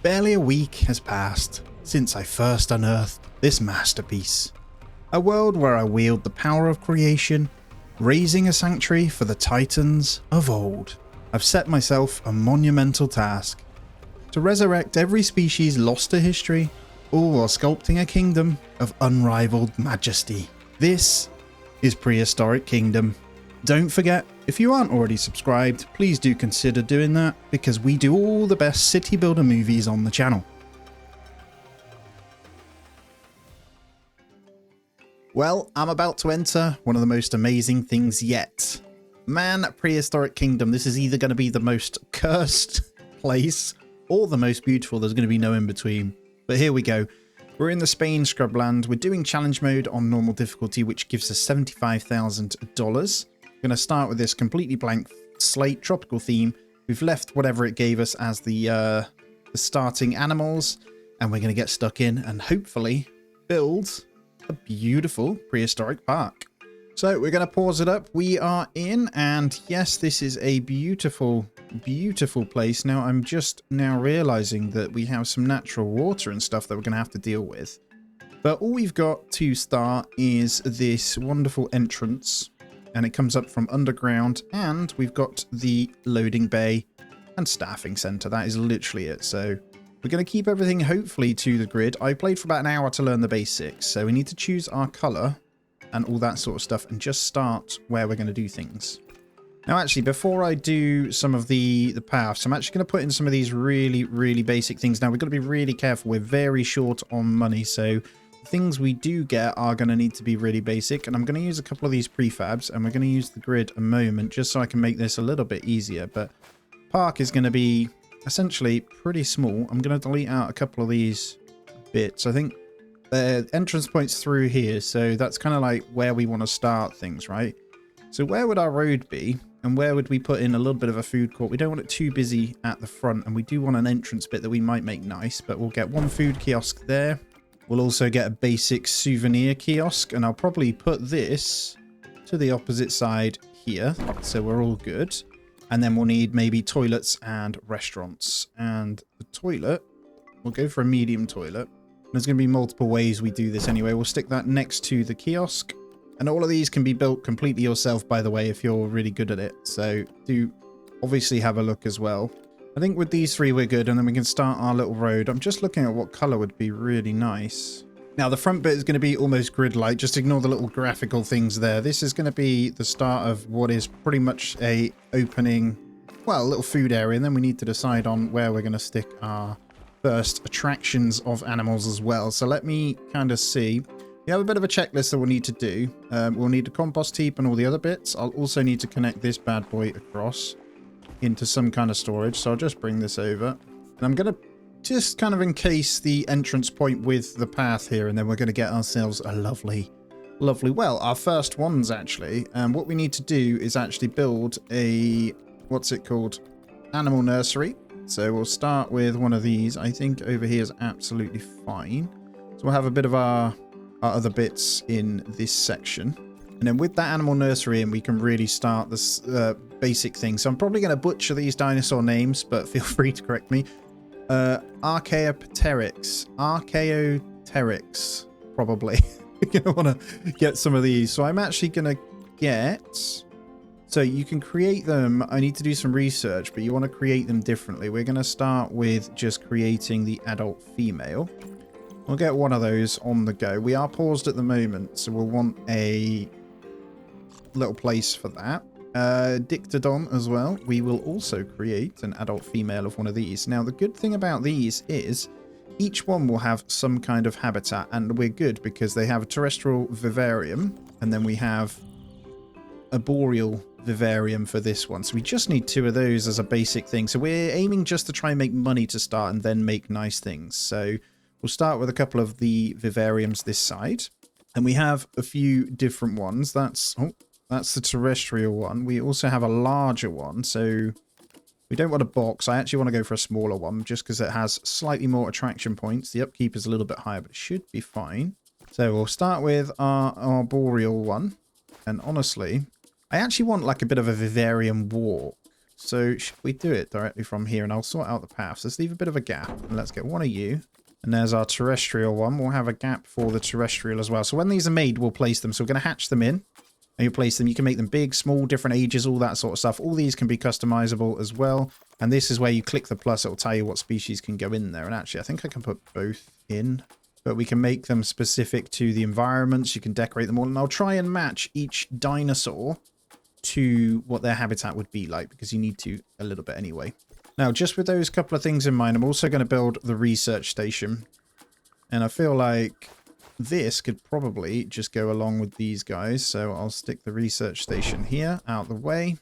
Barely a week has passed since I first unearthed this masterpiece. A world where I wield the power of creation, raising a sanctuary for the titans of old. I've set myself a monumental task to resurrect every species lost to history, all while sculpting a kingdom of unrivaled majesty. This is Prehistoric Kingdom. Don't forget, if you aren't already subscribed, please do consider doing that, because we do all the best city builder movies on the channel. Well, I'm about to enter one of the most amazing things yet. Man, Prehistoric Kingdom, this is either going to be the most cursed place or the most beautiful. There's going to be no in between. But here we go. We're in the Spain scrubland. We're doing challenge mode on normal difficulty, which gives us $75,000. We're going to start with this completely blank slate tropical theme. We've left whatever it gave us as the starting animals, and we're going to get stuck in and hopefully build a beautiful prehistoric park. So we're going to pause it up. We are in, and yes, this is a beautiful, beautiful place. Now, I'm just now realizing that we have some natural water and stuff that we're going to have to deal with. But all we've got to start is this wonderful entrance, and it comes up from underground, and we've got the loading bay and staffing center. That is literally it. So we're going to keep everything hopefully to the grid. I played for about an hour to learn the basics, so we need to choose our color and all that sort of stuff and just start where we're going to do things. Now, actually, before I do some of the paths, I'm actually going to put in some of these really, really basic things. Now, we've got to be really careful. We're very short on money, so the things we do get are going to need to be really basic. And I'm going to use a couple of these prefabs, and we're going to use the grid a moment just so I can make this a little bit easier. But park is going to be essentially pretty small. I'm going to delete out a couple of these bits. I think the entrance point's through here, so that's kind of like where we want to start things, right? So where would our road be, and where would we put in a little bit of a food court? We don't want it too busy at the front, and we do want an entrance bit that we might make nice, but we'll get one food kiosk there. We'll also get a basic souvenir kiosk, and I'll probably put this to the opposite side here, so we're all good. And then we'll need maybe toilets and restaurants. And the toilet, we'll go for a medium toilet. There's going to be multiple ways we do this anyway. We'll stick that next to the kiosk. And all of these can be built completely yourself, by the way, if you're really good at it. So do obviously have a look as well. I think with these three we're good, and then we can start our little road. I'm just looking at what color would be really nice. Now, the front bit is going to be almost grid-like. Just ignore the little graphical things there. This is going to be the start of what is pretty much a opening, well, a little food area. And then we need to decide on where we're going to stick our first attractions of animals as well. So let me kind of see. We have a bit of a checklist that we'll need to do. We'll need a compost heap and all the other bits. I'll also need to connect this bad boy across into some kind of storage. So I'll just bring this over. And I'm going to just kind of encase the entrance point with the path here. And then we're going to get ourselves a lovely, well, our first ones actually. And what we need to do is actually build a, what's it called? Animal nursery. So we'll start with one of these. I think over here is absolutely fine. So we'll have a bit of our other bits in this section. And then with that animal nursery in, we can really start this basic thing. So I'm probably going to butcher these dinosaur names, but feel free to correct me. Archaeopteryx. Archaeopteryx, probably. You're going to want to get some of these. So I'm actually going to get... So you can create them. I need to do some research, but you want to create them differently. We're going to start with just creating the adult female. We'll get one of those on the go. We are paused at the moment, so we'll want a little place for that. Dictodon as well. We will also create an adult female of one of these. Now, the good thing about these is each one will have some kind of habitat, and we're good because they have a terrestrial vivarium, and then we have a boreal vivarium for this one. So we just need two of those as a basic thing. So we're aiming just to try and make money to start and then make nice things. So we'll start with a couple of the vivariums this side. And we have a few different ones. That's the terrestrial one. We also have a larger one. So we don't want a box. I actually want to go for a smaller one just because it has slightly more attraction points. The upkeep is a little bit higher, but it should be fine. So we'll start with our arboreal one. And honestly, I actually want like a bit of a vivarium walk. So should we do it directly from here? And I'll sort out the paths. Let's leave a bit of a gap. And let's get one of you. And there's our terrestrial one. We'll have a gap for the terrestrial as well. So when these are made, we'll place them. So we're going to hatch them in. And you place them. You can make them big, small, different ages, all that sort of stuff. All these can be customizable as well. And this is where you click the plus. It'll tell you what species can go in there. And actually, I think I can put both in. But we can make them specific to the environments. You can decorate them all. And I'll try and match each dinosaur to what their habitat would be like, because you need to a little bit anyway. Now, just with those couple of things in mind, I'm also going to build the research station. And I feel like this could probably just go along with these guys. So I'll stick the research station here out the way.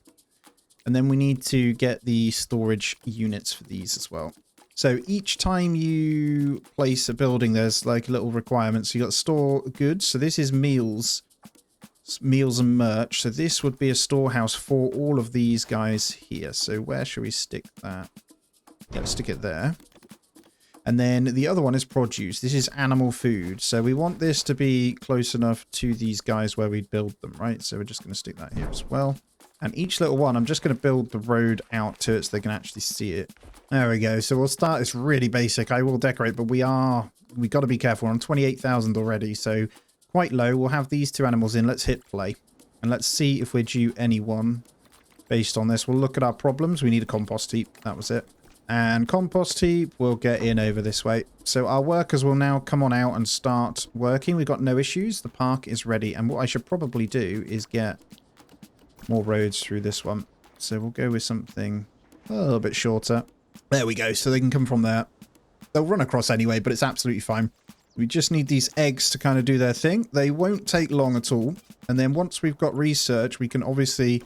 And then we need to get the storage units for these as well. So each time you place a building, there's like a little requirement. So you got store goods. So this is meals and merch. So this would be a storehouse for all of these guys here. So where should we stick that? Yeah, let's stick it there. And then the other one is produce. This is animal food. So we want this to be close enough to these guys where we build them, right? So we're just going to stick that here as well. And each little one, I'm just going to build the road out to it so they can actually see it. There we go. So we'll start this really basic. I will decorate, but we got to be careful. We're on 28,000 already, so quite low. We'll have these two animals in. Let's hit play. And let's see if we're due anyone based on this. We'll look at our problems. We need a compost heap. That was it. And compost heap will get in over this way. So our workers will now come on out and start working. We've got no issues. The park is ready. And what I should probably do is get more roads through this one. So we'll go with something a little bit shorter. There we go. So they can come from there. They'll run across anyway, but it's absolutely fine. We just need these eggs to kind of do their thing. They won't take long at all. And then once we've got research, we can obviously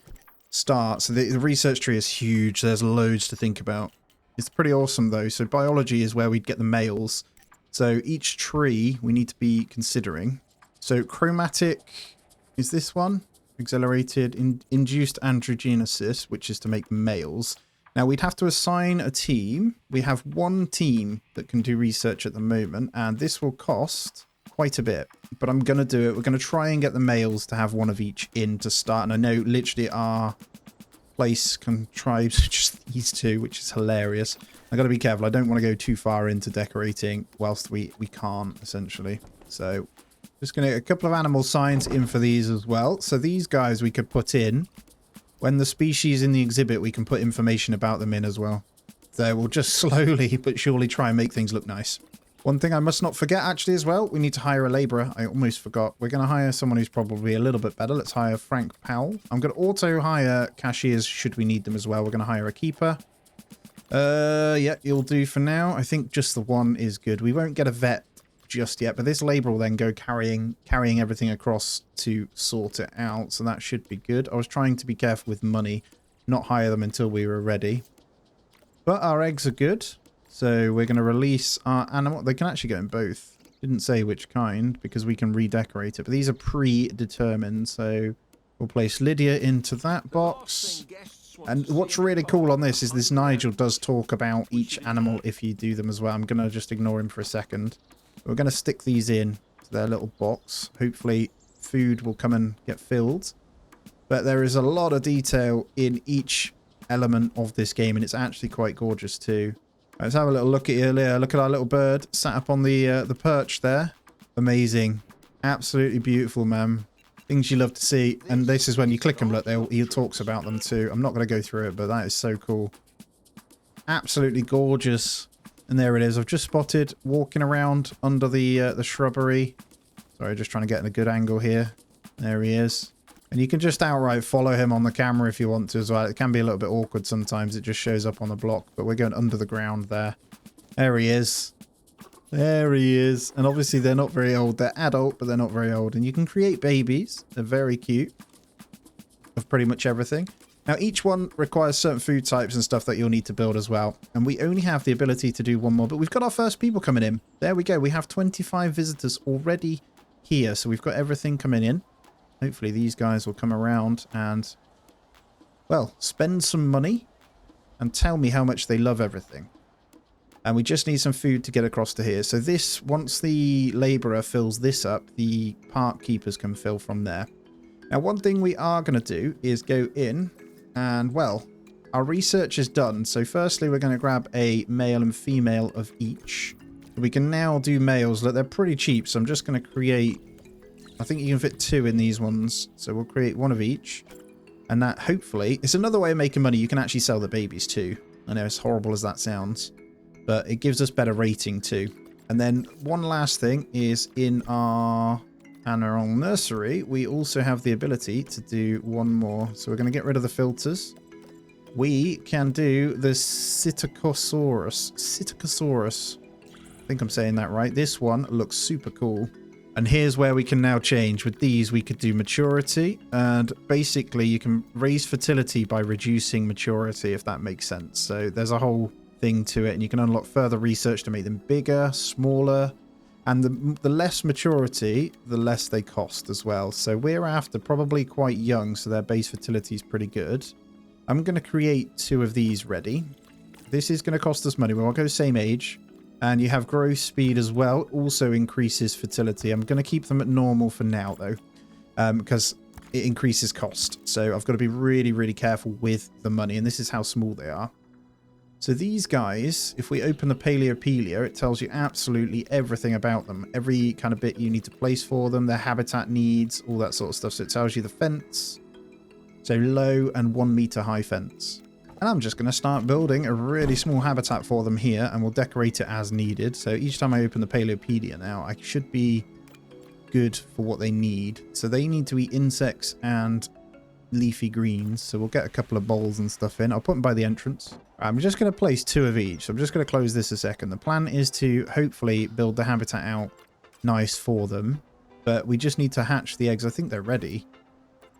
start. So the research tree is huge. There's loads to think about. It's pretty awesome, though. So biology is where we'd get the males. So each tree we need to be considering. So chromatic is this one. Accelerated induced androgenesis, which is to make males. Now, we'd have to assign a team. We have one team that can do research at the moment, and this will cost quite a bit. But I'm going to do it. We're going to try and get the males to have one of each in to start. And I know literally our place contrives just these two, which is hilarious. I got to be careful. I don't want to go too far into decorating whilst we can't, essentially. So just going to get a couple of animal signs in for these as well. So these guys we could put in. When the species in the exhibit, we can put information about them in as well. So we'll just slowly but surely try and make things look nice. One thing I must not forget actually as well, we need to hire a labourer. I almost forgot. We're going to hire someone who's probably a little bit better. Let's hire Frank Powell. I'm going to auto hire cashiers should we need them as well. We're going to hire a keeper. Yeah, you'll do for now. I think just the one is good. We won't get a vet just yet, but this labourer will then go carrying everything across to sort it out, so that should be good. I was trying to be careful with money, not hire them until we were ready. But our eggs are good, so we're going to release our animal. They can actually go in both. Didn't say which kind, because we can redecorate it, but these are predetermined, so we'll place Lydia into that box. And what's really cool on this is this Nigel does talk about each animal if you do them as well. I'm going to just ignore him for a second. We're going to stick these in to their little box. Hopefully food will come and get filled. But there is a lot of detail in each element of this game, and it's actually quite gorgeous too. Let's have a little look at here. Look at our little bird sat up on the perch there. Amazing. Absolutely beautiful, man. Things you love to see. And this is when you click them, look, he talks about them too. I'm not going to go through it, but that is so cool. Absolutely gorgeous. And there it is. I've just spotted walking around under the shrubbery. Sorry, just trying to get in a good angle here. There he is. And you can just outright follow him on the camera if you want to as well. It can be a little bit awkward sometimes. It just shows up on the block. But we're going under the ground there. There he is. There he is. And obviously they're not very old. They're adult, but they're not very old. And you can create babies. They're very cute. Of pretty much everything. Now, each one requires certain food types and stuff that you'll need to build as well. And we only have the ability to do one more. But we've got our first people coming in. There we go. We have 25 visitors already here. So we've got everything coming in. Hopefully these guys will come around and, well, spend some money and tell me how much they love everything. And we just need some food to get across to here. So this, once the labourer fills this up, the park keepers can fill from there. Now, one thing we are going to do is go in and, well, our research is done. So firstly, we're going to grab a male and female of each. We can now do males. Look, they're pretty cheap. So I'm just going to create, I think you can fit 2 in these ones. So we'll create 1 of each. And that hopefully, it's another way of making money. You can actually sell the babies too. I know, as horrible as that sounds, but it gives us better rating too. And then one last thing is in our animal nursery, we also have the ability to do one more. So we're going to get rid of the filters. We can do the Psittacosaurus. I think I'm saying that right. This one looks super cool. And here's where we can now change. With these, we could do maturity. And basically, you can raise fertility by reducing maturity, if that makes sense. So there's a whole thing to it. And you can unlock further research to make them bigger, smaller. And the less maturity, the less they cost as well. So we're after probably quite young, so their base fertility is pretty good. I'm going to create 2 of these ready. This is going to cost us money. We'll go same age. And you have growth speed as well. Also increases fertility. I'm going to keep them at normal for now, though. Because it increases cost. So I've got to be really, really careful with the money. And this is how small they are. So these guys, if we open the Paleopedia, it tells you absolutely everything about them. Every kind of bit you need to place for them. Their habitat needs. All that sort of stuff. So it tells you the fence. So low and 1 meter high fence. And I'm just going to start building a really small habitat for them here, and we'll decorate it as needed. So each time I open the Paleopedia now, I should be good for what they need. So they need to eat insects and leafy greens. So we'll get a couple of bowls and stuff in. I'll put them by the entrance. I'm just going to place 2 of each. So I'm just going to close this a second. The plan is to hopefully build the habitat out nice for them. But we just need to hatch the eggs. I think they're ready.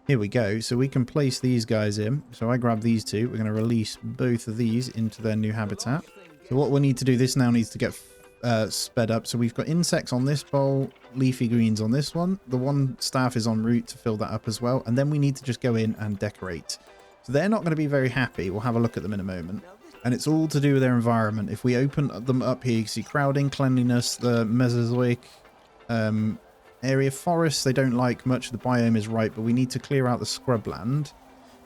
Here we go. So we can place these guys in. So I grab these 2. We're going to release both of these into their new habitat. So what we need to do, this now needs to get sped up. So we've got insects on this bowl, leafy greens on this one. The one staff is en route to fill that up as well. And then we need to just go in and decorate. So they're not going to be very happy. We'll have a look at them in a moment. And it's all to do with their environment. If we open them up here, you can see crowding, cleanliness, the Mesozoic area. Forests they don't like much. The biome is right, but we need to clear out the scrubland,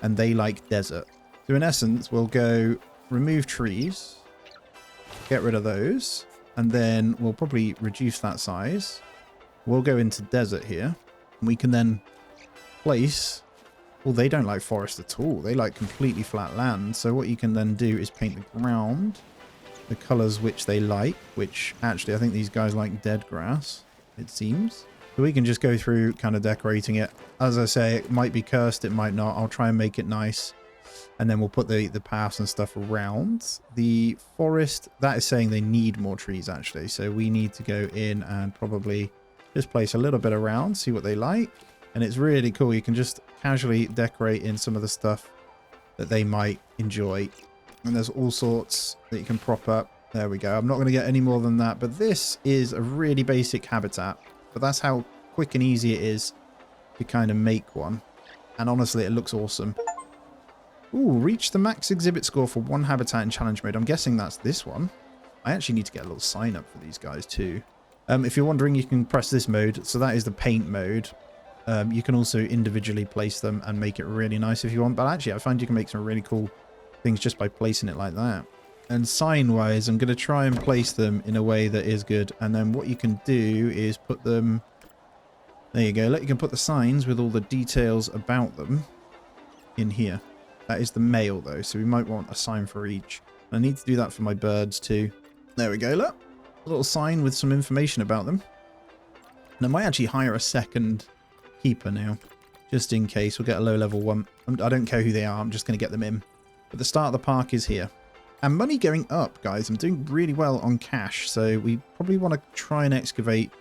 and they like desert. So in essence, we'll go remove trees, get rid of those, and then we'll probably reduce that size. We'll go into desert here, and we can then place... Well, they don't like forest at all. They like completely flat land. So what you can then do is paint the ground the colors which they like, which actually I think these guys like dead grass, it seems. So we can just go through kind of decorating it. As I say, it might be cursed, it might not. I'll try and make it nice. And then we'll put the paths and stuff around. The forest, that is saying they need more trees, actually. So we need to go in and probably just place a little bit around, see what they like. And it's really cool. You can just casually decorate in some of the stuff that they might enjoy. And there's all sorts that you can prop up. There we go. I'm not going to get any more than that. But this is a really basic habitat. But that's how quick and easy it is to kind of make one. And honestly, it looks awesome. Ooh, reach the max exhibit score for one habitat in challenge mode. I'm guessing that's this one. I actually need to get a little sign up for these guys too. If you're wondering, you can press this mode. So that is the paint mode. You can also individually place them and make it really nice if you want. But actually, I find you can make some really cool things just by placing it like that. And sign-wise, I'm going to try and place them in a way that is good. And then what you can do is put them... There you go. You can put the signs with all the details about them in here. That is the male, though, so we might want a sign for each. I need to do that for my birds, too. There we go, look. A little sign with some information about them. And I might actually hire a second keeper now, just in case. We'll get a low-level one. I don't care who they are. I'm just going to get them in. But the start of the park is here. And money going up, guys. I'm doing really well on cash, so we probably want to try and excavate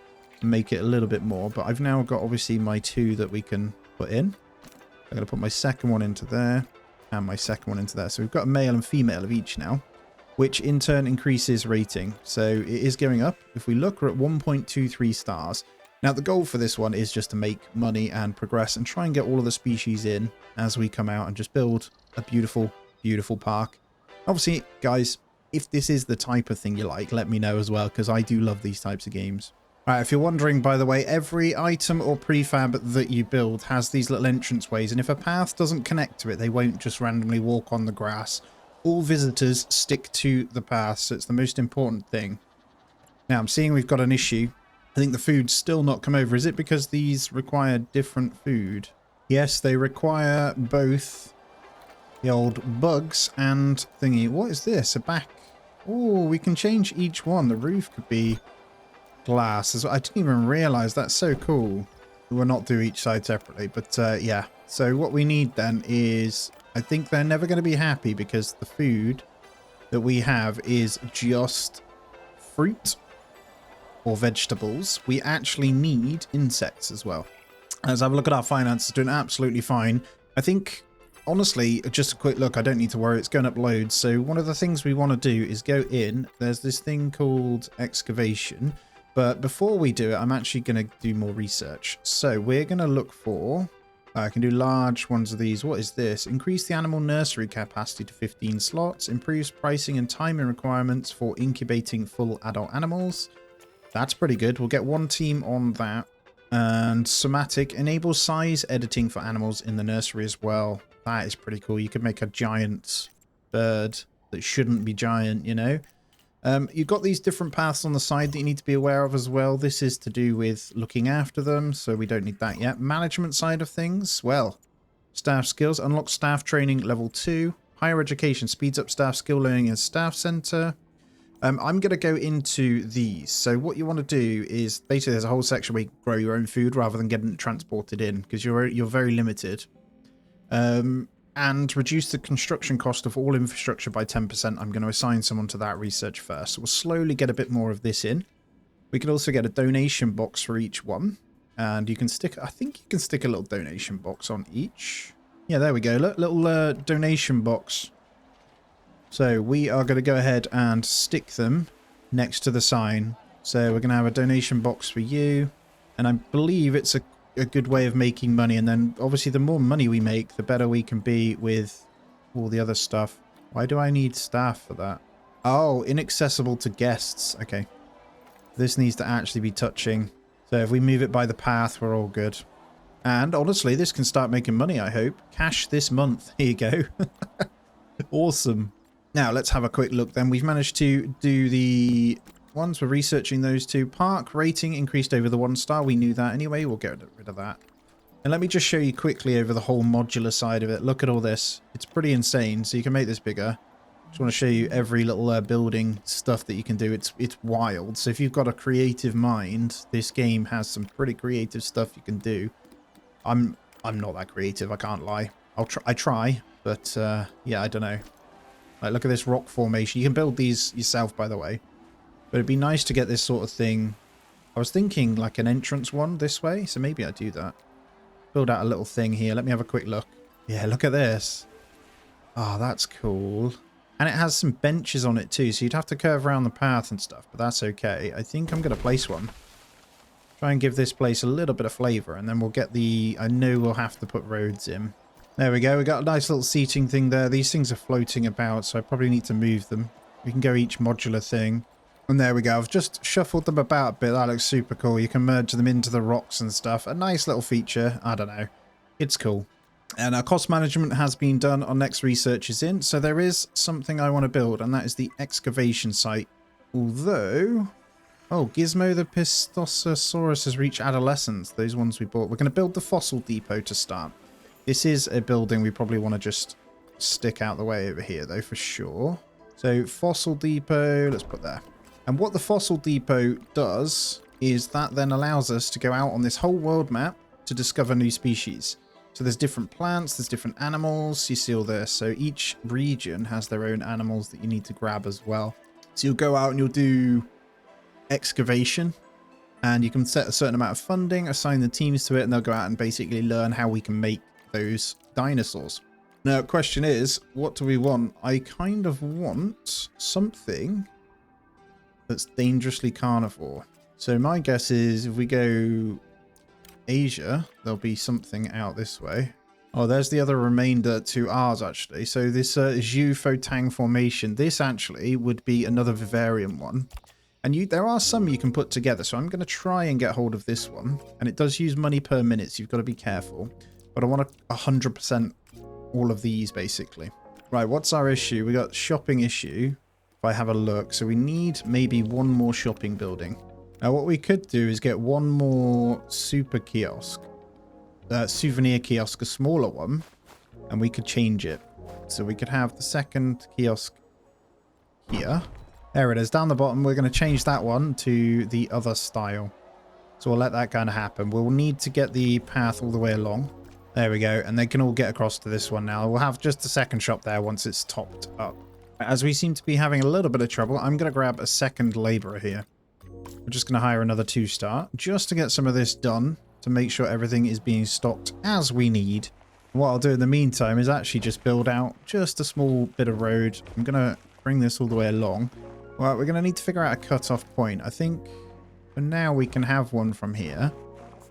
and make it a little bit more. But I've now got, obviously, my 2 that we can put in. I'm going to put my second one into there and my second one into there. So we've got a male and female of each now, which in turn increases rating. So it is going up. If we look, we're at 1.23 stars. Now, the goal for this one is just to make money and progress and try and get all of the species in as we come out and just build a beautiful, beautiful park. Obviously, guys, if this is the type of thing you like, let me know as well, because I do love these types of games. Right, if you're wondering, by the way, every item or prefab that you build has these little entrance ways, and if a path doesn't connect to it, they won't just randomly walk on the grass. All visitors stick to the path, so it's the most important thing. Now, I'm seeing we've got an issue. I think the food's still not come over. Is it because these require different food? Yes, they require both the old bugs and thingy. What is this? A back? Oh, we can change each one. The roof could be glass. I didn't even realize. That's so cool. We'll not do each side separately, but yeah. So what we need then is, I think they're never going to be happy because the food that we have is just fruit or vegetables. We actually need insects as well. Let's have a look at our finances. Doing absolutely fine. I think, honestly, just a quick look. I don't need to worry. It's going up loads. So one of the things we want to do is go in. There's this thing called excavation. But before we do it, I'm actually going to do more research. So we're going to look for... I can do large ones of these. What is this? Increase the animal nursery capacity to 15 slots. Improves pricing and timing requirements for incubating full adult animals. That's pretty good. We'll get one team on that. And somatic enables size editing for animals in the nursery as well. That is pretty cool. You could make a giant bird that shouldn't be giant, you know. You've got these different paths on the side that you need to be aware of as well. This is to do with looking after them, so we don't need that yet. Management side of things, well, staff skills. Unlock staff training level 2. Higher education speeds up staff skill learning in staff center. I'm going to go into these. So what you want to do is, basically there's a whole section where you grow your own food rather than getting it transported in, because you're very limited. And reduce the construction cost of all infrastructure by 10%. I'm going to assign someone to that research first. So we'll slowly get a bit more of this in. We can also get a donation box for each one. And you can stick, I think you can stick a little donation box on each. Yeah, there we go. Little donation box. So we are going to go ahead and stick them next to the sign. So we're going to have a donation box for you. And I believe it's a good way of making money. And then obviously the more money we make, the better we can be with all the other stuff. Why do I need staff for that? Oh, inaccessible to guests. Okay. This needs to actually be touching. So if we move it by the path, we're all good. And honestly, this can start making money, I hope. Cash this month. Here you go. Awesome. Now, let's have a quick look then. We've managed to do the ones. We're researching those two. Park rating increased over the 1-star. We knew that anyway. We'll get rid of that. And let me just show you quickly over the whole modular side of it. Look at all this. It's pretty insane. So you can make this bigger. Just want to show you every little building stuff that you can do. It's wild. So if you've got a creative mind, this game has some pretty creative stuff you can do. I'm not that creative. I can't lie. I try, but yeah, I don't know. Like, look at this rock formation. You can build these yourself, by the way. But it'd be nice to get this sort of thing. I was thinking like an entrance one this way, so maybe I do that. Build out a little thing here. Let me have a quick look. Yeah, look at this. Oh, that's cool. And it has some benches on it too, so you'd have to curve around the path and stuff, but that's okay. I think I'm going to place one. Try and give this place a little bit of flavour, and then we'll get the... I know we'll have to put roads in. There we go. We got a nice little seating thing there. These things are floating about, so I probably need to move them. We can go each modular thing. And there we go. I've just shuffled them about a bit. That looks super cool. You can merge them into the rocks and stuff. A nice little feature. I don't know. It's cool. And our cost management has been done. Our next research is in. So there is something I want to build, and that is the excavation site. Although... Oh, Gizmo the Prehistoric has reached adolescence. Those ones we bought. We're going to build the fossil depot to start. This is a building we probably want to just stick out the way over here, though, for sure. So, fossil depot, let's put there. And what the fossil depot does is that then allows us to go out on this whole world map to discover new species. So there's different plants, there's different animals, you see all this. So each region has their own animals that you need to grab as well. So you'll go out and you'll do excavation. And you can set a certain amount of funding, assign the teams to it, and they'll go out and basically learn how we can make those dinosaurs. Now, question is, what do we want? I kind of want something that's dangerously carnivore. So my guess is if we go Asia, there'll be something out this way. Oh, there's the other remainder to ours, actually. So this Zhu Fotang formation, this actually would be another vivarium one. And there are some you can put together. So I'm going to try and get hold of this one. And it does use money per minute, so you've got to be careful. But I want 100% all of these, basically. Right, what's our issue? We got shopping issue, if I have a look. So we need maybe one more shopping building. Now, what we could do is get one more super kiosk. Souvenir kiosk, a smaller one. And we could change it. So we could have the second kiosk here. There it is, down the bottom. We're going to change that one to the other style. So we'll let that kind of happen. We'll need to get the path all the way along. There we go. And they can all get across to this one now. We'll have just a second shop there once it's topped up. As we seem to be having a little bit of trouble, I'm going to grab a second labourer here. We're just going to hire another 2-star just to get some of this done, to make sure everything is being stocked as we need. What I'll do in the meantime is actually just build out just a small bit of road. I'm going to bring this all the way along. Well, we're going to need to figure out a cut-off point. I think for now we can have one from here.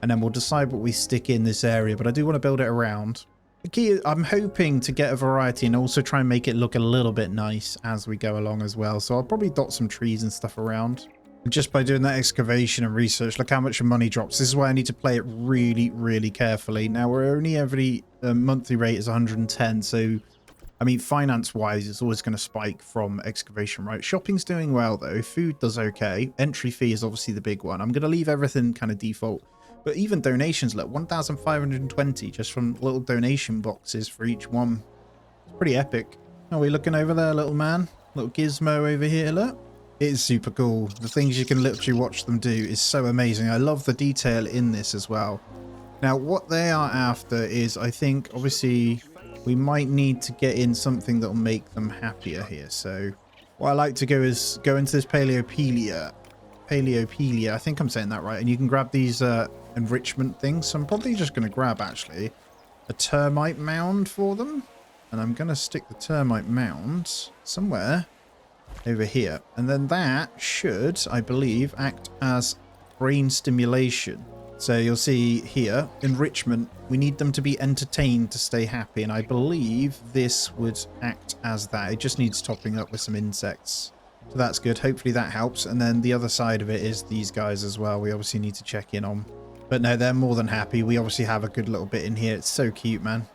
And then we'll decide what we stick in this area. But I do want to build it around. The key is I'm hoping to get a variety and also try and make it look a little bit nice as we go along as well. So I'll probably dot some trees and stuff around. Just by doing that excavation and research, look how much money drops. This is why I need to play it really, really carefully. Now, we're only every monthly rate is 110. So, I mean, finance-wise, it's always going to spike from excavation, right? Shopping's doing well, though. Food does okay. Entry fee is obviously the big one. I'm going to leave everything kind of default. But even donations, look, 1,520 just from little donation boxes for each one. It's pretty epic. Are we looking over there, little man? Little gizmo over here, look. It is super cool. The things you can literally watch them do is so amazing. I love the detail in this as well. Now, what they are after is, I think, obviously, we might need to get in something that will make them happier here. So what I like to go is go into this Paleopelia. I think I'm saying that right. And you can grab these enrichment things. So I'm probably just going to grab, actually, a termite mound for them. And I'm going to stick the termite mound somewhere over here. And then that should, I believe, act as brain stimulation. So you'll see here, enrichment, we need them to be entertained to stay happy. And I believe this would act as that. It just needs topping up with some insects. So that's good. Hopefully that helps. And then the other side of it is these guys as well. We obviously need to check in on. But no, they're more than happy. We obviously have a good little bit in here. It's so cute, man.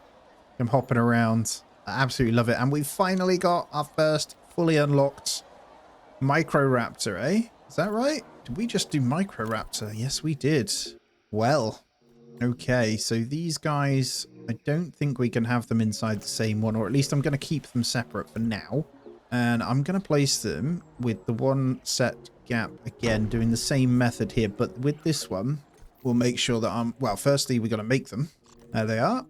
I'm hopping around. I absolutely love it. And we finally got our first fully unlocked Microraptor, eh? Is that right? Did we just do Microraptor? Yes, we did. Well, okay. So these guys, I don't think we can have them inside the same one, or at least I'm going to keep them separate for now. And I'm going to place them with the one set gap again, doing the same method here. But with this one, we'll make sure that well, firstly, we're going to make them. There they are.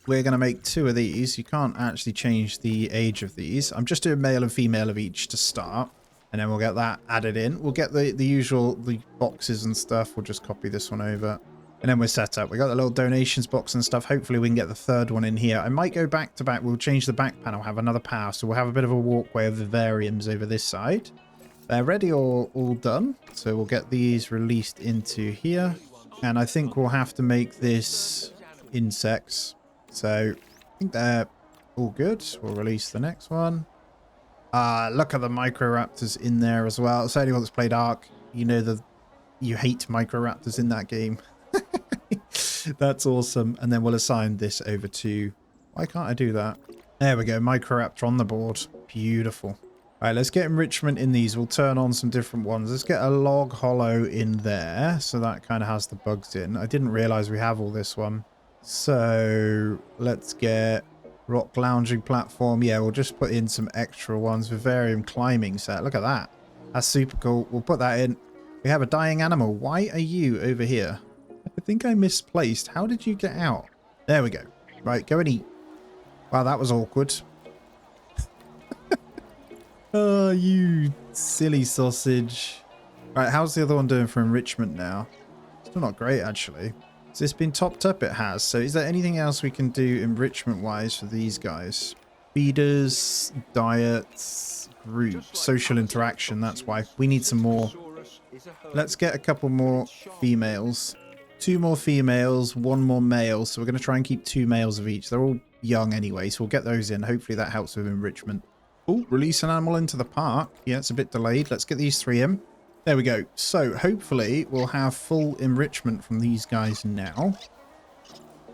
We're going to make 2 of these. You can't actually change the age of these. I'm just doing male and female of each to start. And then we'll get that added in. We'll get the usual boxes and stuff. We'll just copy this one over. And then we're set up. We got the little donations box and stuff. Hopefully we can get the third one in here. I might go back to back. We'll change the back panel, have another power. So we'll have a bit of a walkway of vivariums over this side. They're ready or all done. So we'll get these released into here. And I think we'll have to make this insects. So I think they're all good. We'll release the next one. Look at the Microraptors in there as well. So anyone that's played Ark, you know you hate Microraptors in that game. That's awesome. And then we'll assign this over to... Why can't I do that? There we go. Microraptor on the board. Beautiful. All right, let's get enrichment in these. We'll turn on some different ones. Let's get a log hollow in there. So that kind of has the bugs in. I didn't realize we have all this one. So let's get... rock lounging platform. Yeah, we'll just put in some extra ones. Vivarium climbing set. Look at that. That's super cool. We'll put that in. We have a dying animal. Why are you over here? I think I misplaced. How did you get out? There we go. Right, go and eat. Wow, that was awkward. Oh, you silly sausage. Right, how's the other one doing for enrichment now? Still not great, actually. Has this been topped up? It has. So is there anything else we can do enrichment-wise for these guys? Feeders, diets, group, social interaction. That's why. We need some more. Let's get a couple more females. 2 more females, 1 more male. So we're going to try and keep 2 males of each. They're all young anyway, so we'll get those in. Hopefully that helps with enrichment. Oh, release an animal into the park. Yeah, it's a bit delayed. Let's get these 3 in. There we go. So hopefully we'll have full enrichment from these guys now.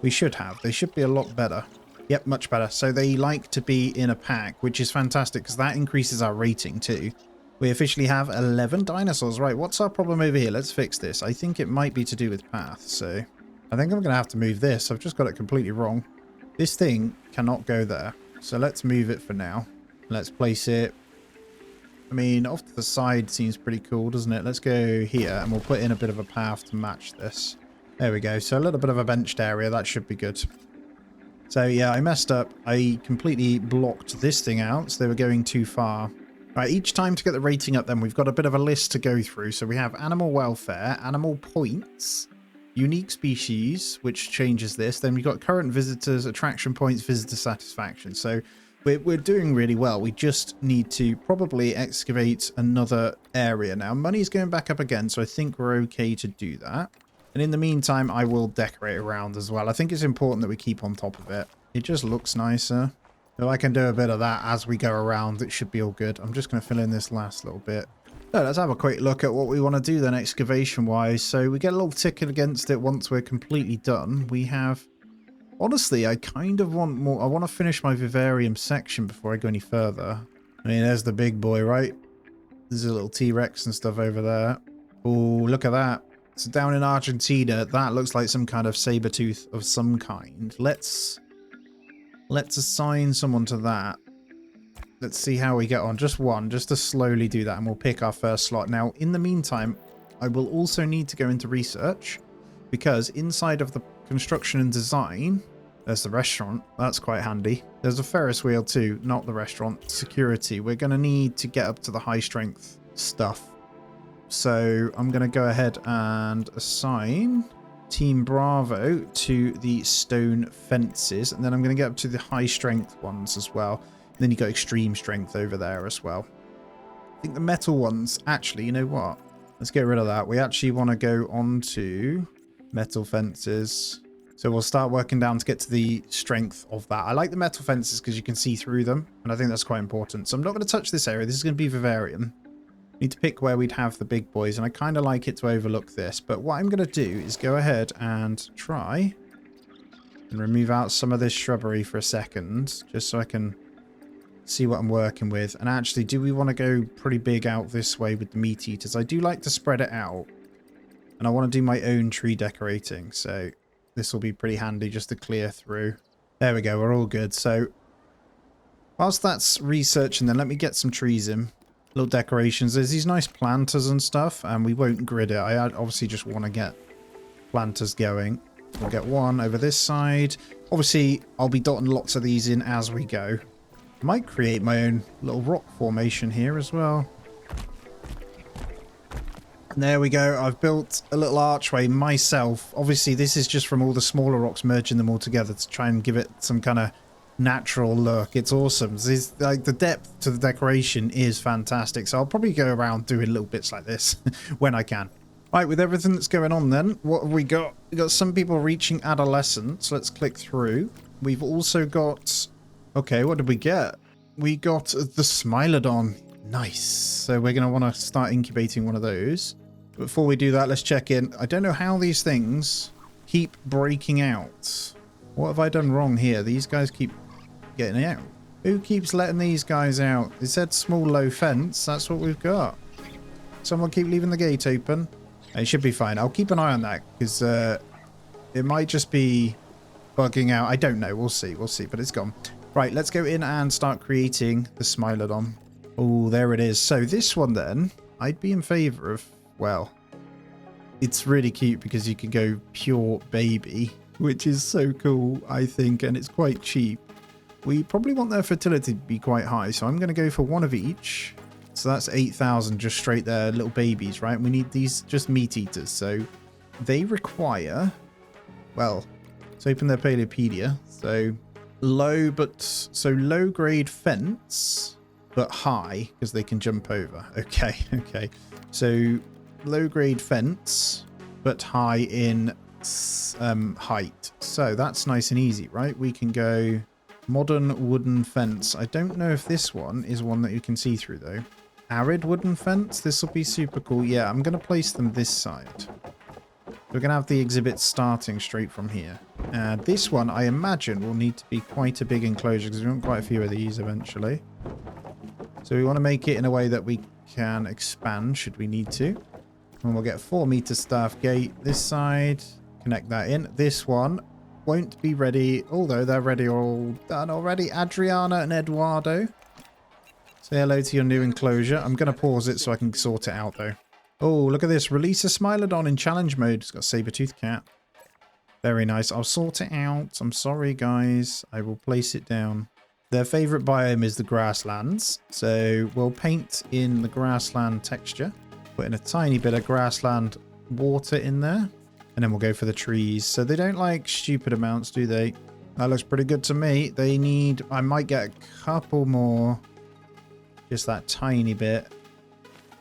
We should have. They should be a lot better. Yep, much better. So they like to be in a pack, which is fantastic because that increases our rating too. We officially have 11 dinosaurs. Right, what's our problem over here? Let's fix this. I think it might be to do with path. So I think I'm going to have to move this. I've just got it completely wrong. This thing cannot go there. So let's move it for now. Let's place it. I mean, off to the side seems pretty cool, doesn't it? Let's go here and we'll put in a bit of a path to match this. There we go. So a little bit of a benched area. That should be good. So yeah, I messed up. I completely blocked this thing out. So they were going too far. Right, each time to get the rating up then, we've got a bit of a list to go through. So we have animal welfare, animal points, unique species, which changes this. Then we've got current visitors, attraction points, visitor satisfaction. So we're doing really well. We just need to probably excavate another area now. Money's going back up again, so I think we're okay to do that. And in the meantime, I will decorate around as well. I think it's important that we keep on top of it. It just looks nicer. So I can do a bit of that as we go around. It should be all good. I'm just going to fill in this last little bit. So let's have a quick look at what we want to do then excavation-wise. So we get a little ticket against it once we're completely done. We have... Honestly, I kind of want more. I want to finish my vivarium section before I go any further. I mean, there's the big boy, right? There's a little T-Rex and stuff over there. Oh, look at that. So down in Argentina, that looks like some kind of saber tooth of some kind. Let's assign someone to that. Let's see how we get on. Just one, just to slowly do that, and we'll pick our first slot. Now, in the meantime, I will also need to go into research, because inside of the construction and design, there's the restaurant. That's quite handy. There's a Ferris wheel too, not the restaurant. Security. We're going to need to get up to the high strength stuff. So I'm going to go ahead and assign Team Bravo to the stone fences. And then I'm going to get up to the high strength ones as well. And then you got extreme strength over there as well. I think the metal ones, actually, you know what? Let's get rid of that. We actually want to go on to metal fences. So we'll start working down to get to the strength of that. I like the metal fences because you can see through them, and I think that's quite important. So I'm not going to touch this area. This is going to be vivarium. Need to pick where we'd have the big boys, and I kind of like it to overlook this. But what I'm going to do is go ahead and try and remove out some of this shrubbery for a second, just so I can see what I'm working with. And actually, do we want to go pretty big out this way with the meat eaters? I do like to spread it out, and I want to do my own tree decorating, so this will be pretty handy just to clear through. There we go, we're all good. So whilst that's researching, then let me get some trees in. Little decorations. There's these nice planters and stuff, and we won't grid it. I obviously just want to get planters going. We'll get one over this side. Obviously, I'll be dotting lots of these in as we go. I might create my own little rock formation here as well. And there we go. I've built a little archway myself. Obviously, this is just from all the smaller rocks, merging them all together to try and give it some kind of natural look. It's awesome. This, like, the depth to the decoration is fantastic. So I'll probably go around doing little bits like this when I can. Right, with everything that's going on then, what have we got? We've got some people reaching adolescence. Let's click through. We've also got... Okay, what did we get? We got the Smilodon. Nice. So we're going to want to start incubating one of those. Before we do that, let's check in. I don't know how these things keep breaking out. What have I done wrong here? These guys keep getting out. Who keeps letting these guys out? It said small low fence. That's what we've got. Someone keep leaving the gate open. It should be fine. I'll keep an eye on that because it might just be bugging out. I don't know. We'll see. We'll see. But it's gone. Right, let's go in and start creating the Smilodon. Oh, there it is. So this one then, I'd be in favor of... Well, it's really cute because you can go pure baby, which is so cool, I think, and it's quite cheap. We probably want their fertility to be quite high, so I'm going to go for one of each. So that's 8,000 just straight there, little babies, right? We need these just meat eaters, so they require, well, let's open their Paleopedia. So low grade fence, but high because they can jump over. Okay, okay. So low grade fence, but high in height. So that's nice and easy, right? We can go modern wooden fence. I don't know if this one is one that you can see through though. arid wooden fence. This will be super cool. Yeah, I'm going to place them this side. We're going to have the exhibits starting straight from here. This one, I imagine, will need to be quite a big enclosure because we want quite a few of these eventually. So we want to make it in a way that we can expand should we need to. And we'll get 4-meter staff gate this side. Connect that in. This one won't be ready, although they're ready all done already. Adriana and Eduardo. Say hello to your new enclosure. I'm going to pause it so I can sort it out though. Oh, look at this. Release a Smilodon in challenge mode. It's got a saber-toothed cat. Very nice. I'll sort it out. I'm sorry, guys. I will place it down. Their favorite biome is the grasslands. So we'll paint in the grassland texture. Put in a tiny bit of grassland water in there. And then we'll go for the trees. So they don't like stupid amounts, do they? That looks pretty good to me. They need... I might get a couple more. Just that tiny bit.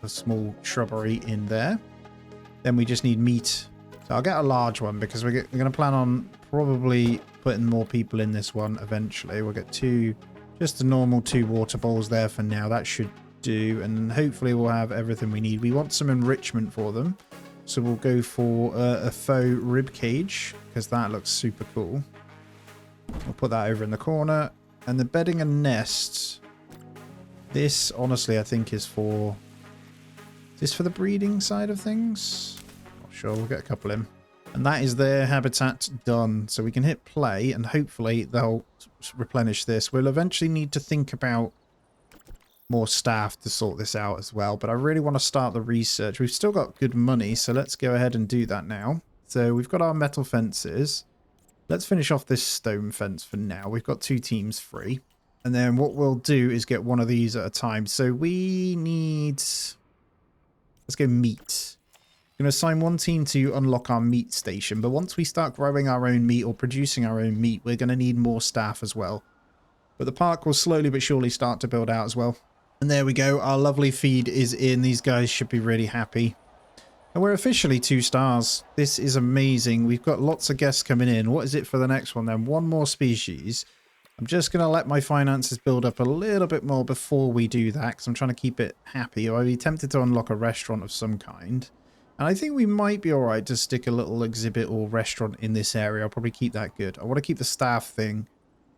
A small shrubbery in there. Then we just need meat. So I'll get a large one because we're going to plan on probably putting more people in this one eventually. We'll get just a normal 2 water bowls there for now. That should do. And hopefully we'll have everything we need. We want some enrichment for them. So we'll go for a faux rib cage because that looks super cool. We'll put that over in the corner. And the bedding and nest. This honestly I think is for... Is this for the breeding side of things? Not sure. We'll get a couple in. And that is their habitat done. So we can hit play and hopefully they'll replenish this. We'll eventually need to think about more staff to sort this out as well. But I really want to start the research. We've still got good money, so let's go ahead and do that now. So we've got our metal fences. Let's finish off this stone fence for now. We've got 2 teams free. And then what we'll do is get one of these at a time. So we need... Let's go meat. I'm going to assign one team to unlock our meat station. But once we start growing our own meat or producing our own meat, we're going to need more staff as well. But the park will slowly but surely start to build out as well. And there we go. Our lovely feed is in. These guys should be really happy. And we're officially 2 stars. This is amazing. We've got lots of guests coming in. What is it for the next one then? 1 more species. I'm just going to let my finances build up a little bit more before we do that, because I'm trying to keep it happy. Or I'd be tempted to unlock a restaurant of some kind. And I think we might be alright to stick a little exhibit or restaurant in this area. I'll probably keep that good. I want to keep the staff thing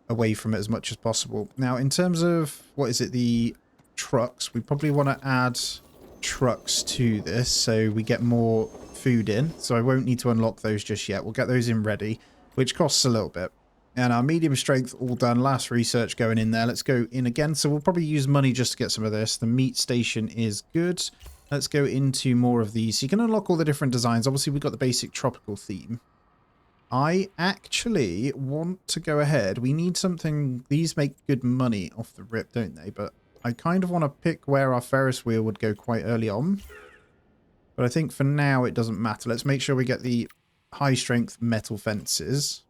away from it as much as possible. Now, in terms of, what is it, the trucks, we probably want to add trucks to this so we get more food in. So I won't need to unlock those just yet. We'll get those in ready, which costs a little bit. And our medium strength all done. Last research going in there. Let's go in again. So we'll probably use money just to get some of this. The meat station is good. Let's go into more of these. So you can unlock all the different designs. Obviously, we've got the basic tropical theme. I actually want to go ahead. We need something. These make good money off the rip, don't they? But I kind of want to pick where our Ferris wheel would go quite early on. But I think for now it doesn't matter. Let's make sure we get the high strength metal fences.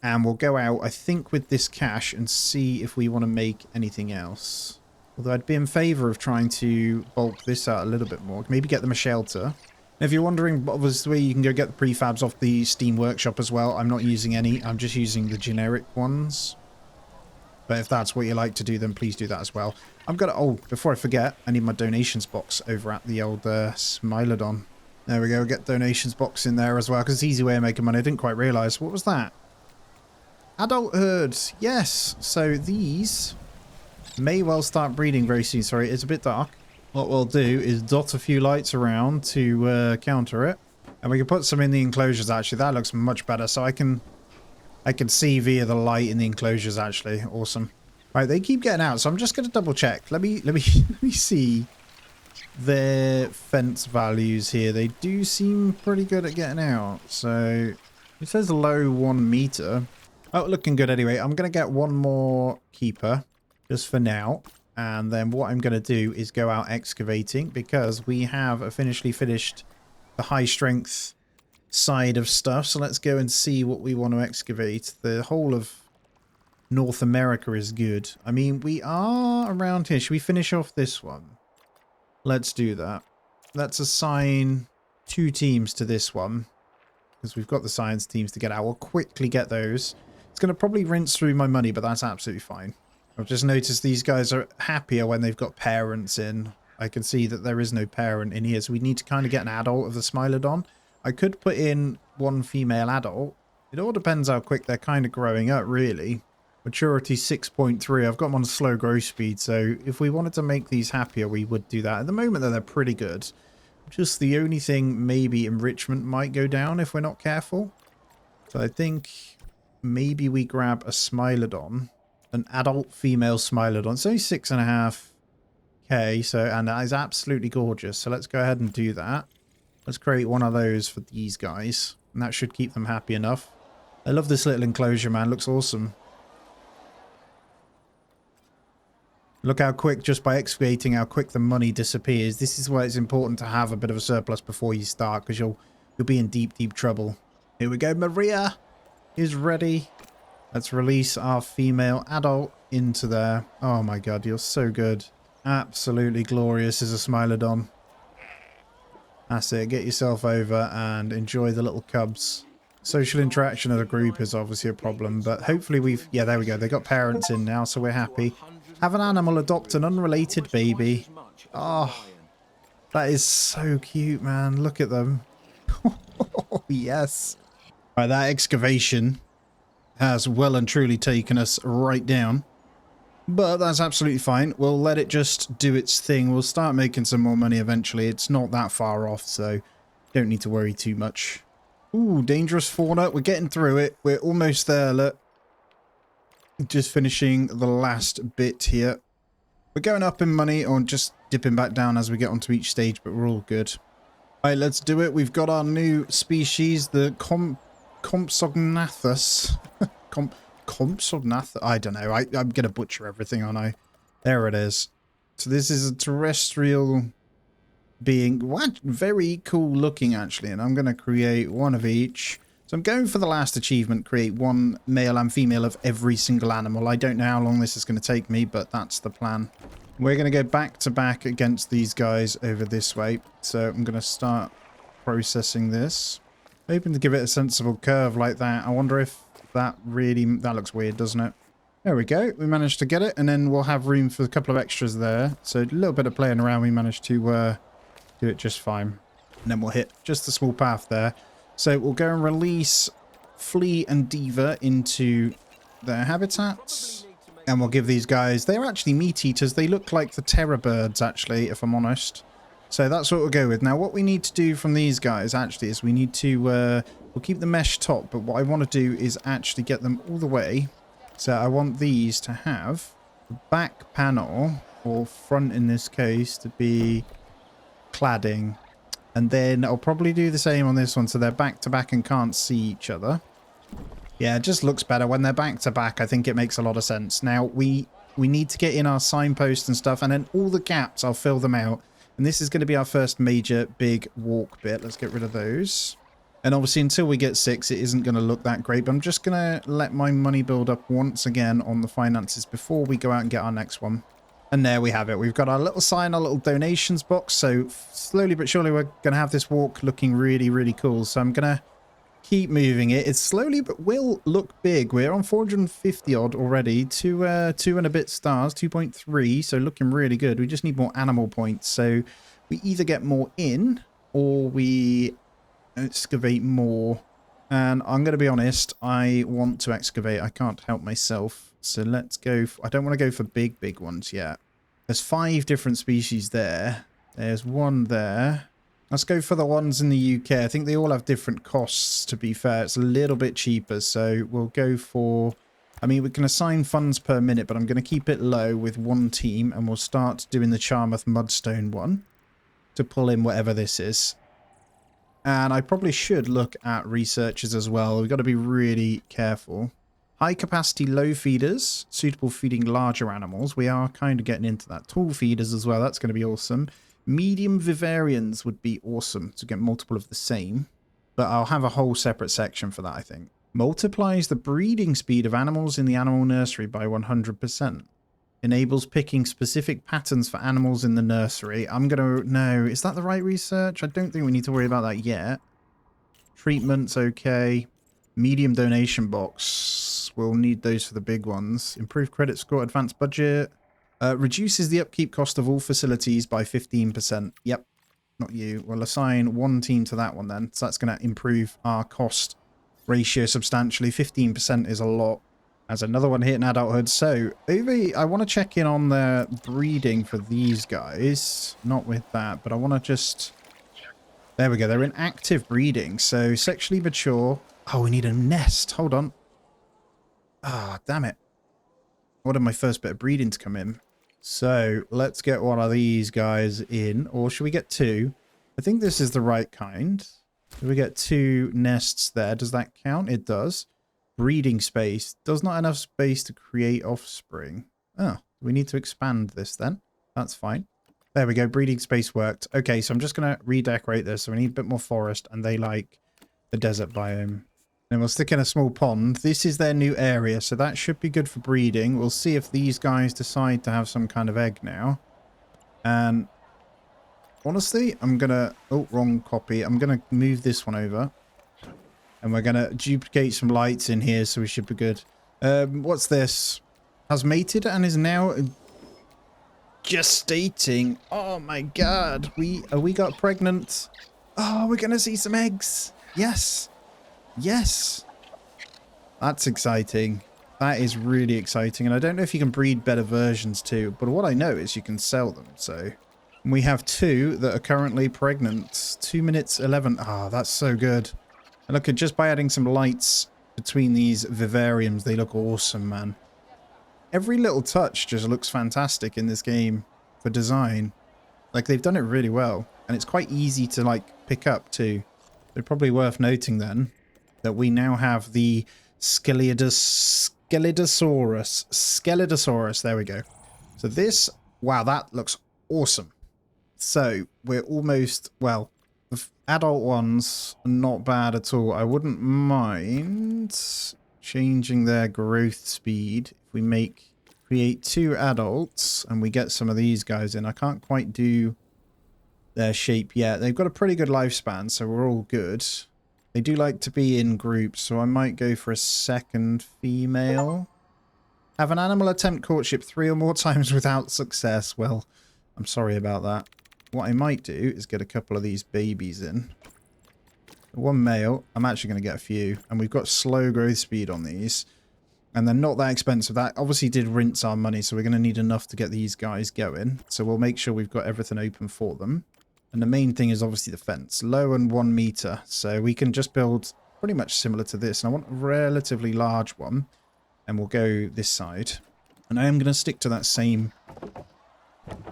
And we'll go out, I think, with this cash and see if we want to make anything else. Although I'd be in favour of trying to bulk this out a little bit more. Maybe get them a shelter. And if you're wondering, obviously, you can go get the prefabs off the Steam Workshop as well. I'm not using any. I'm just using the generic ones. But if that's what you like to do, then please do that as well. I'm going to... Oh, before I forget, I need my donations box over at the old Smilodon. There we go. Get donations box in there as well, because it's an easy way of making money. I didn't quite realise. What was that? Adulthood, yes. So these may well start breeding very soon. Sorry, it's a bit dark. What we'll do is dot a few lights around to counter it. And we can put some in the enclosures, actually. That looks much better. So I can see via the light in the enclosures, actually. Awesome. Right, they keep getting out. So I'm just going to double check. Let me see their fence values here. They do seem pretty good at getting out. So it says low 1 meter. Oh, looking good anyway. I'm going to get 1 more keeper just for now. And then what I'm going to do is go out excavating because we have officially finished the high strength side of stuff. So let's go and see what we want to excavate. The whole of North America is good. I mean, we are around here. Should we finish off this one? Let's do that. Let's assign 2 teams to this one because we've got the science teams to get out. We'll quickly get those. It's going to probably rinse through my money, but that's absolutely fine. I've just noticed these guys are happier when they've got parents in. I can see that there is no parent in here, so we need to kind of get an adult of the Smilodon. I could put in one female adult. It all depends how quick they're kind of growing up, really. Maturity 6.3. I've got them on slow growth speed, so if we wanted to make these happier, we would do that. At the moment, though, they're pretty good. Just the only thing, maybe enrichment might go down if we're not careful. So I think maybe we grab a Smilodon, an adult female Smilodon. It's only 6.5k, so, and that is absolutely gorgeous. So let's go ahead and do that. Let's create one of those for these guys, and that should keep them happy enough. I love this little enclosure, man. Looks awesome. Look how quick, just by excavating, how quick the money disappears. This is why it's important to have a bit of a surplus before you start, because you'll be in deep, deep trouble. Here we go. Maria is ready. Let's release our female adult into there. Oh my god, you're so good. Absolutely glorious as a Smilodon. That's it. Get yourself over and enjoy the little cubs. Social interaction of the group is obviously a problem, but hopefully we've... Yeah, there we go. They got parents in now, so we're happy. Have an animal adopt an unrelated baby. Oh, that is so cute, man. Look at them. Oh, yes. Right, that excavation has well and truly taken us right down. But that's absolutely fine. We'll let it just do its thing. We'll start making some more money eventually. It's not that far off, so don't need to worry too much. Ooh, dangerous fauna. We're getting through it. We're almost there, look. Just finishing the last bit here. We're going up in money or just dipping back down as we get onto each stage, but we're all good. All right, let's do it. We've got our new species, the Compsognathus. Compsognathus? I don't know. I'm going to butcher everything, aren't I? There it is. So this is a terrestrial being. What? Very cool looking, actually. And I'm going to create one of each. So I'm going for the last achievement, create one male and female of every single animal. I don't know how long this is going to take me, but that's the plan. We're going to go back to back against these guys over this way. So I'm going to start processing this. Hoping to give it a sensible curve like that. I wonder if that really... That looks weird, doesn't it? There we go. We managed to get it, and then we'll have room for a couple of extras there. So a little bit of playing around, we managed to do it just fine. And then we'll hit just a small path there. So we'll go and release Flea and Diva into their habitats. And we'll give these guys... They're actually meat eaters. They look like the terror birds, actually, if I'm honest. So that's what we'll go with. Now, what we need to do from these guys, actually, is we need to... we'll keep the mesh top, but what I want to do is actually get them all the way. So I want these to have the back panel, or front in this case, to be cladding. And then I'll probably do the same on this one, so they're back to back and can't see each other. Yeah, it just looks better when they're back to back. I think it makes a lot of sense. Now, we need to get in our signposts and stuff, and then all the gaps, I'll fill them out. And this is going to be our first major big walk bit. Let's get rid of those. And obviously, until we get 6, it isn't going to look that great. But I'm just going to let my money build up once again on the finances before we go out and get our next one. And there we have it. We've got our little sign, our little donations box. So slowly but surely we're going to have this walk looking really, really cool. So I'm going to keep moving it. It's slowly but will look big. We're on 450 odd already. 2 and a bit stars, 2.3. So looking really good. We just need more animal points. So we either get more in or we excavate more. And I'm going to be honest, I want to excavate. I can't help myself. So let's go. I don't want to go for big ones yet. There's 5 different species there. There's one there. Let's go for the ones in the UK. I think they all have different costs, to be fair. It's a little bit cheaper. So we'll go for... I mean, we can assign funds per minute, but I'm going to keep it low with one team. And we'll start doing the Charmouth Mudstone one to pull in whatever this is. And I probably should look at researchers as well. We've got to be really careful. High capacity low feeders, suitable for feeding larger animals. We are kind of getting into that. Tall feeders as well. That's going to be awesome. Medium vivarians would be awesome to get multiple of the same. But I'll have a whole separate section for that, I think. Multiplies the breeding speed of animals in the animal nursery by 100%. Enables picking specific patterns for animals in the nursery. I'm going to... No, is that the right research? I don't think we need to worry about that yet. Treatment's okay. Medium donation box. We'll need those for the big ones. Improved credit score, advanced budget. Reduces the upkeep cost of all facilities by 15%. Yep, not you. We'll assign one team to that one then. So that's going to improve our cost ratio substantially. 15% is a lot. As another one hitting adulthood. So, I want to check in on the breeding for these guys. Not with that, but I want to just... There we go. They're in active breeding. So, sexually mature. Oh, we need a nest. Hold on. Ah, damn it. I wanted my first bit of breeding to come in. So, let's get one of these guys in. Or should we get two? I think this is the right kind. Do we get two nests there? Does that count? It does. Breeding space. Does not enough space to create offspring. Oh, we need to expand this then. That's fine. There we go. Breeding space worked. Okay, so I'm just going to redecorate this. So we need a bit more forest, and they like the desert biome. Then we'll stick in a small pond. This is their new area, so that should be good for breeding. We'll see if these guys decide to have some kind of egg now. And honestly, I'm going to... Oh, wrong copy. I'm going to move this one over. And we're going to duplicate some lights in here, so we should be good. What's this? Has mated and is now gestating. Oh my god. We got pregnant. Oh, we're going to see some eggs. Yes. Yes. That's exciting. That is really exciting. And I don't know if you can breed better versions too, but what I know is you can sell them. So we have two that are currently pregnant. 2 minutes 11. Ah, oh, that's so good. And look, just by adding some lights between these vivariums, they look awesome, man. Every little touch just looks fantastic in this game for design. Like, they've done it really well. And it's quite easy to, like, pick up, too. So probably worth noting, then, that we now have the Skeledosaurus. There we go. So this, wow, that looks awesome. So, we're almost, well... The adult ones are not bad at all. I wouldn't mind changing their growth speed. If we create two adults and we get some of these guys in. I can't quite do their shape yet. They've got a pretty good lifespan, so we're all good. They do like to be in groups, so I might go for a second female. Have an animal attempt courtship 3 or more times without success. Well, I'm sorry about that. What I might do is get a couple of these babies in. One male. I'm actually going to get a few. And we've got slow growth speed on these. And they're not that expensive. That obviously did rinse our money, so we're going to need enough to get these guys going. So we'll make sure we've got everything open for them. And the main thing is obviously the fence. Low and 1 meter. So we can just build pretty much similar to this. And I want a relatively large one. And we'll go this side. And I am going to stick to that same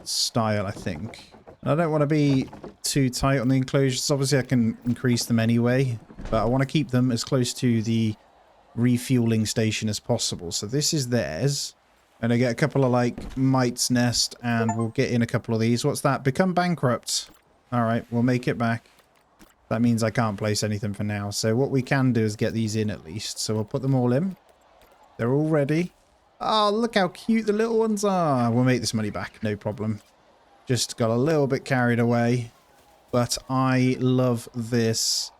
style, I think. I don't want to be too tight on the enclosures. Obviously, I can increase them anyway, but I want to keep them as close to the refueling station as possible. So this is theirs. And I get a couple of, like, mites nest, and we'll get in a couple of these. What's that? Become bankrupt. All right, we'll make it back. That means I can't place anything for now. So what we can do is get these in at least. So we'll put them all in. They're all ready. Oh, look how cute the little ones are. We'll make this money back. No problem. Just got a little bit carried away, but I love this.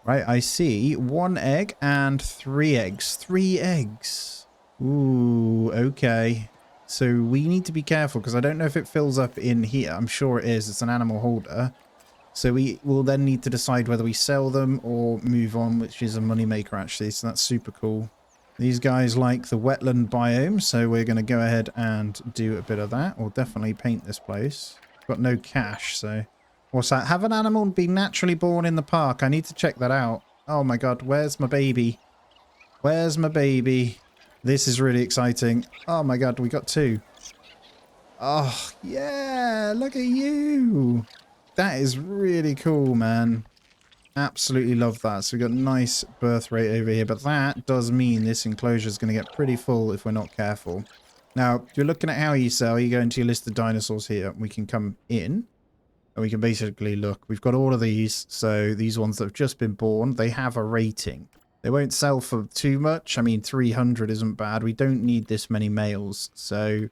Right, I see 1 egg and 3 eggs. 3 eggs. Ooh, okay. So we need to be careful because I don't know if it fills up in here. I'm sure it is. It's an animal holder. So we will then need to decide whether we sell them or move on, which is a moneymaker actually. So that's super cool. These guys like the wetland biome, so we're going to go ahead and do a bit of that. We'll definitely paint this place. Got no cash, so... What's that? Have an animal be naturally born in the park. I need to check that out. Oh my god, where's my baby? Where's my baby? This is really exciting. Oh my god, we got 2. Oh, yeah! Look at you! That is really cool, man. Absolutely love that. So we've got a nice birth rate over here, but that does mean this enclosure is going to get pretty full if we're not careful. Now, if you're looking at how you sell, you go into your list of dinosaurs here. We can come in and we can basically look. We've got all of these. So these ones that have just been born, they have a rating. They won't sell for too much. I mean, 300 isn't bad. We don't need this many males. So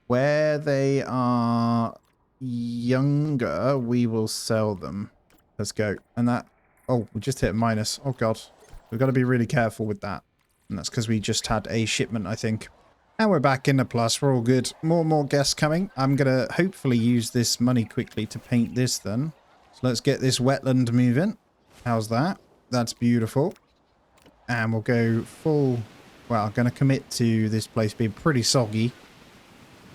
where they are younger, we will sell them. Let's go. And that... Oh, we just hit a minus. Oh, God. We've got to be really careful with that. And that's because we just had a shipment, I think. And we're back in the plus. We're all good. More and more guests coming. I'm going to hopefully use this money quickly to paint this then. So let's get this wetland moving. How's that? That's beautiful. And we'll go full... Well, I'm going to commit to this place being pretty soggy.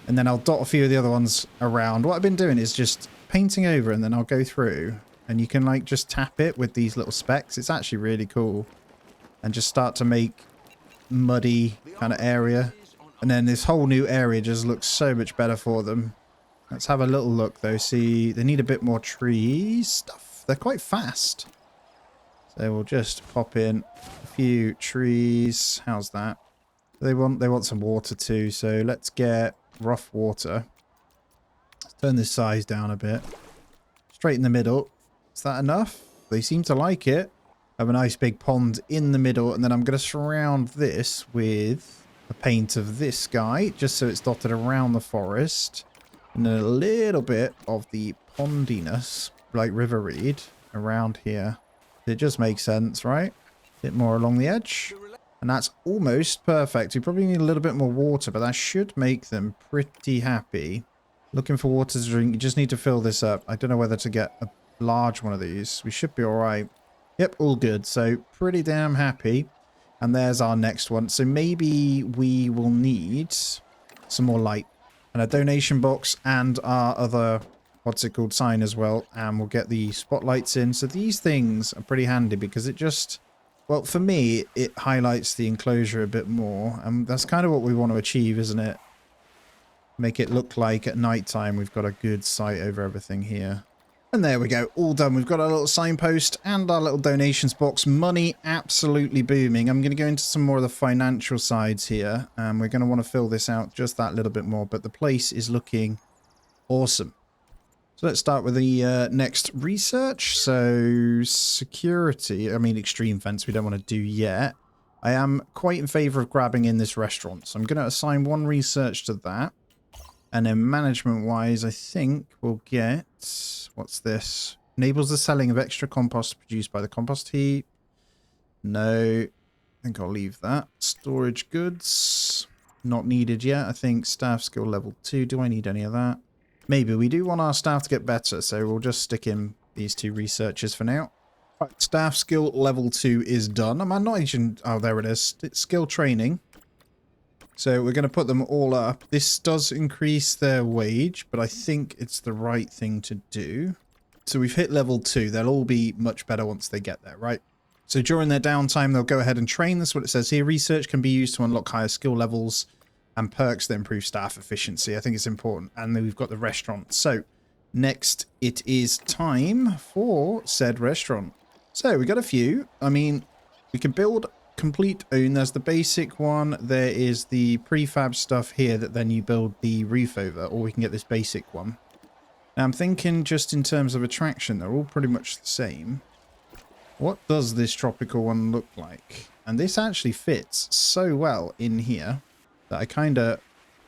And then I'll dot a few of the other ones around. What I've been doing is just painting over and then I'll go through. And you can like just tap it with these little specks. It's actually really cool. And just start to make muddy kind of area. And then this whole new area just looks so much better for them. Let's have a little look though. See, they need a bit more tree stuff. They're quite fast. So we'll just pop in a few trees. How's that? They want some water too. So let's get rough water. Let's turn this size down a bit. Straight in the middle. Is that enough? They seem to like it. Have a nice big pond in the middle. And then I'm going to surround this with a paint of this guy, just so it's dotted around the forest. And then a little bit of the pondiness, like river reed, around here. It just makes sense, right? A bit more along the edge. And that's almost perfect. We probably need a little bit more water, but that should make them pretty happy. Looking for water to drink. You just need to fill this up. I don't know whether to get a large one of these. We should be all right. Yep, all good. So pretty damn happy. And there's our next one. So maybe we will need some more light. And a donation box and our other, what's it called, sign as well. And we'll get the spotlights in. So these things are pretty handy because it just, well, for me, it highlights the enclosure a bit more. And that's kind of what we want to achieve, isn't it? Make it look like at night time we've got a good sight over everything here. And there we go, all done. We've got our little signpost and our little donations box. Money absolutely booming. I'm going to go into some more of the financial sides here. And we're going to want to fill this out just that little bit more. But the place is looking awesome. So let's start with the next research. So security, I mean extreme fence we don't want to do yet. I am quite in favor of grabbing in this restaurant. So I'm going to assign one research to that. And then management-wise, I think we'll get... What's this? Enables the selling of extra compost produced by the compost heap. No. I think I'll leave that. Storage goods. Not needed yet. I think staff skill level 2. Do I need any of that? Maybe. We do want our staff to get better, so we'll just stick in these two researches for now. Right, staff skill level 2 is done. Am I not even... Oh, there it is. It's skill training. So we're going to put them all up. This does increase their wage, but I think it's the right thing to do. So we've hit level 2. They'll all be much better once they get there, right? So during their downtime, they'll go ahead and train. That's what it says here. Research can be used to unlock higher skill levels and perks that improve staff efficiency. I think it's important. And then we've got the restaurant. So next, it is time for said restaurant. So we got a few. I mean, we can build... complete own. There's the basic one. There is the prefab stuff here that then you build the roof over, or we can get this basic one. Now I'm thinking just in terms of attraction, they're all pretty much the same. What does this tropical one look like? And this actually fits so well in here that I kind of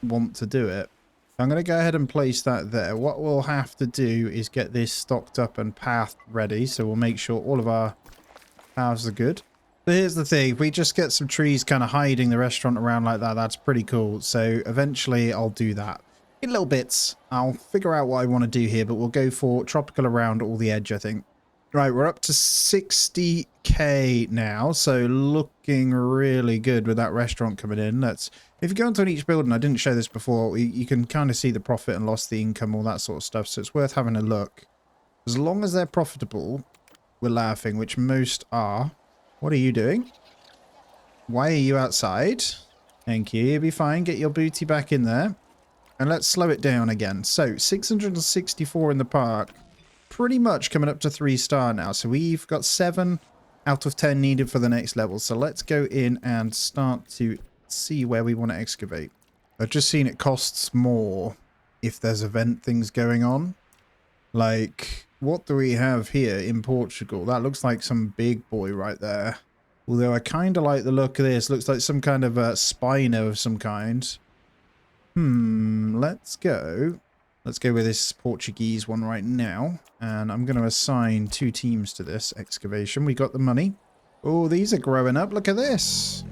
want to do it. I'm going to go ahead and place that there. What we'll have to do is get this stocked up and pathed ready, so we'll make sure all of our paths are good. But here's the thing, if we just get some trees kind of hiding the restaurant around like that, that's pretty cool. So eventually I'll do that. In little bits, I'll figure out what I want to do here, but we'll go for tropical around all the edge, I think. Right, we're up to 60k now, so looking really good with that restaurant coming in. If you go into each building, I didn't show this before, you can kind of see the profit and loss, the income, all that sort of stuff, so it's worth having a look. As long as they're profitable, we're laughing, which most are. What are you doing? Why are you outside? Thank you. You'll be fine. Get your booty back in there. And let's slow it down again. So, 664 in the park. Pretty much coming up to 3-star now. So we've got 7 out of 10 needed for the next level. So let's go in and start to see where we want to excavate. I've just seen it costs more if there's event things going on. Like... what do we have here in Portugal? That looks like some big boy right there. Although I kind of like the look of this. Looks like some kind of spino of some kind. Let's go. Let's go with this Portuguese one right now. And I'm going to assign 2 teams to this excavation. We got the money. Oh, these are growing up. Look at this.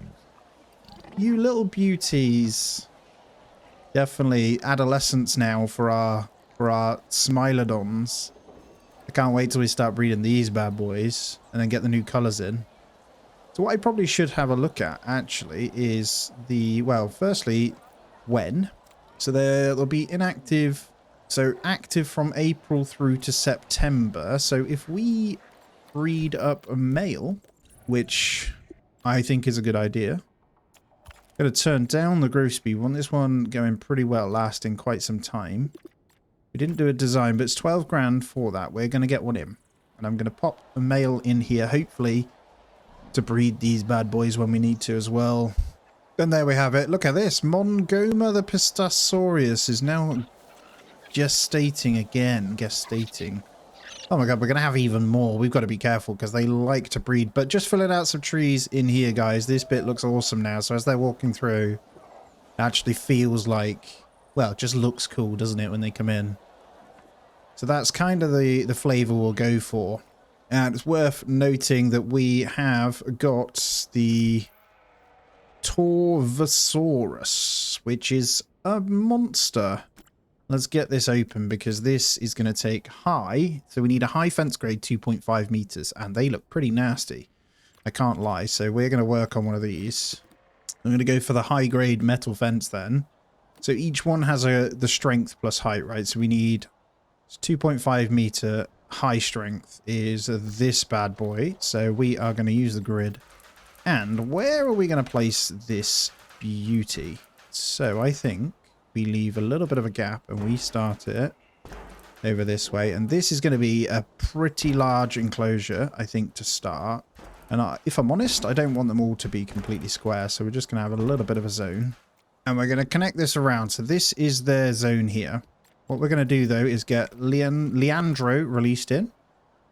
You little beauties. Definitely adolescence now for our Smilodons. I can't wait till we start breeding these bad boys and then get the new colors in. So what I probably should have a look at actually is well, firstly, when. So they'll be inactive, so active from April through to September. So if we breed up a male, which I think is a good idea. Going to turn down the growth speed. We want this one going pretty well, lasting quite some time. We didn't do a design, but it's 12 grand for that. We're going to get one in. And I'm going to pop a male in here, hopefully, to breed these bad boys when we need to as well. And there we have it. Look at this. Mongoma the Pistasaurus is now gestating again. Gestating. Oh my god, we're going to have even more. We've got to be careful because they like to breed. But just filling out some trees in here, guys. This bit looks awesome now. So as they're walking through, it actually feels like, well, it just looks cool, doesn't it, when they come in? So that's kind of the flavor we'll go for. And it's worth noting that we have got the Torvosaurus, which is a monster. Let's get this open because this is going to take high. So we need a high fence grade 2.5 meters and they look pretty nasty. I can't lie. So we're going to work on one of these. I'm going to go for the high grade metal fence then. So each one has the strength plus height, right? So we need 2.5 meter high strength is this bad boy. So we are going to use the grid. And where are we going to place this beauty? So I think we leave a little bit of a gap and we start it over this way. And this is going to be a pretty large enclosure, I think, to start. And if I'm honest, I don't want them all to be completely square. So we're just going to have a little bit of a zone. And we're going to connect this around. So this is their zone here. What we're going to do, though, is get Leandro released in.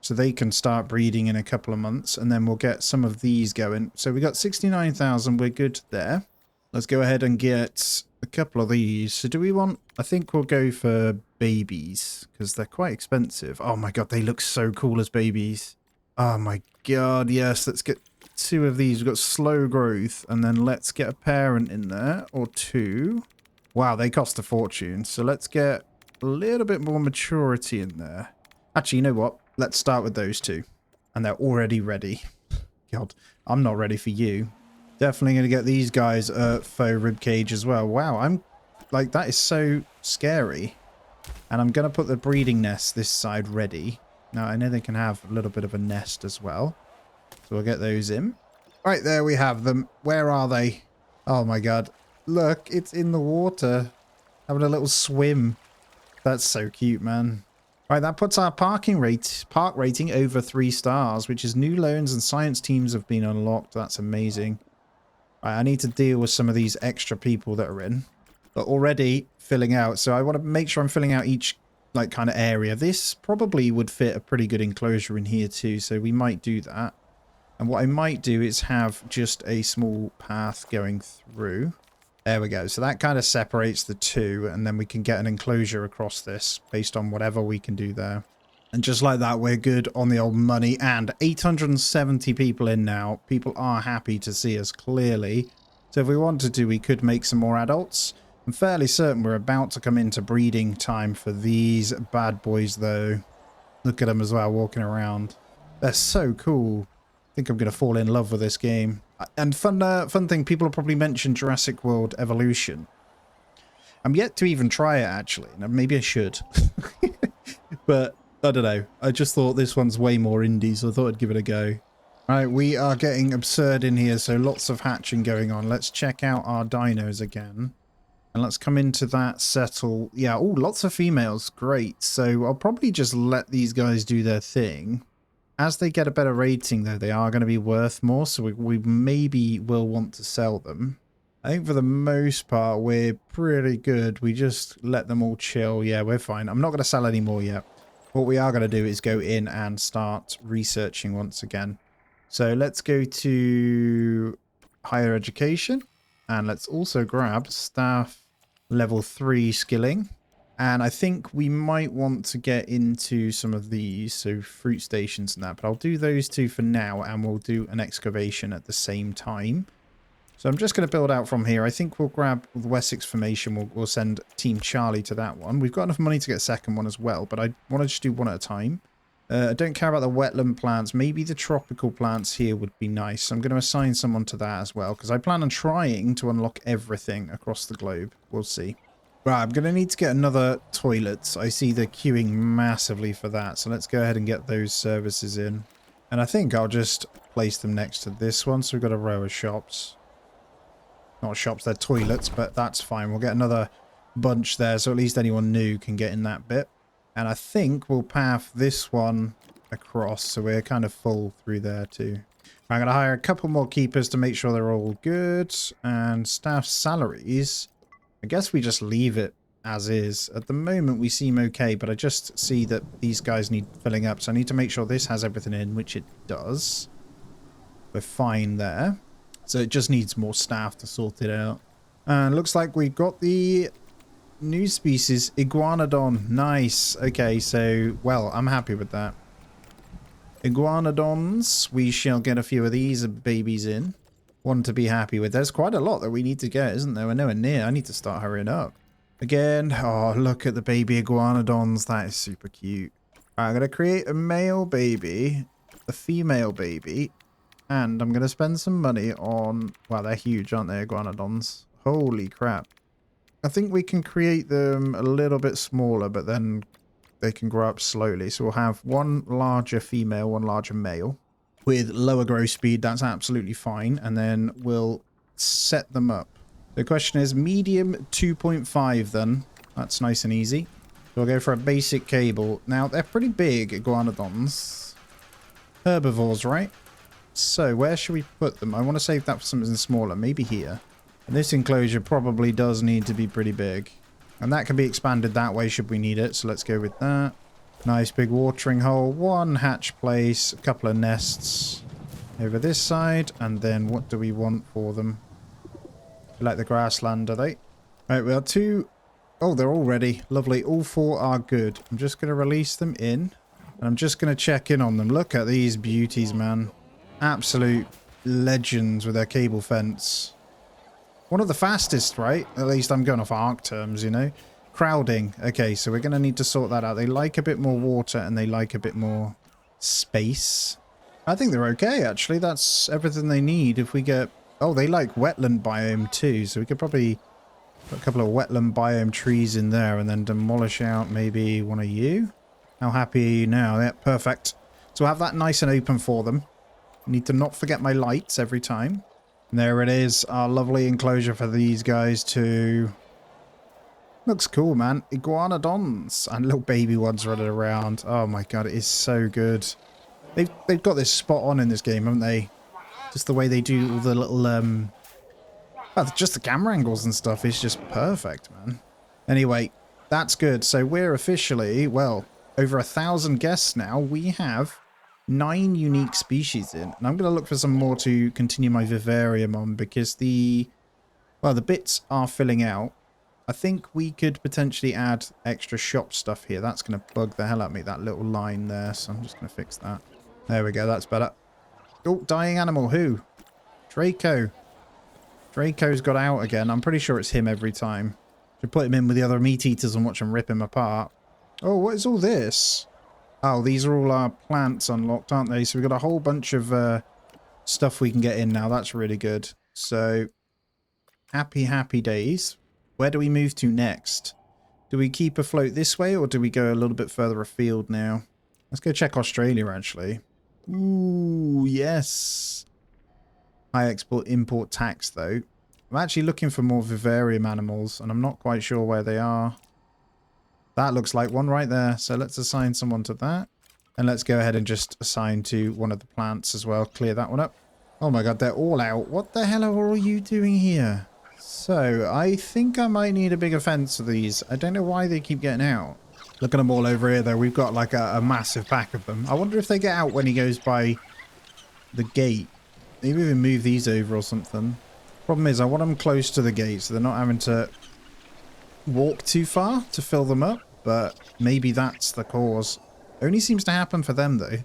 So they can start breeding in a couple of months. And then we'll get some of these going. So we got 69,000. We're good there. Let's go ahead and get a couple of these. So do we want... I think we'll go for babies. Because they're quite expensive. Oh my god, they look so cool as babies. Oh my god, yes. Let's get 2 of these. We've got slow growth. And then let's get a parent in there. Or 2. Wow, they cost a fortune. So let's get a little bit more maturity in there. Actually, you know what? Let's start with those 2. And they're already ready. God, I'm not ready for you. Definitely going to get these guys a faux ribcage as well. Wow, I'm like, that is so scary. And I'm going to put the breeding nest this side ready. Now, I know they can have a little bit of a nest as well. So we'll get those in. Right, there we have them. Where are they? Oh my god. Look, it's in the water. Having a little swim. That's so cute, man. Right, that puts our park rating over 3 stars, which is new loans and science teams have been unlocked. That's amazing. Right, I need to deal with some of these extra people that are in. But already filling out. So I want to make sure I'm filling out each like kind of area. This probably would fit a pretty good enclosure in here too. So we might do that. And what I might do is have just a small path going through. There we go. So that kind of separates the 2. And then we can get an enclosure across this based on whatever we can do there. And just like that, we're good on the old money. And 870 people in now. People are happy to see us clearly. So if we wanted to, we could make some more adults. I'm fairly certain we're about to come into breeding time for these bad boys, though. Look at them as well, walking around. They're so cool. I think I'm going to fall in love with this game. And fun thing, people have probably mentioned Jurassic World Evolution. I'm yet to even try it, actually. Now, maybe I should. But I don't know. I just thought this one's way more indie, so I thought I'd give it a go. Alright, we are getting absurd in here, so lots of hatching going on. Let's check out our dinos again. And let's come into that settle. Yeah, oh, lots of females. Great. So I'll probably just let these guys do their thing. As they get a better rating, though, they are going to be worth more, so we maybe will want to sell them. I think for the most part, we're pretty good. We just let them all chill. Yeah, we're fine. I'm not going to sell any more yet. What we are going to do is go in and start researching once again. So let's go to higher education. And let's also grab staff level 3 skilling. And I think we might want to get into some of these, so fruit stations and that. But I'll do those 2 for now, and we'll do an excavation at the same time. So I'm just going to build out from here. I think we'll grab the Wessex formation. We'll send Team Charlie to that one. We've got enough money to get a second one as well, but I want to just do one at a time. I don't care about the wetland plants. Maybe the tropical plants here would be nice. So I'm going to assign someone to that as well, because I plan on trying to unlock everything across the globe. We'll see. Right, I'm going to need to get another toilet. I see they're queuing massively for that, so let's go ahead and get those services in. And I think I'll just place them next to this one, so we've got a row of shops. Not shops, they're toilets, but that's fine. We'll get another bunch there, so at least anyone new can get in that bit. And I think we'll path this one across, so we're kind of full through there too. I'm going to hire a couple more keepers to make sure they're all good. And staff salaries, I guess we just leave it as is. At the moment, we seem okay, but I just see that these guys need filling up, so I need to make sure this has everything in, which it does. We're fine there. So it just needs more staff to sort it out. And looks like we've got the new species, Iguanodon. Nice. Okay, so, well, I'm happy with that. Iguanodons. We shall get a few of these babies in. One to be happy with. There's quite a lot that we need to get, isn't there? We're nowhere near. I need to start hurrying up. Again, oh, look at the baby Iguanodons. That is super cute. Right, I'm going to create a male baby, a female baby, and I'm going to spend some money on... Wow, they're huge, aren't they, Iguanodons? Holy crap. I think we can create them a little bit smaller, but then they can grow up slowly. So we'll have one larger female, one larger male. With lower growth speed, that's absolutely fine. And then we'll set them up. The question is medium 2.5 then. That's nice and easy. So we'll go for a basic cable. Now, they're pretty big, Iguanodons. Herbivores, right? So, where should we put them? I want to save that for something smaller. Maybe here. And this enclosure probably does need to be pretty big. And that can be expanded that way should we need it. So, let's go with that. Nice big watering hole. One hatch place. A couple of nests over this side. And then what do we want for them? Like the grassland, are they? Right, we are two... Oh, they're all ready. Lovely. All four are good. I'm just going to release them in. And I'm just going to check in on them. Look at these beauties, man. Absolute legends with their cable fence. One of the fastest, right? At least I'm going off ARC terms, you know. Crowding. Okay, so we're going to need to sort that out. They like a bit more water and they like a bit more space. I think they're okay, actually. That's everything they need. If we get... Oh, they like wetland biome too, so we could probably put a couple of wetland biome trees in there and then demolish out maybe one of you. How happy are you now? Yeah, perfect. So we'll have that nice and open for them. Need to not forget my lights every time. And there it is, our lovely enclosure for these guys too. Looks cool, man. Iguanodons and little baby ones running around. Oh my god, it is so good. They've got this spot on in this game, haven't they? Just the way they do all the little, well, just the camera angles and stuff is just perfect, man. Anyway, that's good. So we're officially, well, over 1,000 guests now. We have 9 unique species in. And I'm going to look for some more to continue my vivarium on because the bits are filling out. I think we could potentially add extra shop stuff here. That's going to bug the hell out of me, that little line there. So I'm just going to fix that. There we go. That's better. Oh, dying animal. Who? Draco. Draco's got out again. I'm pretty sure it's him every time. Should put him in with the other meat eaters and watch them rip him apart. Oh, what is all this? Oh, these are all our plants unlocked, aren't they? So we've got a whole bunch of stuff we can get in now. That's really good. So, happy, happy days. Where do we move to next? Do we keep afloat this way or do we go a little bit further afield now? Let's go check Australia, actually. Ooh, yes. High export-import tax, though. I'm actually looking for more vivarium animals, and I'm not quite sure where they are. That looks like one right there, so let's assign someone to that. And let's go ahead and just assign to one of the plants as well. Clear that one up. Oh my god, they're all out. What the hell are all you doing here? So, I think I might need a bigger fence for these. I don't know why they keep getting out. Look at them all over here, though. We've got like a massive pack of them. I wonder if they get out when he goes by the gate. Maybe even move these over or something. Problem is, I want them close to the gate so they're not having to walk too far to fill them up. But maybe that's the cause. Only seems to happen for them, though.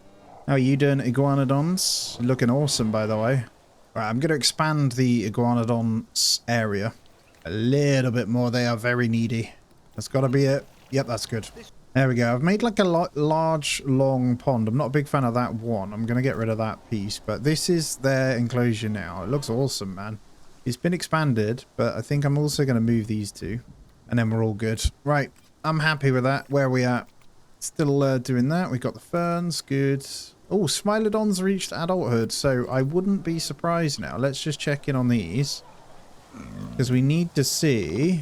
How are you doing, Iguanodons? Looking awesome, by the way. Right, I'm going to expand the iguanodon's area a little bit more. They are very needy. That's got to be it. Yep, that's good. There we go. I've made like a large, long pond. I'm not a big fan of that one. I'm going to get rid of that piece. But this is their enclosure now. It looks awesome, man. It's been expanded, but I think I'm also going to move these two. And then we're all good. Right. I'm happy with that. Where are we at? Still doing that. We've got the ferns. Good. Oh, Smilodon's reached adulthood. So I wouldn't be surprised now. Let's just check in on these. Because we need to see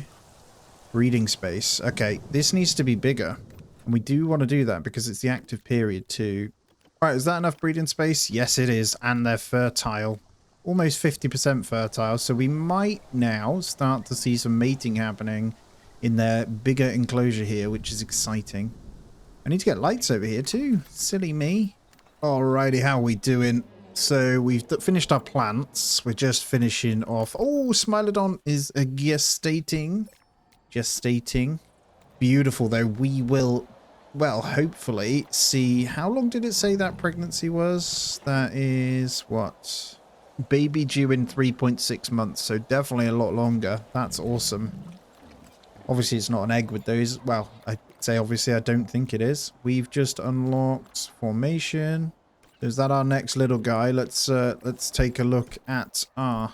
breeding space. Okay. This needs to be bigger. And we do want to do that because it's the active period too. All right, is that enough breeding space? Yes, it is. And they're fertile. Almost 50% fertile. So we might now start to see some mating happening in their bigger enclosure here, which is exciting. I need to get lights over here too. Silly me. Alrighty, how are we doing? So we've finished our plants. We're just finishing off. Oh, Smilodon is gestating. Gestating. Beautiful though. We will... well, hopefully see... how long did it say that pregnancy was? That is what? Baby due in 3.6 months. So definitely a lot longer. That's awesome. Obviously, it's not an egg with those. Well, I say obviously, I don't think it is. We've just unlocked formation. Is that our next little guy? Let's take a look at our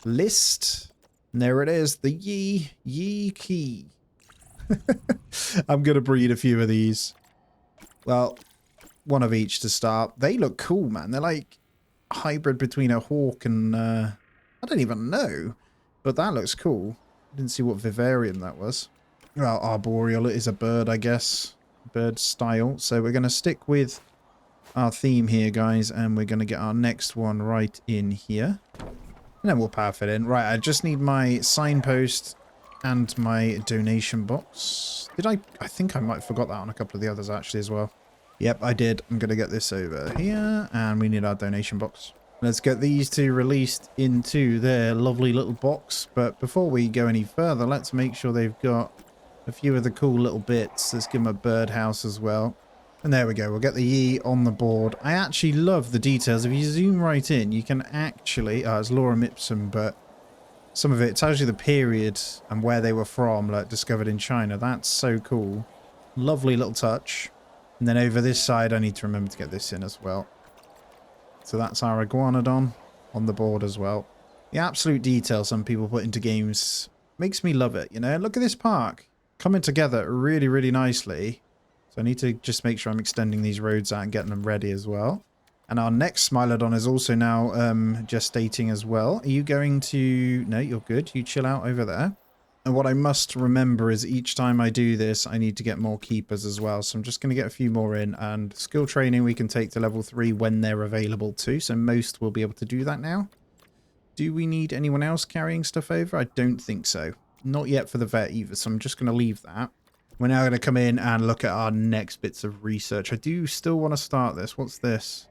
list. And there it is. The Yee key. I'm going to breed a few of these. Well, one of each to start. They look cool, man. They're like a hybrid between a hawk and... I don't even know. But that looks cool. Didn't see what vivarium that was. Well, arboreal is a bird, I guess. Bird style. So we're going to stick with our theme here, guys. And we're going to get our next one right in here. And then we'll path it in. Right, I just need my signpost and my donation box. Did I think I might have forgot that on a couple of the others actually as well. Yep, I did. I'm going to get this over here. And we need our donation box. Let's get these two released into their lovely little box. But before we go any further, let's make sure they've got a few of the cool little bits. Let's give them a birdhouse as well. And there we go. We'll get the Yee on the board. I actually love the details. If you zoom right in, you can actually... it's lorem ipsum, but some of it tells you the period and where they were from, like discovered in China. That's so cool. Lovely little touch. And then over this side, I need to remember to get this in as well. So that's our iguanodon on the board as well. The absolute detail some people put into games makes me love it, you know? Look at this park coming together really, really nicely. So I need to just make sure I'm extending these roads out and getting them ready as well. And our next Smilodon is also now gestating as well. Are you going to... no, you're good. You chill out over there. And what I must remember is each time I do this, I need to get more keepers as well. So I'm just going to get a few more in. And skill training we can take to level 3 when they're available too. So most will be able to do that now. Do we need anyone else carrying stuff over? I don't think so. Not yet for the vet either. So I'm just going to leave that. We're now going to come in and look at our next bits of research. I do still want to start this. What's this?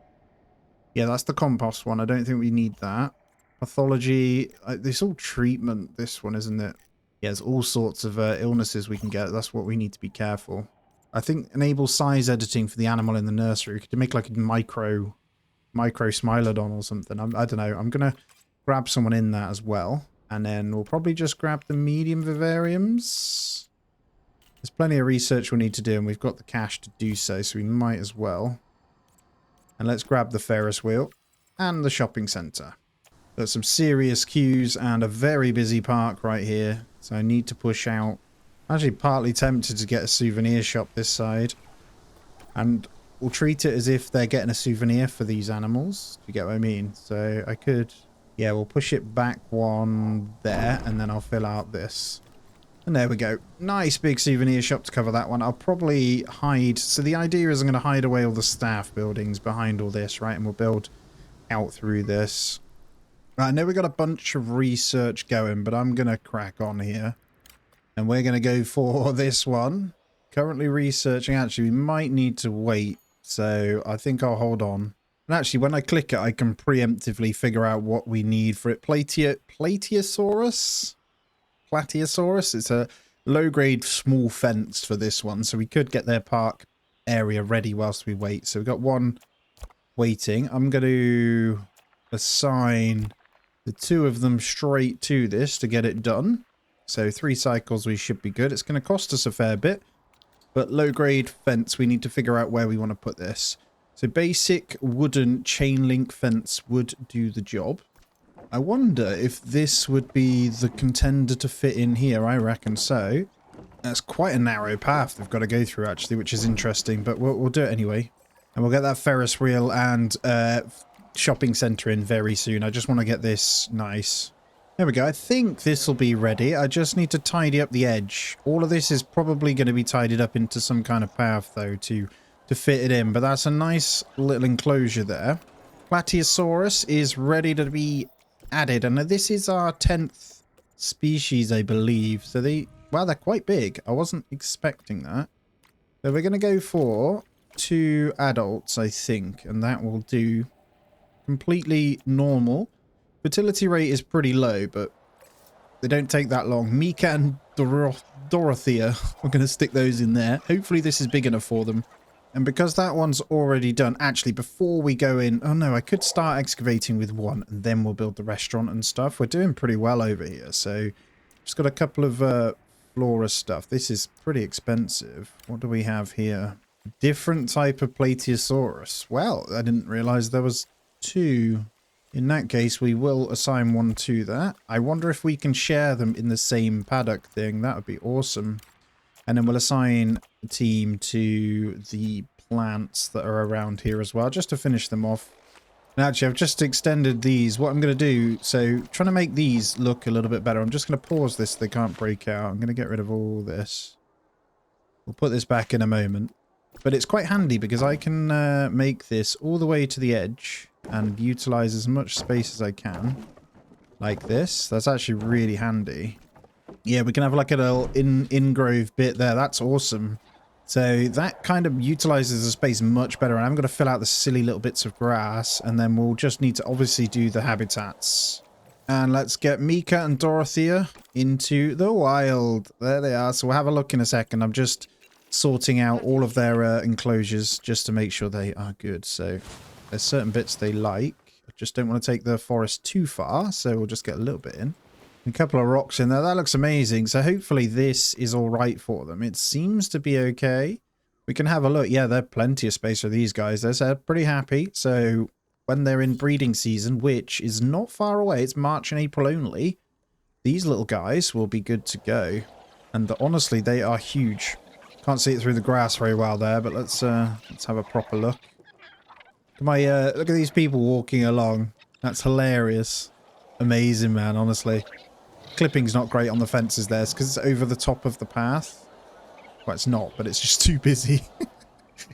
Yeah, that's the compost one. I don't think we need that. Pathology. It's all treatment, this one, isn't it? Yeah, there's all sorts of illnesses we can get. That's what we need to be careful. I think enable size editing for the animal in the nursery. Could you make like a micro Smilodon or something? I don't know. I'm going to grab someone in that as well. And then we'll probably just grab the medium vivariums. There's plenty of research we'll need to do, and we've got the cash to do so, so we might as well. And let's grab the Ferris wheel and the shopping centre. There's some serious queues and a very busy park right here. So I need to push out. I'm actually partly tempted to get a souvenir shop this side. And we'll treat it as if they're getting a souvenir for these animals. Do you get what I mean? So I could... yeah, we'll push it back one there, and then I'll fill out this. And there we go. Nice big souvenir shop to cover that one. I'll probably hide... so the idea is I'm going to hide away all the staff buildings behind all this, right? And we'll build out through this. Right, I know we got a bunch of research going, but I'm going to crack on here. And we're going to go for this one. Currently researching. Actually, we might need to wait. So I think I'll hold on. And actually, when I click it, I can preemptively figure out what we need for it. Plateosaurus? Plateosaurus? It's a low-grade small fence for this one. So we could get their park area ready whilst we wait. So we've got one waiting. I'm going to... assign the 2 of them straight to this to get it done. So 3 cycles we should be good. It's going to cost us a fair bit. But low-grade fence, we need to figure out where we want to put this. So basic wooden chain link fence would do the job. I wonder if this would be the contender to fit in here. I reckon so. That's quite a narrow path they've got to go through, actually, which is interesting. But we'll do it anyway. And we'll get that Ferris wheel and shopping centre in very soon. I just want to get this nice. There we go. I think this will be ready. I just need to tidy up the edge. All of this is probably going to be tidied up into some kind of path, though, to fit it in. But that's a nice little enclosure there. Plateosaurus is ready to be added. And this is our 10th species, I believe. So they're quite big. I wasn't expecting that. So we're going to go for 2 adults, I think. And that will do completely normal. Fertility rate is pretty low, but they don't take that long. Mika and Dorothea, we're going to stick those in there. Hopefully this is big enough for them. And because that one's already done, actually, before we go in... Oh, no, I could start excavating with 1, and then we'll build the restaurant and stuff. We're doing pretty well over here, so... Just got a couple of flora stuff. This is pretty expensive. What do we have here? Different type of Plateosaurus. Well, I didn't realize there was 2... In that case, we will assign 1 to that. I wonder if we can share them in the same paddock thing. That would be awesome. And then we'll assign a team to the plants that are around here as well, just to finish them off. And actually, I've just extended these. What I'm going to do, so trying to make these look a little bit better. I'm just going to pause this so they can't break out. I'm going to get rid of all this. We'll put this back in a moment. But it's quite handy because I can make this all the way to the edge and utilize as much space as I can. Like this. That's actually really handy. Yeah, we can have like a little in-grove bit there. That's awesome. So that kind of utilizes the space much better. And I'm going to fill out the silly little bits of grass. And then we'll just need to obviously do the habitats. And let's get Mika and Dorothea into the wild. There they are. So we'll have a look in a second. I'm just sorting out all of their enclosures just to make sure they are good. So there's certain bits they like. I just don't want to take the forest too far. So we'll just get a little bit in. A couple of rocks in there. That looks amazing. So hopefully this is all right for them. It seems to be okay. We can have a look. Yeah, there's plenty of space for these guys. They're pretty happy. So when they're in breeding season, which is not far away, it's March and April only, these little guys will be good to go. And honestly, they are huge. Can't see it through the grass very well there, but let's have a proper look. Look at these people walking along. That's hilarious. Amazing, man, honestly. Clipping's not great on the fences there. It's because it's over the top of the path. Well, it's not, but it's just too busy.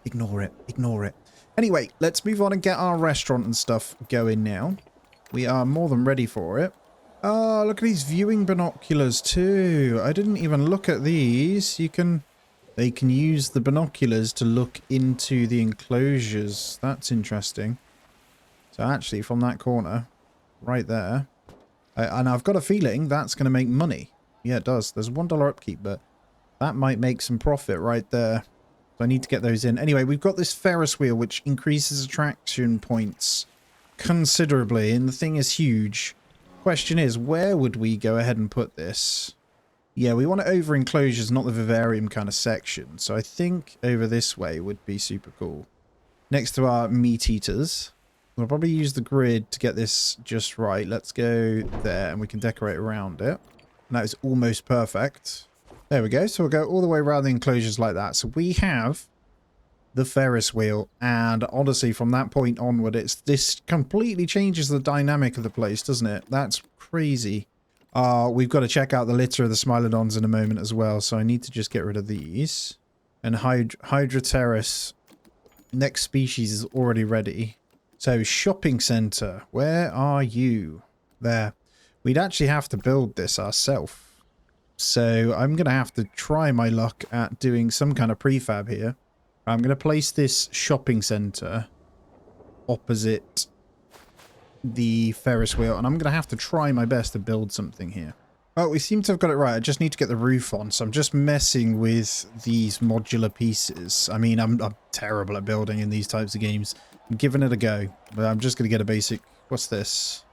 Ignore it. Ignore it. Anyway, let's move on and get our restaurant and stuff going now. We are more than ready for it. Oh, look at these viewing binoculars too. I didn't even look at these. They can use the binoculars to look into the enclosures. That's interesting. So actually, from that corner, right there, and I've got a feeling that's going to make money. Yeah, it does. There's $1 upkeep, but that might make some profit right there. So I need to get those in. Anyway, we've got this Ferris wheel, which increases attraction points considerably, and the thing is huge. Question is, where would we go ahead and put this? Yeah, we want it over enclosures, not the vivarium kind of section. So I think over this way would be super cool. Next to our meat eaters. We'll probably use the grid to get this just right. Let's go there and we can decorate around it. And that is almost perfect. There we go. So we'll go all the way around the enclosures like that. So we have the Ferris wheel. And honestly, from that point onward, this completely changes the dynamic of the place, doesn't it? That's crazy. We've got to check out the litter of the Smilodons in a moment as well. So I need to just get rid of these. And Hydroteris, next species, is already ready. So, shopping center, where are you? There. We'd actually have to build this ourselves. So, I'm going to have to try my luck at doing some kind of prefab here. I'm going to place this shopping center opposite the Ferris wheel. And I'm going to have to try my best to build something here. Well, we seem to have got it right. I just need to get the roof on. So, I'm just messing with these modular pieces. I mean, I'm terrible at building in these types of games. I'm giving it a go, but I'm just going to get a basic What's this?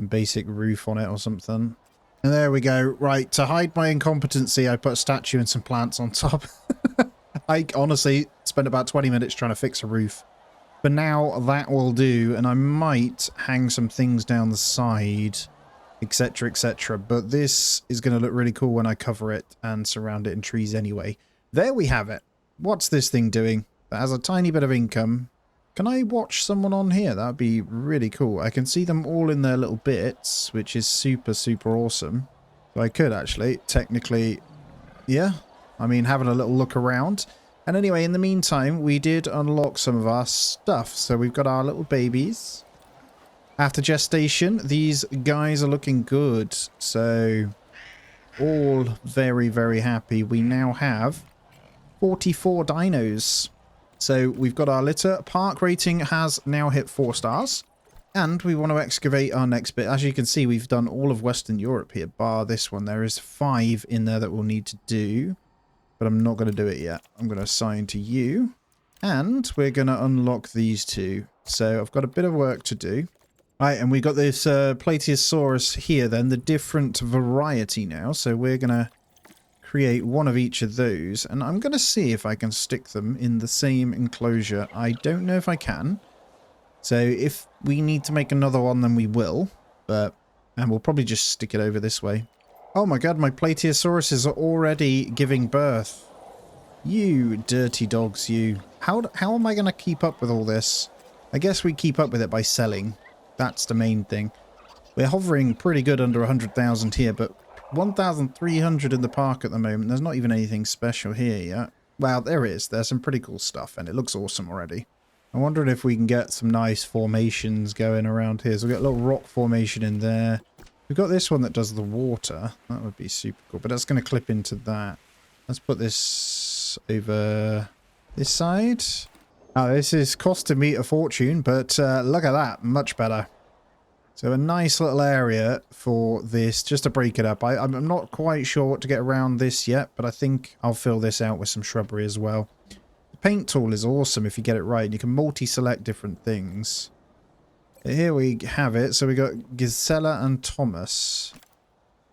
A basic roof on it or something. And there we go. Right, to hide my incompetency, I put a statue and some plants on top. I honestly spent about 20 minutes trying to fix a roof. But now that will do, and I might hang some things down the side, etc, etc. But this is going to look really cool when I cover it and surround it in trees anyway. There we have it. What's this thing doing? That has a tiny bit of income. Can I watch someone on here? That would be really cool. I can see them all in their little bits, which is super, super awesome. So I could actually, technically, yeah. I mean, having a little look around. And anyway, in the meantime, we did unlock some of our stuff. So we've got our little babies. After gestation, these guys are looking good. So all very, very happy. We now have 44 dinos. So we've got our litter. Park rating has now hit 4 stars. And we want to excavate our next bit. As you can see, we've done all of Western Europe here, bar this one. There is 5 in there that we'll need to do. But I'm not going to do it yet. I'm going to assign to you. And we're going to unlock these 2. So I've got a bit of work to do. Right, and we got this Plateosaurus here then, the different variety now. So we're going to create one of each of those, and I'm going to see if I can stick them in the same enclosure. I don't know if I can. So if we need to make another one, then we will. And we'll probably just stick it over this way. Oh my god, my Plateosauruses are already giving birth. You dirty dogs, you. How am I going to keep up with all this? I guess we keep up with it by selling. That's the main thing. We're hovering pretty good under 100,000 here, but 1,300 in the park at the moment. There's not even anything special here yet. Well, there is. There's some pretty cool stuff, and it looks awesome already. I'm wondering if we can get some nice formations going around here. So we've got a little rock formation in there. We've got this one that does the water. That would be super cool, but that's going to clip into that. Let's put this over this side. Oh, this is costing me a fortune, but look at that. Much better. So a nice little area for this, just to break it up. I'm not quite sure what to get around this yet, but I think I'll fill this out with some shrubbery as well. The paint tool is awesome if you get it right. You can multi-select different things. Here we have it. So we got Gisela and Thomas.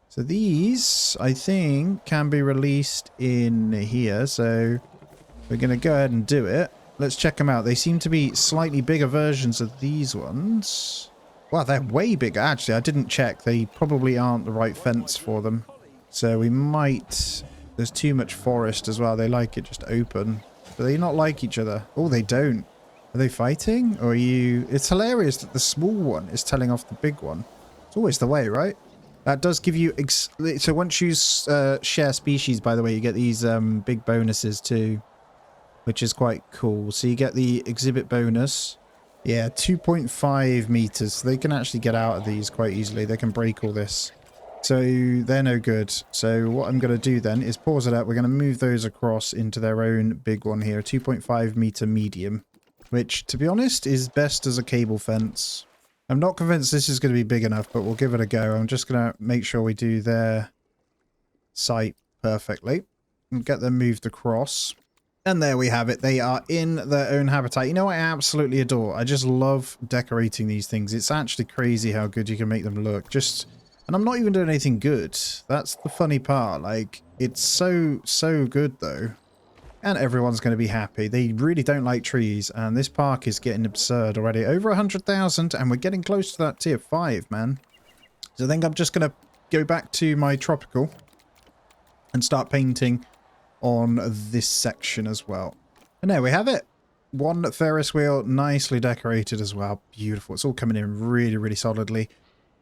So these, I think, can be released in here. So we're going to go ahead and do it. Let's check them out. They seem to be slightly bigger versions of these ones. Wow, they're way bigger. Actually, I didn't check. They probably aren't the right fence for them. So we might... There's too much forest as well. They like it just open. Do they not like each other? Oh, they don't. Are they fighting? Or are you... It's hilarious that the small one is telling off the big one. It's always the way, right? That does give you... So once you share species, by the way, you get these big bonuses too. Which is quite cool. So you get the exhibit bonus. Yeah, 2.5 meters. So they can actually get out of these quite easily. They can break all this. So they're no good. So what I'm going to do then is pause it out. We're going to move those across into their own big one here. 2.5 meter medium. Which, to be honest, is best as a cable fence. I'm not convinced this is going to be big enough, but we'll give it a go. I'm just going to make sure we do their site perfectly. And get them moved across. And there we have it. They are in their own habitat. You know what I absolutely adore? I just love decorating these things. It's actually crazy how good you can make them look. And I'm not even doing anything good. That's the funny part. Like, it's so good though. And everyone's going to be happy. They really don't like trees. And this park is getting absurd already. Over 100,000. And we're getting close to that tier 5, man. So I think I'm just going to go back to my tropical. And start painting on this section as well. And there we have it. One Ferris wheel, nicely decorated as well. Beautiful. It's all coming in really, really solidly.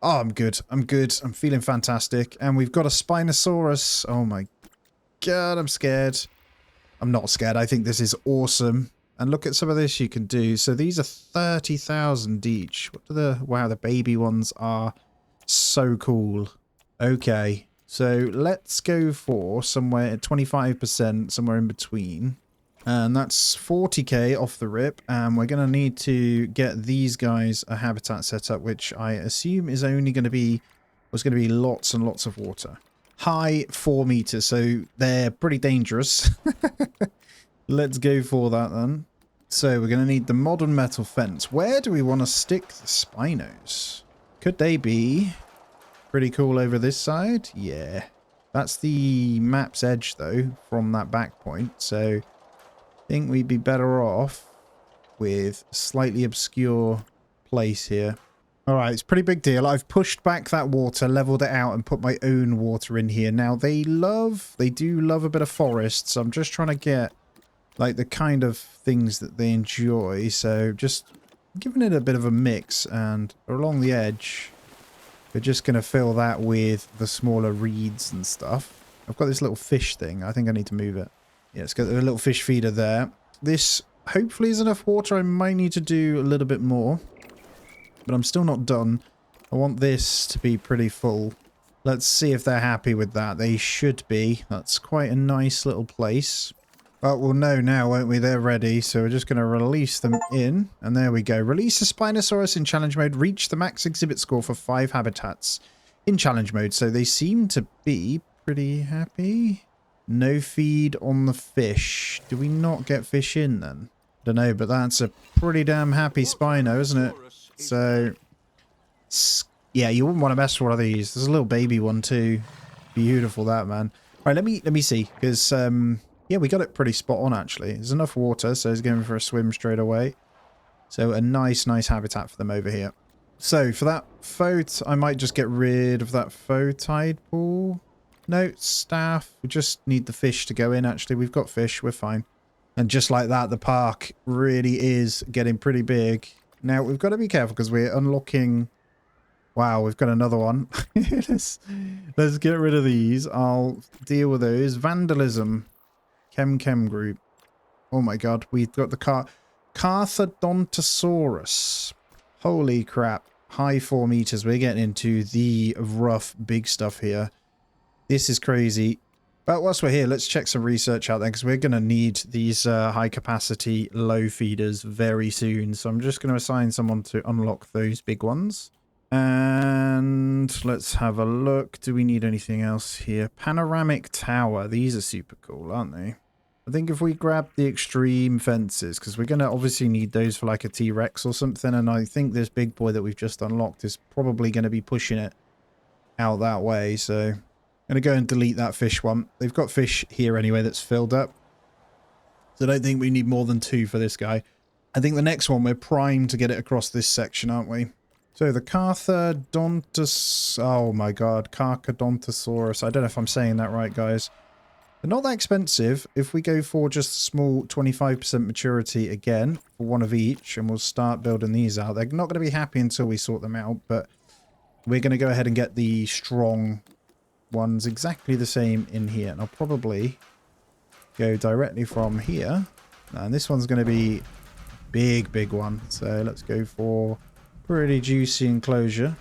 Oh, I'm good. I'm good. I'm feeling fantastic. And we've got a Spinosaurus. Oh my god, I'm scared. I'm not scared. I think this is awesome. And look at some of this you can do. So these are 30,000 each. What do the... Wow, the baby ones are so cool. Okay. So let's go for somewhere at 25%, somewhere in between. And that's 40k off the rip. And we're going to need to get these guys a habitat set up, which I assume is only going to be, was going to be lots and lots of water. High 4 meters, so they're pretty dangerous. Let's go for that then. So we're going to need the modern metal fence. Where do we want to stick the Spinos? Could they be pretty cool over this side? Yeah. That's the map's edge, though, from that back point. So I think we'd be better off with a slightly obscure place here. All right, it's a pretty big deal. I've pushed back that water, leveled it out, and put my own water in here. Now, they do love a bit of forest, so I'm just trying to get, like, the kind of things that they enjoy. So just giving it a bit of a mix, and along the edge, we're just going to fill that with the smaller reeds and stuff. I've got this little fish thing. I think I need to move it. Yeah, it's got a little fish feeder there. This hopefully is enough water. I might need to do a little bit more. But I'm still not done. I want this to be pretty full. Let's see if they're happy with that. They should be. That's quite a nice little place. Well, we'll know now, won't we? They're ready. So we're just going to release them in. And there we go. Release the Spinosaurus in challenge mode. Reach the max exhibit score for 5 habitats in challenge mode. So they seem to be pretty happy. No feed on the fish. Do we not get fish in then? Don't know, but that's a pretty damn happy Spino, isn't it? So, yeah, you wouldn't want to mess with one of these. There's a little baby one too. Beautiful, that, man. All right, let me see, because yeah, we got it pretty spot on actually. There's enough water, so he's going for a swim straight away. So a nice habitat for them over here. So for that faux, I might just get rid of that faux tide pool. No, staff. We just need the fish to go in. Actually, we've got fish. We're fine. And just like that, the park really is getting pretty big. Now, we've got to be careful because we're unlocking... Wow, we've got another one. let's get rid of these. I'll deal with those. Vandalism. Chem group. Oh my god, we've got the Carthodontosaurus. Holy crap. High 4 meters. We're getting into the rough, big stuff here. This is crazy. But whilst we're here, let's check some research out there because we're going to need these high-capacity low feeders very soon. So I'm just going to assign someone to unlock those big ones. And let's have a look. Do we need anything else here? Panoramic tower. These are super cool, aren't they? I think if we grab the extreme fences, because we're going to obviously need those for like a T-Rex or something. And I think this big boy that we've just unlocked is probably going to be pushing it out that way. So... I'm going to go and delete that fish one. They've got fish here anyway that's filled up. So I don't think we need more than 2 for this guy. I think the next one, we're primed to get it across this section, aren't we? So the oh my god, Carcodontosaurus. I don't know if I'm saying that right, guys. They're not that expensive. If we go for just a small 25% maturity again, for one of each, and we'll start building these out. They're not going to be happy until we sort them out, but we're going to go ahead and get the strong... one's exactly the same in here, and I'll probably go directly from here, and this one's going to be big one, so let's go for pretty juicy enclosure.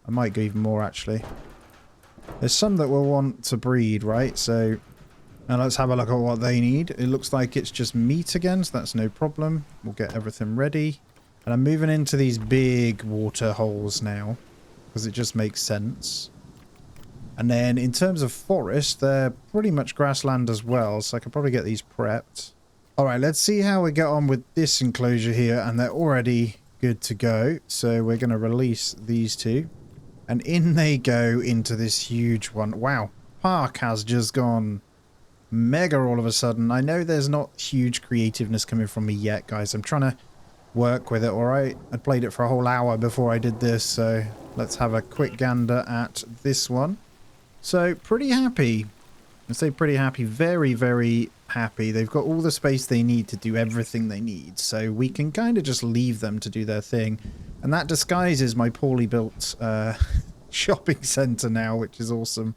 I might go even more actually. There's some that will want to breed, right? So now let's have a look at what they need. It looks like it's just meat again, so that's no problem. We'll get everything ready, and I'm moving into these big water holes now because it just makes sense. And then in terms of forest, they're pretty much grassland as well, so I could probably get these prepped. Alright, let's see how we get on with this enclosure here, and they're already good to go. So we're going to release these 2. And in they go into this huge one. Wow, park has just gone mega all of a sudden. I know there's not huge creativeness coming from me yet, guys. I'm trying to work with it, alright? I played it for a whole hour before I did this, so let's have a quick gander at this one. So, pretty happy. I say pretty happy. Very happy. They've got all the space they need to do everything they need. So, we can kind of just leave them to do their thing. And that disguises my poorly built shopping centre now, which is awesome.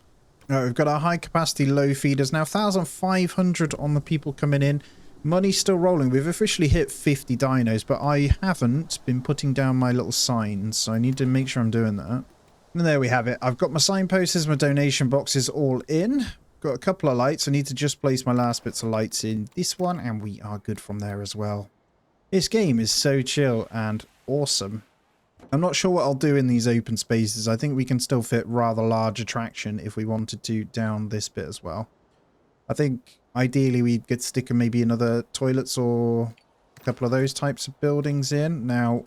Right, we've got our high-capacity low feeders now. 1,500 on the people coming in. Money's still rolling. We've officially hit 50 dinos, but I haven't been putting down my little signs. So, I need to make sure I'm doing that. And there we have it. I've got my signposts, my donation boxes all in. Got a couple of lights. I need to just place my last bits of lights in this one, and we are good from there as well. This game is so chill and awesome. I'm not sure what I'll do in these open spaces. I think we can still fit rather large attraction if we wanted to down this bit as well. I think ideally we could stick in maybe another toilets or a couple of those types of buildings in. Now,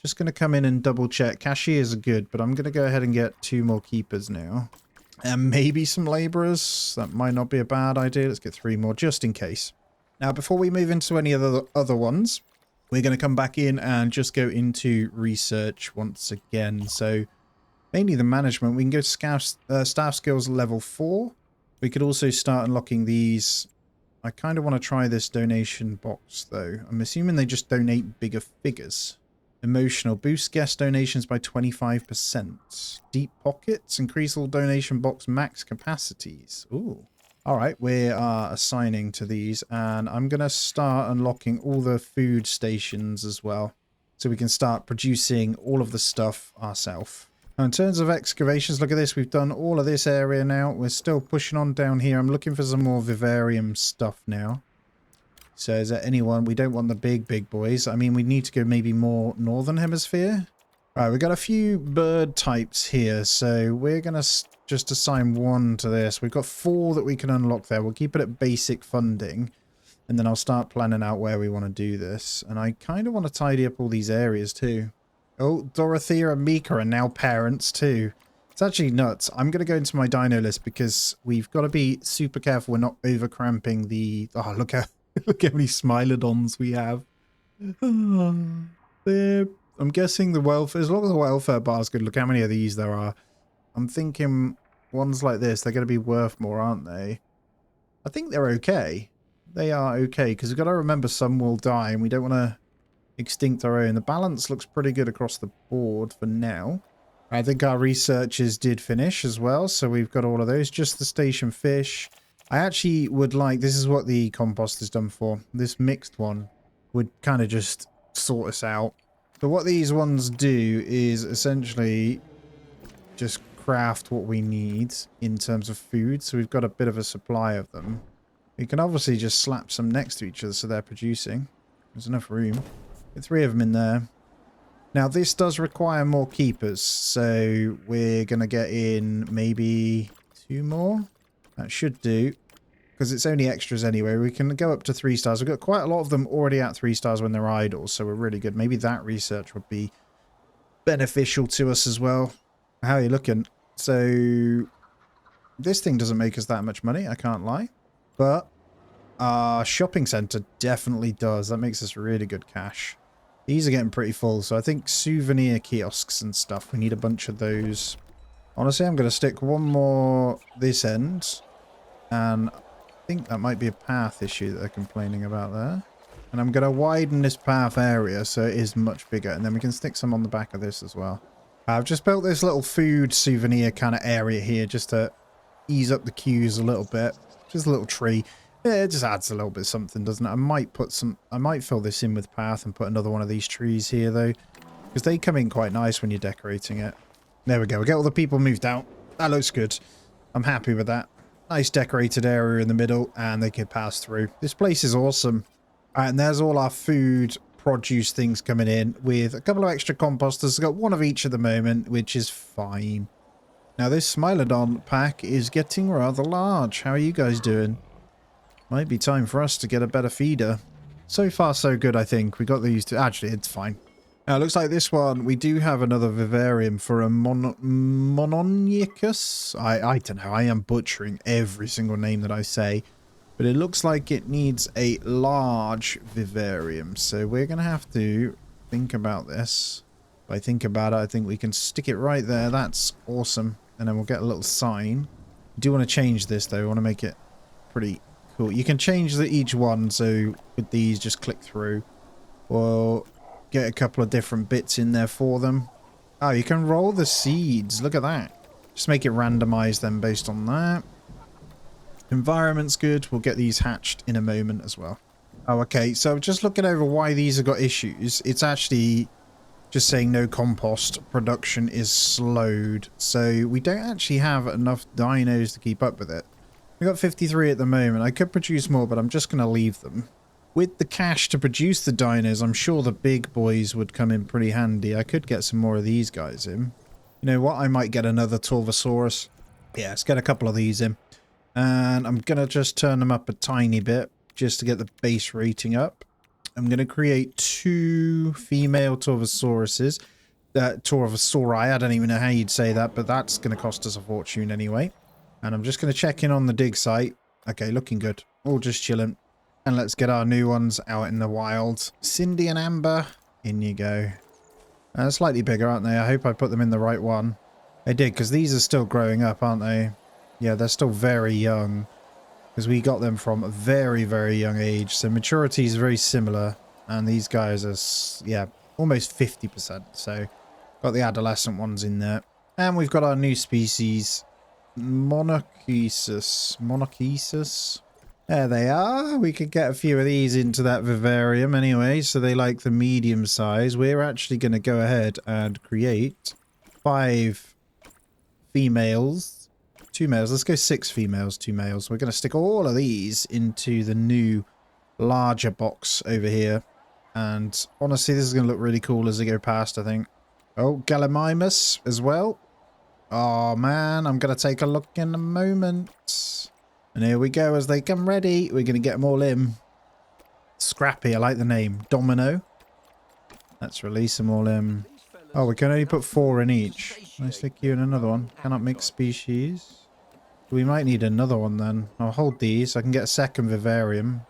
just going to come in and double check. Cashiers are good, but I'm going to go ahead and get 2 more keepers now. And maybe some laborers. That might not be a bad idea. Let's get 3 more just in case. Now, before we move into any other ones, we're going to come back in and just go into research once again. So, mainly the management. We can go to staff skills level 4. We could also start unlocking these. I kind of want to try this donation box, though. I'm assuming they just donate bigger figures. Emotional. Boost guest donations by 25%. Deep pockets. Increase all donation box max capacities. Ooh. Alright, we are assigning to these. And I'm going to start unlocking all the food stations as well. So we can start producing all of the stuff ourselves. Now, in terms of excavations, look at this. We've done all of this area now. We're still pushing on down here. I'm looking for some more vivarium stuff now. So is there anyone? We don't want the big boys. I mean, we need to go maybe more northern hemisphere. All right, we've got a few bird types here. So we're going to just assign 1 to this. We've got 4 that we can unlock there. We'll keep it at basic funding. And then I'll start planning out where we want to do this. And I kind of want to tidy up all these areas too. Oh, Dorothea and Mika are now parents too. It's actually nuts. I'm going to go into my dino list because we've got to be super careful we're not over cramping the... Oh, look how many Smilodons we have. I'm guessing the welfare... As long as the welfare bar is good, look how many of these there are. I'm thinking ones like this, they're going to be worth more, aren't they? I think they're okay. They are okay because we've got to remember some will die and we don't want to extinct our own. The balance looks pretty good across the board for now. I think our researchers did finish as well, so we've got all of those. Just the station fish. I actually would like, this is what the compost is done for. This mixed one would kind of just sort us out. But what these ones do is essentially just craft what we need in terms of food. So we've got a bit of a supply of them. We can obviously just slap some next to each other so they're producing. There's enough room. Get 3 of them in there. Now, this does require more keepers, so we're going to get in maybe 2 more. That should do, because it's only extras anyway. We can go up to 3 stars. We've got quite a lot of them already at 3 stars when they're idle, so we're really good. Maybe that research would be beneficial to us as well. How are you looking? So, this thing doesn't make us that much money, I can't lie. But our shopping centre definitely does. That makes us really good cash. These are getting pretty full, so I think souvenir kiosks and stuff, we need a bunch of those. Honestly, I'm going to stick 1 more this end, and I think that might be a path issue that they're complaining about there. And I'm going to widen this path area so it is much bigger, and then we can stick some on the back of this as well. I've just built this little food souvenir kind of area here just to ease up the queues a little bit. Just a little tree. Yeah, it just adds a little bit of something, doesn't it? I might fill this in with path and put another one of these trees here, though. Because they come in quite nice when you're decorating it. There we go. We get all the people moved out. That looks good. I'm happy with that. Nice decorated area in the middle, and they can pass through. This place is awesome. And there's all our food produce things coming in with a couple of extra composters. I've got 1 of each at the moment, which is fine. Now, this Smilodon pack is getting rather large. How are you guys doing? Might be time for us to get a better feeder. So far, so good, I think. We got these to... Actually, it's fine. Now, it looks like this one, we do have another vivarium for a Mononychus. I don't know. I am butchering every single name that I say. But it looks like it needs a large vivarium. So we're going to have to think about this. If I think about it, I think we can stick it right there. That's awesome. And then we'll get a little sign. I do want to change this, though. I want to make it pretty... cool. You can change each one, so with these, just click through. We'll get a couple of different bits in there for them. Oh, you can roll the seeds. Look at that. Just make it randomized then based on that. Environment's good. We'll get these hatched in a moment as well. Oh, okay. So just looking over why these have got issues. It's actually just saying no compost production is slowed. So we don't actually have enough dinos to keep up with it. We've got 53 at the moment. I could produce more, but I'm just going to leave them. With the cash to produce the dinos, I'm sure the big boys would come in pretty handy. I could get some more of these guys in. You know what? I might get another Torvosaurus. Yeah, let's get a couple of these in. And I'm going to just turn them up a tiny bit just to get the base rating up. I'm going to create 2 female Torvosauruses. Torvosauri, I don't even know how you'd say that, but that's going to cost us a fortune anyway. And I'm just going to check in on the dig site. Okay, looking good. All just chilling. And let's get our new ones out in the wild. Cindy and Amber, in you go. Slightly bigger, aren't they? I hope I put them in the right one. I did, because these are still growing up, aren't they? Yeah, they're still very young. Because we got them from a very, very young age. So maturity is very similar. And these guys are, yeah, almost 50%. So got the adolescent ones in there. And we've got our new species, Monarchesis. Monarchesis. There they are. We could get a few of these into that vivarium anyway. So they like the medium size. We're actually going to go ahead and create 5 females. 2 males. Let's go 6 females, 2 males. We're going to stick all of these into the new larger box over here. And honestly, this is going to look really cool as they go past, I think. Oh, Gallimimus as well. Oh, man. I'm going to take a look in a moment. And here we go. As they come ready, we're going to get them all in. Scrappy. I like the name. Domino. Let's release them all in. Oh, we can only put 4 in each. Can I stick you in another one? Cannot mix species. We might need another one then. I'll hold these so I can get a second vivarium.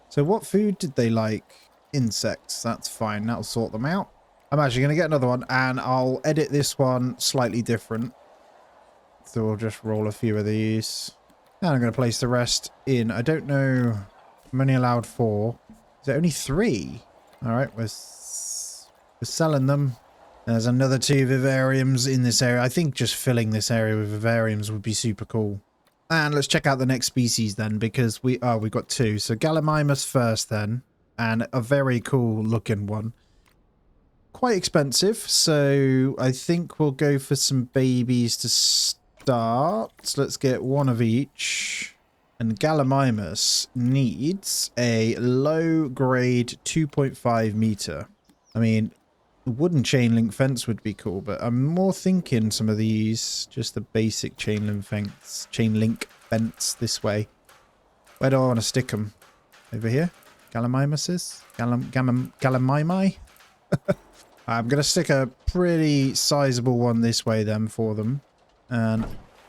So what food did they like? Insects. That's fine. That'll sort them out. I'm actually going to get another one and I'll edit this one slightly different. So we'll just roll a few of these. And I'm going to place the rest in. I don't know. I'm only allowed 4. Is it only 3? Alright, we're selling them. There's another 2 vivariums in this area. I think just filling this area with vivariums would be super cool. And let's check out the next species then, because we've got 2. So Gallimimus first then, and a very cool looking one. Quite expensive, so I think we'll go for some babies to start. So let's get 1 of each. And Gallimimus needs a low grade 2.5 meter. I mean, wooden chain link fence would be cool, but I'm more thinking some of these, just the basic chain link fence this way. Where do I want to stick them? Over here? Gallimimuses? Gallimimi? I'm going to stick a pretty sizable one this way then for them. And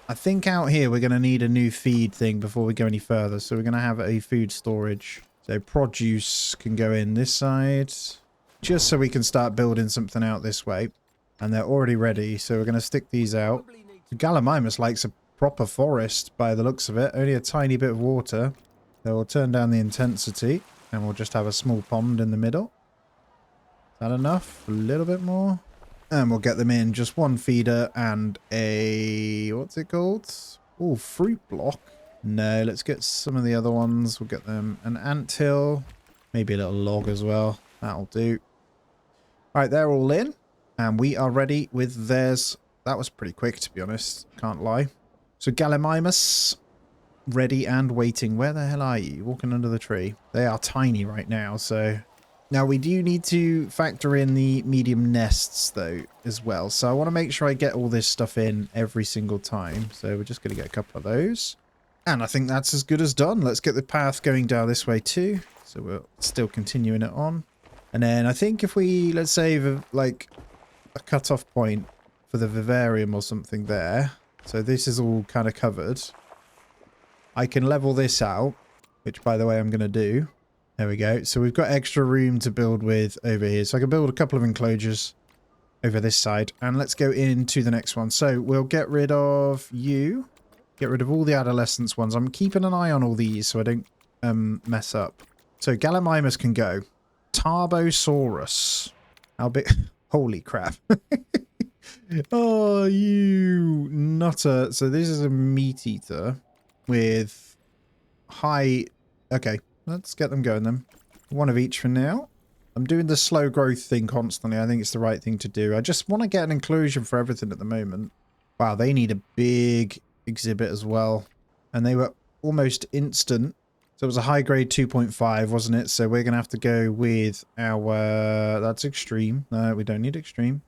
I think out here we're going to need a new feed thing before we go any further. So we're going to have a food storage. So produce can go in this side. Just so we can start building something out this way. And they're already ready, so we're going to stick these out. Gallimimus likes a proper forest by the looks of it. Only a tiny bit of water. So we'll turn down the intensity. And we'll just have a small pond in the middle. Is that enough? A little bit more? And we'll get them in. Just 1 feeder and a... what's it called? Oh, fruit block. No, let's get some of the other ones. We'll get them an anthill. Maybe a little log as well. That'll do. Alright, they're all in. And we are ready with theirs. That was pretty quick, to be honest. Can't lie. So Gallimimus, ready and waiting. Where the hell are you? Walking under the tree. They are tiny right now, so... Now, we do need to factor in the medium nests, though, as well. So I want to make sure I get all this stuff in every single time. So we're just going to get a couple of those. And I think that's as good as done. Let's get the path going down this way, too. So we're still continuing it on. And then I think if we, let's say, like, a cut-off point for the vivarium or something there. So this is all kind of covered. I can level this out, which, by the way, I'm going to do. There we go. So we've got extra room to build with over here. So I can build a couple of enclosures over this side. And let's go into the next one. So we'll get rid of you. Get rid of all the adolescence ones. I'm keeping an eye on all these so I don't mess up. So Gallimimus can go. Tarbosaurus. How big? Holy crap. Oh, you nutter. So this is a meat eater with high... Okay, let's get them going then. 1 of each for now. I'm doing the slow growth thing constantly. I think it's the right thing to do. I just want to get an enclosure for everything at the moment. Wow, they need a big exhibit as well. And they were almost instant. So it was a high grade 2.5, wasn't it? So we're going to have to go with our... that's extreme. No, we don't need extreme.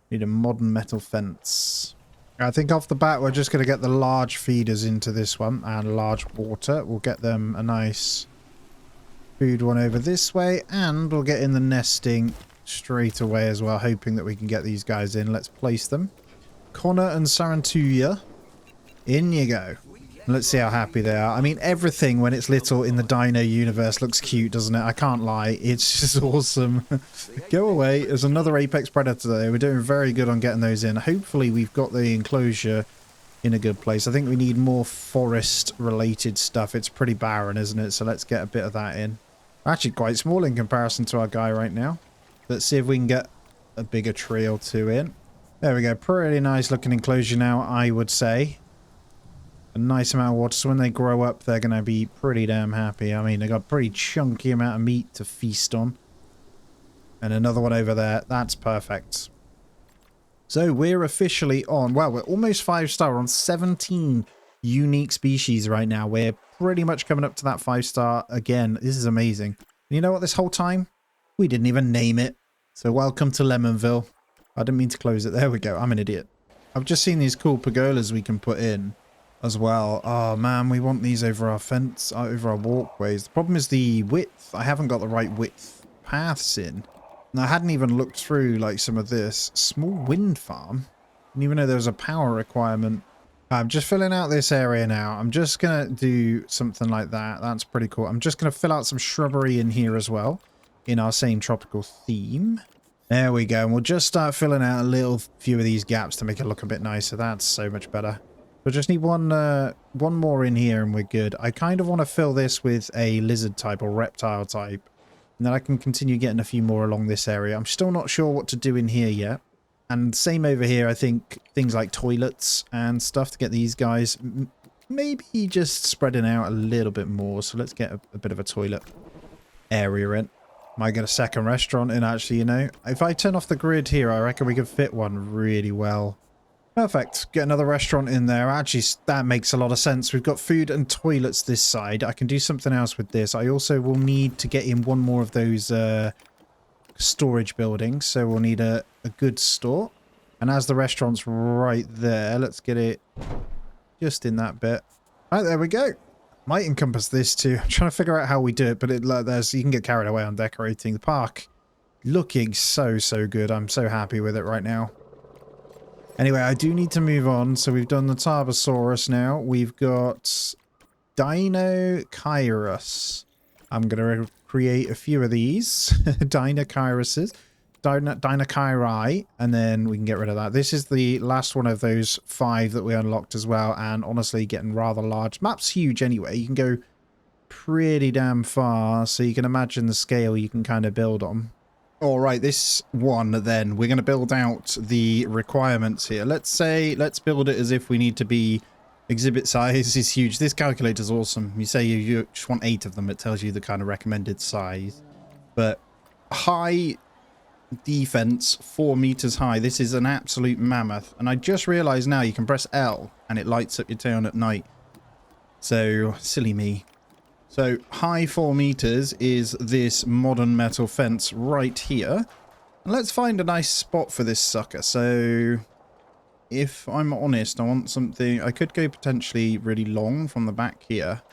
Need a modern metal fence. I think off the bat, we're just going to get the large feeders into this one. And large water. We'll get them a nice Food one over this way, and we'll get in the nesting straight away as well, hoping that we can get these guys in. Let's place them. Connor and Sarantuya. In you go. Let's see how happy they are. I mean, everything when it's little in the Dino universe looks cute, doesn't it? I can't lie. It's just awesome. Go away. There's another apex predator there. We're doing very good on getting those in. Hopefully we've got the enclosure in a good place. I think we need more forest related stuff. It's pretty barren, isn't it? So let's get a bit of that in. Actually quite small in comparison to our guy right now. Let's see if we can get a bigger tree or two in. There we go. Pretty nice looking enclosure now, I would say. A nice amount of water, so when they grow up they're going to be pretty damn happy. I mean, they got a pretty chunky amount of meat to feast on. And another one over there. That's perfect. So we're officially on, well, we're almost 5-star. We're on 17 unique species right now. We're pretty much coming up to that 5-star again. This is amazing. And you know what, this whole time we didn't even name it. So welcome to Lemonville. I didn't mean to close it. There we go. I'm an idiot. I've just seen these cool pergolas we can put in as well. Oh man, we want these over our fence, over our walkways. The problem is the width. I haven't got the right width paths in. And I hadn't even looked through like some of this. Small wind farm. Didn't even know there was a power requirement. I'm just filling out this area now. I'm just going to do something like that. That's pretty cool. I'm just going to fill out some shrubbery in here as well, in our same tropical theme. There we go. And we'll just start filling out a little few of these gaps to make it look a bit nicer. That's so much better. We just need one more in here and we're good. I kind of want to fill this with a lizard type or reptile type. And then I can continue getting a few more along this area. I'm still not sure what to do in here yet. And same over here, I think things like toilets and stuff to get these guys maybe just spreading out a little bit more. So let's get a bit of a toilet area in. Might get a second restaurant in actually, you know. If I turn off the grid here, I reckon we could fit one really well. Perfect. Get another restaurant in there. Actually, that makes a lot of sense. We've got food and toilets this side. I can do something else with this. I also will need to get in one more of those storage buildings. So we'll need a good store. And as the restaurant's right there, let's get it just in that bit. Right, there we go. Might encompass this too. I'm trying to figure out how we do it, but you can get carried away on decorating the park. Looking so good. I'm so happy with it right now. Anyway, I do need to move on. So we've done the Tarbosaurus now. We've got Dinosaurus. I'm going to create a few of these. Dinosaurus. Dinosauri. And then we can get rid of that. This is the last one of those 5 that we unlocked as well. And honestly, getting rather large. Map's huge anyway. You can go pretty damn far. So you can imagine the scale you can kind of build on. All right, this one then, we're going to build out the requirements here. Let's build it as if we need to be exhibit size is huge. This calculator is awesome. You say you just want 8 of them. It tells you the kind of recommended size. But high defense, 4 meters high. This is an absolute mammoth. And I just realized now you can press L and it lights up your town at night. So, silly me. So, high 4 meters is this modern metal fence right here. And let's find a nice spot for this sucker. So, if I'm honest, I want something... I could go potentially really long from the back here,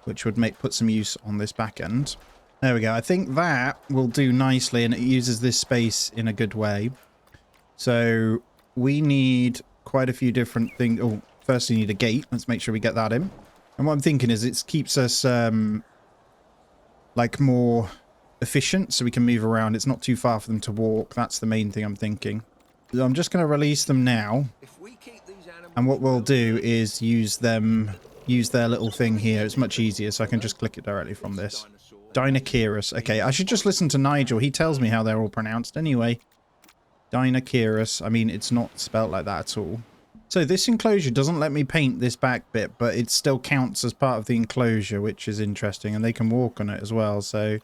which would put some use on this back end. There we go. I think that will do nicely, and it uses this space in a good way. So, we need quite a few different things. Oh, first we need a gate. Let's make sure we get that in. And what I'm thinking is it keeps us, like, more efficient so we can move around. It's not too far for them to walk. That's the main thing I'm thinking. So I'm just going to release them now. And what we'll do is use their little thing here. It's much easier, so I can just click it directly from this. Dinosaurus. Okay, I should just listen to Nigel. He tells me how they're all pronounced anyway. Dinosaurus. I mean, it's not spelt like that at all. So this enclosure doesn't let me paint this back bit, but it still counts as part of the enclosure, which is interesting. And they can walk on it as well. So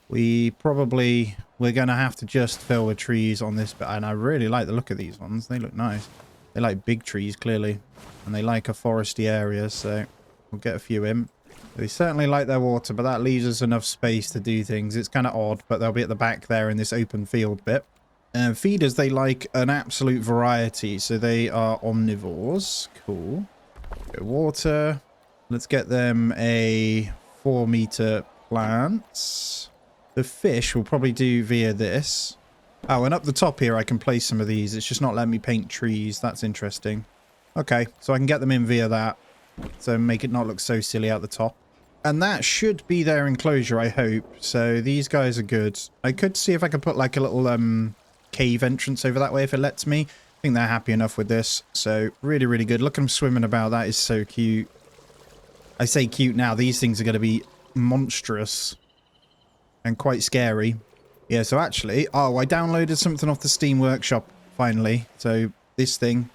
we're going to have to just fill the trees on this bit. And I really like the look of these ones. They look nice. They like big trees, clearly. And they like a foresty area, so we'll get a few in. They certainly like their water, but that leaves us enough space to do things. It's kind of odd, but they'll be at the back there in this open field bit. Feeders, they like an absolute variety, so they are omnivores. Cool. Water. Let's get them a 4 meter plants. The fish will probably do via this. Oh, and up the top here I can place some of these. It's just not letting me paint trees. That's interesting. Okay, so I can get them in via that. So make it not look so silly out the top. And that should be their enclosure, I hope. So these guys are good. I could see if I could put like a little cave entrance over that way if it lets me. I think they're happy enough with this. So really, really good. Look at them swimming about. That is so cute. I say cute now. These things are going to be monstrous and quite scary. Yeah, so actually, oh, I downloaded something off the Steam Workshop finally. So this thing,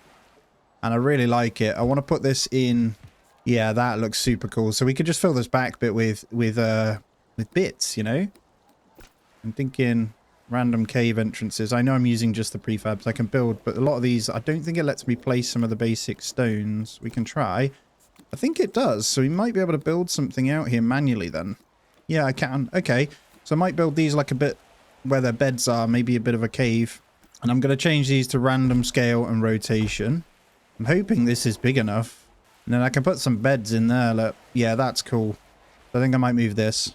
and I really like it. I want to put this in. Yeah, that looks super cool. So we could just fill this back bit with bits, you know. I'm thinking random cave entrances. I know I'm using just the prefabs I can build, but a lot of these, I don't think it lets me place some of the basic stones. We can try. I think it does, so we might be able to build something out here manually then. Yeah, I can. Okay, so I might build these like a bit where their beds are, maybe a bit of a cave. And I'm going to change these to random scale and rotation. I'm hoping this is big enough. And then I can put some beds in there. Look. Yeah, that's cool. I think I might move this.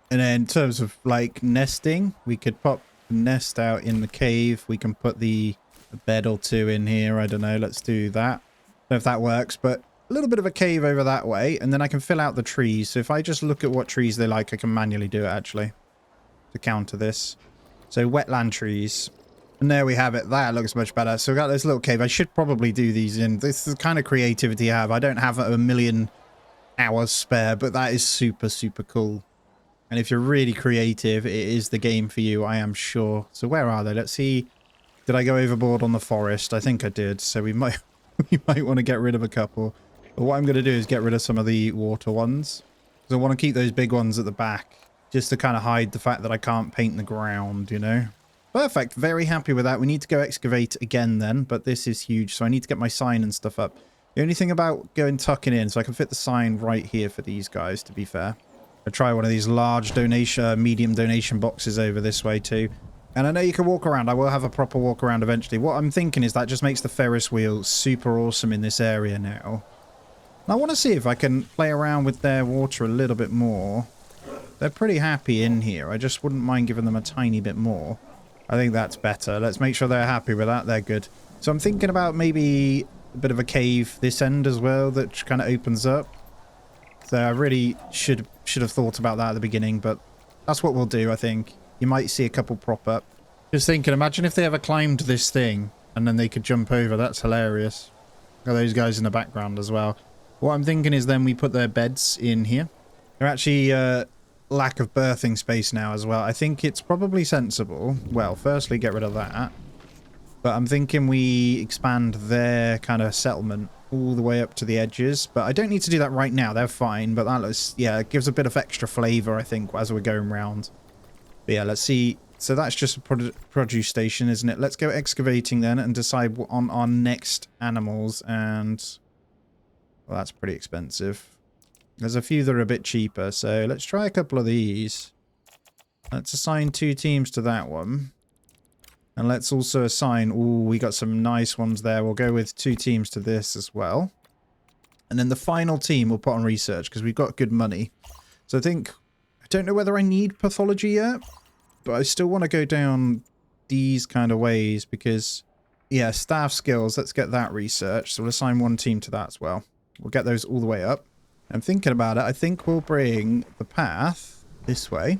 And then in terms of like nesting, we could pop the nest out in the cave. We can put a bed or two in here. I don't know. Let's do that. Don't know if that works, but a little bit of a cave over that way. And then I can fill out the trees. So if I just look at what trees they like, I can manually do it actually to counter this. So wetland trees. And there we have it. That looks much better. So we got this little cave. I should probably do these in. This is the kind of creativity I have. I don't have a million hours spare, but that is super, super cool. And if you're really creative, it is the game for you, I am sure. So where are they? Let's see. Did I go overboard on the forest? I think I did. So we might want to get rid of a couple. But what I'm going to do is get rid of some of the water ones. Because I want to keep those big ones at the back. Just to kind of hide the fact that I can't paint the ground, you know. Perfect. Very happy with that. We need to go excavate again then. But this is huge. So I need to get my sign and stuff up. The only thing about tucking in, so I can fit the sign right here for these guys, to be fair. I'll try one of these large medium donation boxes over this way too. And I know you can walk around. I will have a proper walk around eventually. What I'm thinking is that just makes the Ferris wheel super awesome in this area now. And I want to see if I can play around with their water a little bit more. They're pretty happy in here. I just wouldn't mind giving them a tiny bit more. I think that's better. Let's make sure they're happy with that. They're good. So I'm thinking about maybe a bit of a cave this end as well that kind of opens up. So I really should have thought about that at the beginning, but that's what we'll do, I think. You might see a couple prop up. Just thinking, imagine if they ever climbed this thing and then they could jump over. That's hilarious. Got those guys in the background as well. What I'm thinking is then we put their beds in here. They're actually lack of birthing space now as well. I think it's probably sensible. Well, firstly, get rid of that. But I'm thinking we expand their kind of settlement all the way up to the edges. But I don't need to do that right now. They're fine. But that looks, yeah, it gives a bit of extra flavor, I think, as we're going around. But yeah, let's see. So that's just a produce station, isn't it? Let's go excavating then and decide on our next animals. And well, that's pretty expensive. There's a few that are a bit cheaper. So let's try a couple of these. Let's assign 2 teams to that one. And let's also assign... Ooh, we got some nice ones there. We'll go with 2 teams to this as well. And then the final team we'll put on research because we've got good money. So I think... I don't know whether I need pathology yet. But I still want to go down these kind of ways because... Yeah, staff skills. Let's get that research. So we'll assign 1 team to that as well. We'll get those all the way up. I'm thinking about it. I think we'll bring the path this way.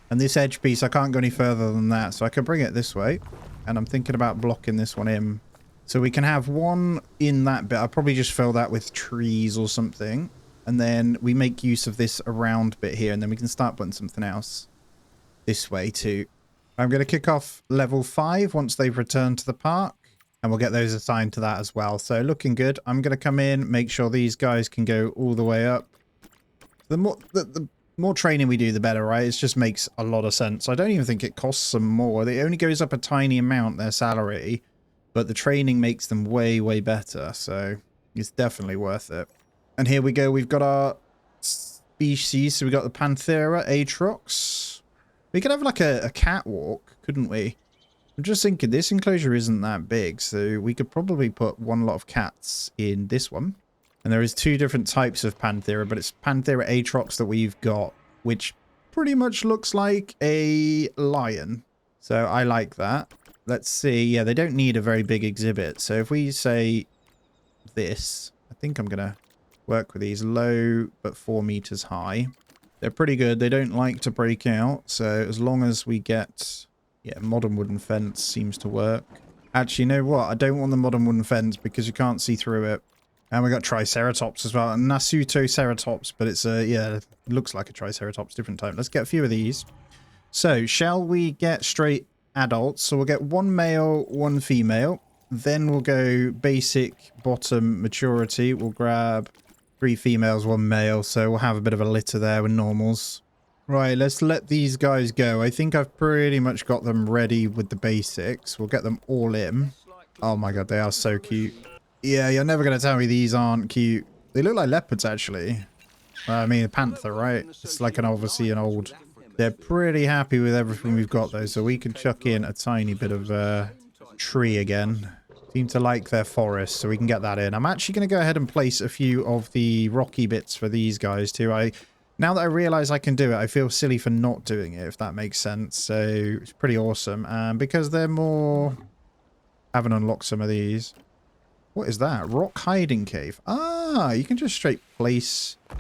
And this edge piece, I can't go any further than that. So I can bring it this way. And I'm thinking about blocking this one in. So we can have one in that bit. I'll probably just fill that with trees or something. And then we make use of this around bit here. And then we can start putting something else this way too. I'm going to kick off level 5 once they've returned to the park. And we'll get those assigned to that as well. So looking good. I'm going to come in, make sure these guys can go all the way up. The more training we do, the better, right? It just makes a lot of sense. I don't even think it costs them more. It only goes up a tiny amount, their salary. But the training makes them way, way better. So it's definitely worth it. And here we go. We've got our species. So we got the Panthera Atrox. We could have like a catwalk, couldn't we? I'm just thinking this enclosure isn't that big, so we could probably put one lot of cats in this one. And there is 2 different types of Panthera, but it's Panthera Atrox that we've got, which pretty much looks like a lion. So I like that. Let's see. Yeah, they don't need a very big exhibit. So if we say this, I think I'm going to work with these low but 4 meters high. They're pretty good. They don't like to break out. So as long as we get, yeah, modern wooden fence seems to work. Actually, you know what? I don't want the modern wooden fence because you can't see through it. And we got Triceratops as well. Nasutoceratops, but it's yeah, it looks like a Triceratops, different type. Let's get a few of these. So shall we get straight adults? So we'll get 1 male, 1 female. Then we'll go basic bottom maturity. We'll grab 3 females, 1 male. So we'll have a bit of a litter there with normals. Right, let's let these guys go. I think I've pretty much got them ready with the basics. We'll get them all in. Oh my god, they are so cute. Yeah, you're never going to tell me these aren't cute. They look like leopards, actually. I mean, a panther, right? It's like obviously an old... They're pretty happy with everything we've got, though. So we can chuck in a tiny bit of tree again. Seem to like their forest, so we can get that in. I'm actually going to go ahead and place a few of the rocky bits for these guys, too. Now that I realize I can do it, I feel silly for not doing it, if that makes sense. So it's pretty awesome. And because they're more... I haven't unlocked some of these. What is that? Rock hiding cave. Ah, you can just straight place a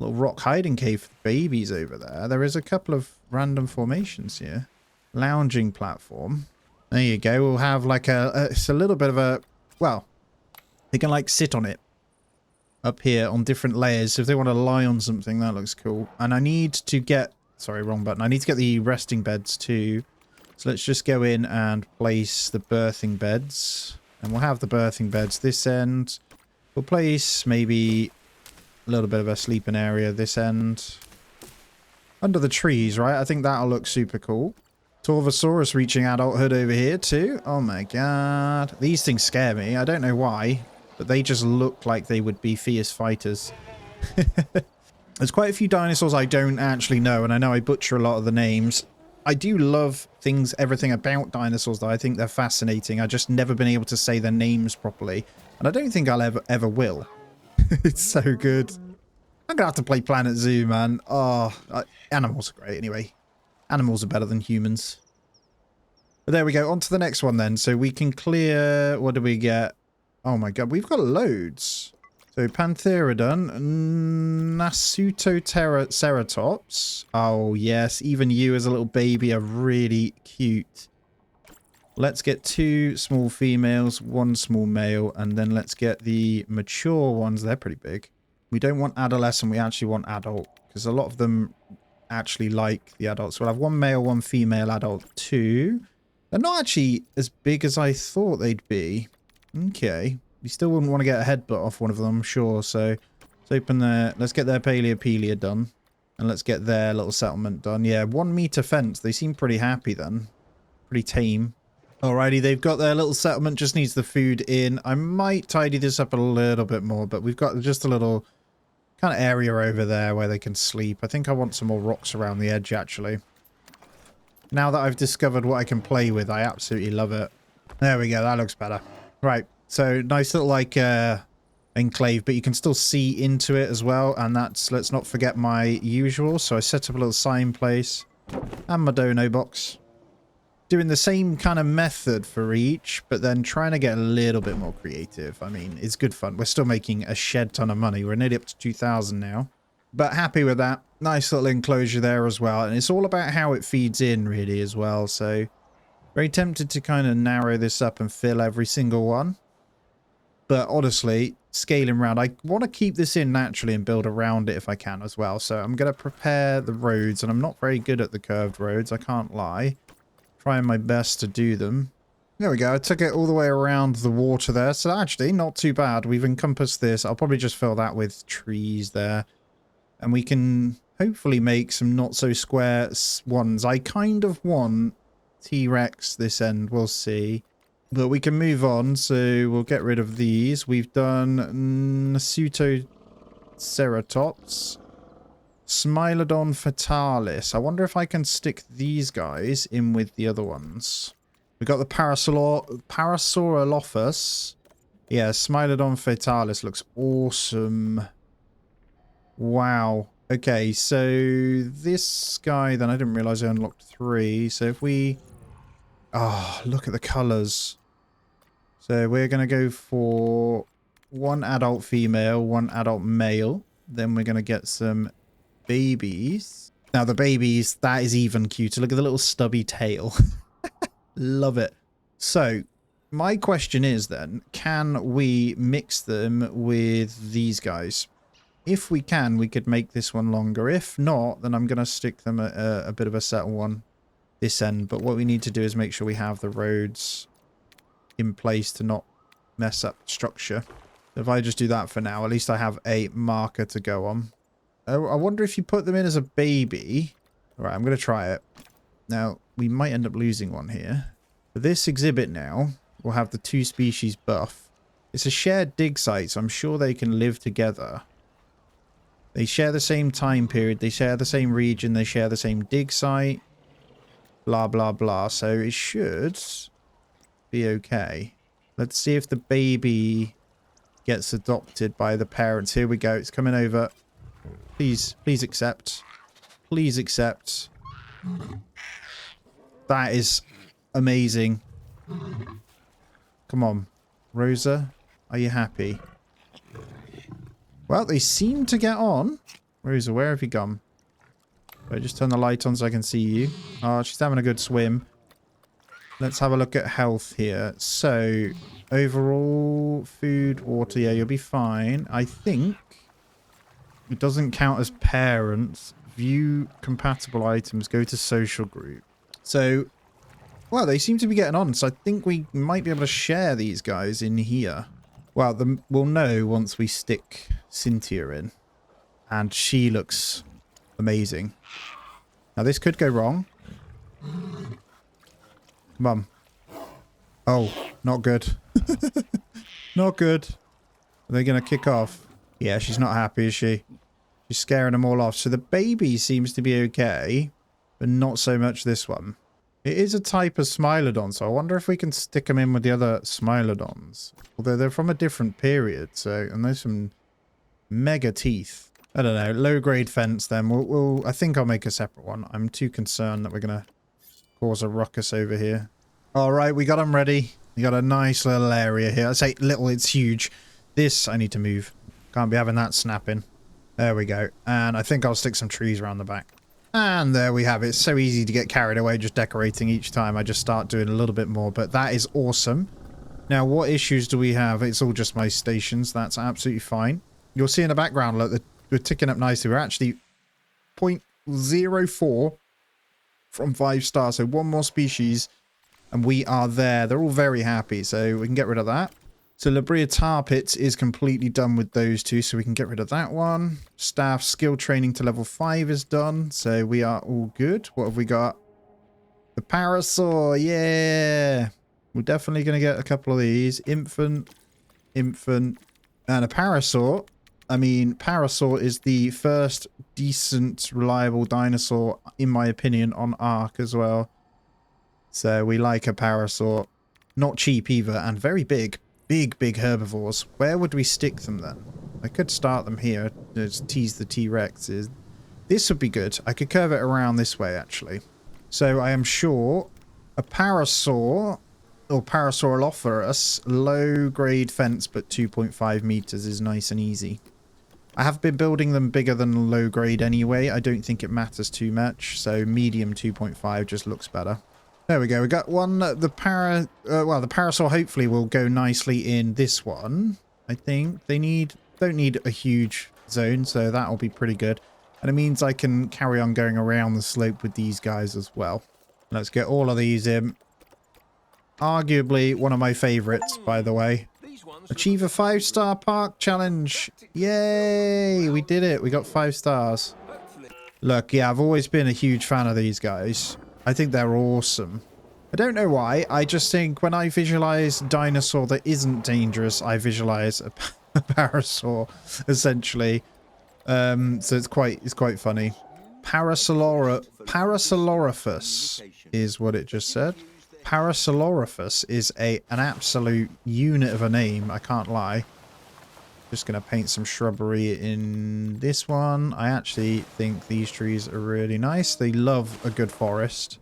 little rock hiding cave for the babies over there. There is a couple of random formations here. Lounging platform. There you go. We'll have like it's a little bit of a... Well, they can like sit on it. Up here on different layers. So if they want to lie on something, that looks cool. And I need to get... Sorry, wrong button. I need to get the resting beds too. So let's just go in and place the birthing beds. And we'll have the birthing beds this end. We'll place maybe a little bit of a sleeping area this end. Under the trees, right? I think that'll look super cool. Torvosaurus reaching adulthood over here too. Oh my god. These things scare me. I don't know why. But they just look like they would be fierce fighters. There's quite a few dinosaurs I don't actually know, and I know I butcher a lot of the names. I do love everything about dinosaurs, though. I think they're fascinating. I've just never been able to say their names properly. And I don't think I'll ever will. It's so good. I'm going to have to play Planet Zoo, man. Oh, animals are great anyway. Animals are better than humans. But there we go. On to the next one then. So we can clear... What do we get? Oh my god, we've got loads. So Pantherodon, Nasutoceratops. Oh yes, even you as a little baby are really cute. Let's get 2 small females, 1 small male, and then let's get the mature ones. They're pretty big. We don't want adolescent, we actually want adult, because a lot of them actually like the adults. So we'll have 1 male, 1 female adult, 2. They're not actually as big as I thought they'd be. Okay. You still wouldn't want to get a headbutt off one of them, I'm sure. So let's open their... Let's get their Paleopelia done. And let's get their little settlement done. Yeah, 1 meter fence. They seem pretty happy then. Pretty tame. Alrighty, they've got their little settlement. Just needs the food in. I might tidy this up a little bit more. But we've got just a little kind of area over there where they can sleep. I think I want some more rocks around the edge, actually. Now that I've discovered what I can play with, I absolutely love it. There we go. That looks better. Right. So nice little like enclave, but you can still see into it as well. And that's, let's not forget my usual. So I set up a little sign place and my dono box. Doing the same kind of method for each, but then trying to get a little bit more creative. I mean, it's good fun. We're still making a shed ton of money. We're nearly up to 2,000 now. But happy with that. Nice little enclosure there as well. And it's all about how it feeds in really as well. So very tempted to kind of narrow this up and fill every single one. But honestly, scaling around, I want to keep this in naturally and build around it if I can as well. So I'm going to prepare the roads, and I'm not very good at the curved roads, I can't lie. Trying my best to do them. There we go, I took it all the way around the water there. So actually, not too bad. We've encompassed this. I'll probably just fill that with trees there. And we can hopefully make some not so square ones. I kind of want T-Rex this end, we'll see. But we can move on, so we'll get rid of these. We've done Nasutoceratops, Smilodon fatalis. I wonder if I can stick these guys in with the other ones. We've got the Parasaurolophus. Yeah, Smilodon fatalis looks awesome. Wow. Okay, so this guy, then I didn't realize I unlocked 3. So if we... Oh, look at the colors. So we're going to go for 1 adult female, 1 adult male. Then we're going to get some babies. Now the babies, that is even cuter. Look at the little stubby tail. Love it. So my question is then, can we mix them with these guys? If we can, we could make this one longer. If not, then I'm going to stick them at a bit of a settle one this end. But what we need to do is make sure we have the roads in place to not mess up structure. If I just do that for now, at least I have a marker to go on. I wonder if you put them in as a baby. All right, I'm going to try it. Now, we might end up losing one here. For this exhibit now, we'll have the 2 species buff. It's a shared dig site, so I'm sure they can live together. They share the same time period, they share the same region, they share the same dig site. Blah, blah, blah. So it should be okay. Let's see if the baby gets adopted by the parents. Here we go. It's coming over. Please, please accept. Please accept. That is amazing. Come on. Rosa, are you happy? Well, they seem to get on. Rosa, where have you gone? I just turn the light on so I can see you. Oh, she's having a good swim. Let's have a look at health here. So, overall, food, water, yeah, you'll be fine. I think it doesn't count as parents. View compatible items, go to social group. So, well, they seem to be getting on. So I think we might be able to share these guys in here. Well, we'll know once we stick Cynthia in. And she looks amazing. Now, this could go wrong. Mum. Oh, not good. Not good. Are they going to kick off? Yeah, she's not happy, is she? She's scaring them all off. So the baby seems to be okay, but not so much this one. It is a type of Smilodon, so I wonder if we can stick them in with the other Smilodons. Although they're from a different period, so... And there's some mega teeth. I don't know. Low-grade fence, then. I think I'll make a separate one. I'm too concerned that we're going to cause a ruckus over here. Alright, we got them ready. We got a nice little area here. I say little, it's huge. This, I need to move. Can't be having that snapping. There we go. And I think I'll stick some trees around the back. And there we have it. It's so easy to get carried away just decorating each time. I just start doing a little bit more, but that is awesome. Now, what issues do we have? It's all just my stations. That's absolutely fine. You'll see in the background, look, we're ticking up nicely. We're actually 0.04 from 5 stars. So one more species and we are there. They're all very happy. So we can get rid of that. So Labria Tar Pits is completely done with those two, so we can get rid of that one. Staff skill training to level 5 is done, so we are all good. What have we got? The Parasaur, yeah! We're definitely going to get a couple of these. Infant, and a Parasaur. I mean, Parasaur is the first decent, reliable dinosaur, in my opinion, on Ark as well. So we like a Parasaur. Not cheap either, and very big. Big herbivores. Where would we stick them then? I could start them here. Just tease the T-Rexes. This would be good. I could curve it around this way, actually. So I am sure a Parasaur or Parasaurolophus low-grade fence, but 2.5 meters is nice and easy. I have been building them bigger than low-grade anyway. I don't think it matters too much. So medium 2.5 just looks better. There we go. We got one. The Parasaur hopefully will go nicely in this one. I think they don't need a huge zone, so that'll be pretty good. And it means I can carry on going around the slope with these guys as well. Let's get all of these in. Arguably one of my favorites, by the way. Achieve a 5-star park challenge. Yay! We did it. We got 5 stars. Look, yeah, I've always been a huge fan of these guys. I think they're awesome. I don't know why. I just think when I visualize dinosaur that isn't dangerous, I visualize a Parasaur, essentially. So it's quite funny. Parasaurolophus is what it just said. Parasaurolophus is an absolute unit of a name. I can't lie. Just going to paint some shrubbery in this one. I actually think these trees are really nice. They love a good forest,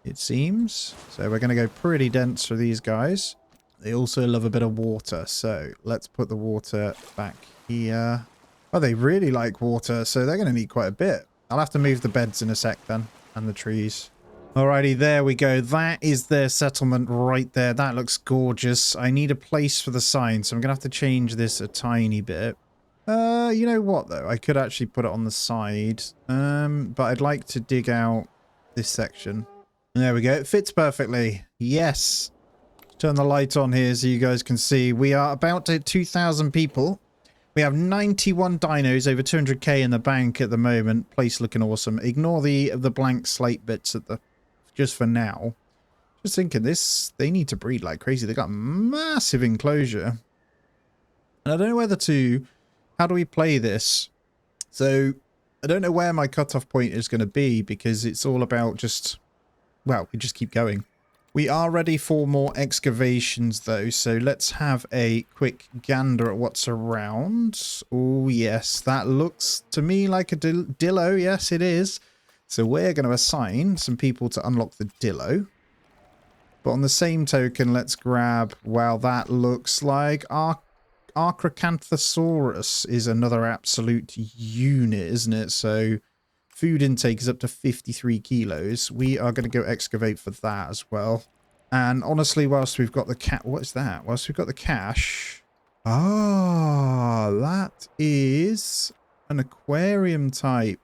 it seems. So we're going to go pretty dense for these guys. They also love a bit of water. So let's put the water back here. Oh, they really like water, so they're going to need quite a bit. I'll have to move the beds in a sec then, and the trees. Alrighty, there we go. That is their settlement right there. That looks gorgeous. I need a place for the sign, so I'm going to have to change this a tiny bit. You know what, though? I could actually put it on the side. But I'd like to dig out this section. There we go. It fits perfectly. Yes. Turn the light on here so you guys can see. We are about to hit 2,000 people. We have 91 dinos, over 200k in the bank at the moment. Place looking awesome. Ignore the blank slate bits at the... just for now. Just thinking this, they need to breed like crazy. They got a massive enclosure. And I don't know whether to, how do we play this? So I don't know where my cutoff point is going to be because it's all about just, well, we just keep going. We are ready for more excavations though. So let's have a quick gander at what's around. Oh yes, that looks to me like a dillo. Yes, it is. So we're going to assign some people to unlock the Dillo. But on the same token, let's grab, well, that looks like Cretaceous is another absolute unit, isn't it? So food intake is up to 53 kilos. We are going to go excavate for that as well. And honestly, whilst we've got the what is that? Whilst we've got the cash. Ah, that is an aquarium type.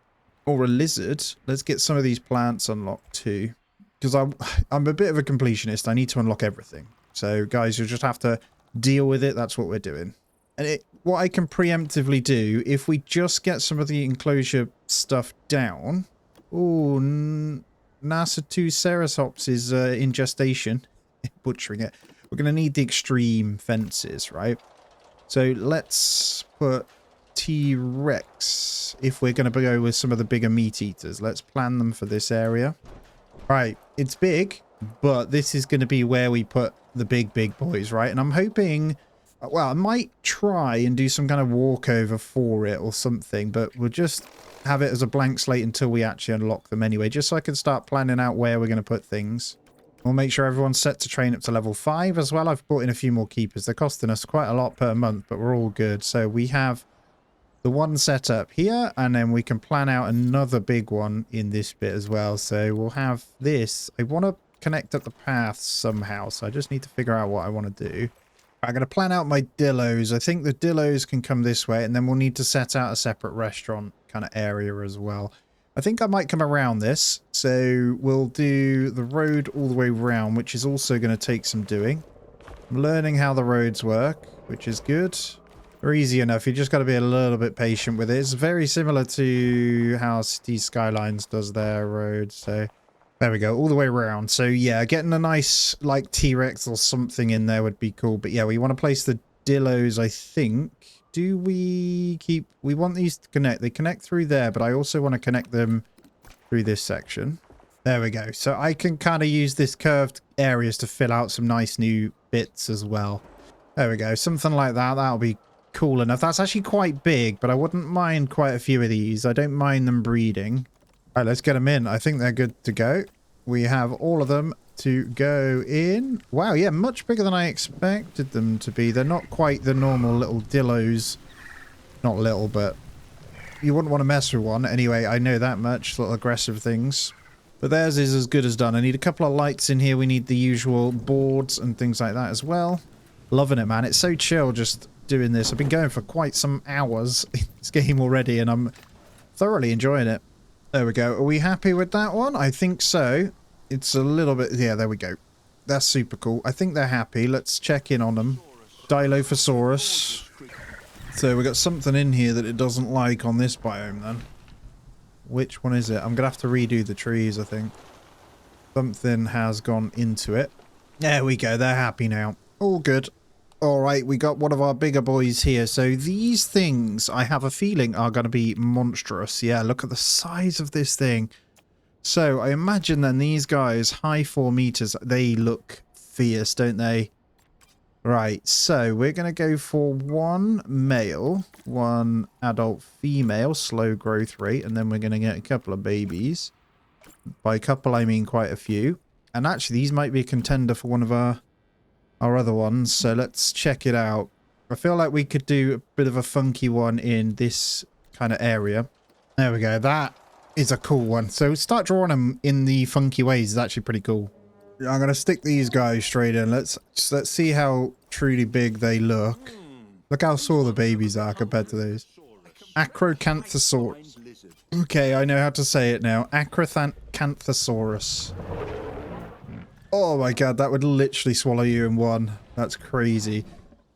Or a lizard. Let's get some of these plants unlocked too. Because I'm a bit of a completionist. I need to unlock everything. So guys, you'll just have to deal with it. That's what we're doing. And what I can preemptively do, if we just get some of the enclosure stuff down. Oh, NASA 2 Ceratops is in gestation. Butchering it. We're going to need the extreme fences, right? So let's put T-Rex, if we're going to go with some of the bigger meat eaters. Let's plan them for this area. Right, it's big, but this is going to be where we put the big boys, right? And I'm hoping, well, I might try and do some kind of walkover for it or something, but we'll just have it as a blank slate until we actually unlock them anyway, just so I can start planning out where we're going to put things. We'll make sure everyone's set to train up to level 5 as well. I've brought in a few more keepers. They're costing us quite a lot per month, but we're all good. So we have the one set up here, and then we can plan out another big one in this bit as well. So we'll have this. I want to connect up the paths somehow, so I just need to figure out what I want to do. I'm going to plan out my dillos. I think the dillos can come this way, and then we'll need to set out a separate restaurant kind of area as well. I think I might come around this, so we'll do the road all the way around, which is also going to take some doing. I'm learning how the roads work, which is good. They're easy enough. You just got to be a little bit patient with it. It's very similar to how City Skylines does their roads. So there we go, all the way around. So yeah, getting a nice like T-Rex or something in there would be cool. But yeah, we want to place the dillos, I think. Do we keep... we want these to connect. They connect through there, but I also want to connect them through this section. There we go. So I can kind of use this curved areas to fill out some nice new bits as well. There we go. Something like that. That'll be cool enough. That's actually quite big, but I wouldn't mind quite a few of these. I don't mind them breeding. All right, let's get them in. I think they're good to go. We have all of them to go in. Wow, yeah, much bigger than I expected them to be. They're not quite the normal little dillos. Not little, but you wouldn't want to mess with one. Anyway, I know that much. Little aggressive things. But theirs is as good as done. I need a couple of lights in here. We need the usual boards and things like that as well. Loving it, man. It's so chill just doing this. I've been going for quite some hours in this game already, and I'm thoroughly enjoying it. There we go. Are we happy with that one? I think so. It's a little bit... yeah, there we go. That's super cool. I think they're happy. Let's check in on them. Dilophosaurus. So we got something in here that it doesn't like on this biome then. Which one is it? I'm going to have to redo the trees, I think. Something has gone into it. There we go. They're happy now. All good. All right, we got one of our bigger boys here. So these things, I have a feeling, are going to be monstrous. Yeah, look at the size of this thing. So I imagine then these guys, high 4 meters, they look fierce, don't they? Right, so we're going to go for one male, one adult female, slow growth rate, and then we're going to get a couple of babies. By a couple, I mean quite a few. And actually, these might be a contender for one of our other ones, so let's check it out. I feel like we could do a bit of a funky one in this kind of area. There we go. That is a cool one. So start drawing them in the funky ways. It's actually pretty cool. I'm going to stick these guys straight in. Let's see how truly big they look. Look how small the babies are compared to those. Acrocanthosaurus. Okay, I know how to say it now. Acrocanthosaurus. Oh my god, that would literally swallow you in one. That's crazy.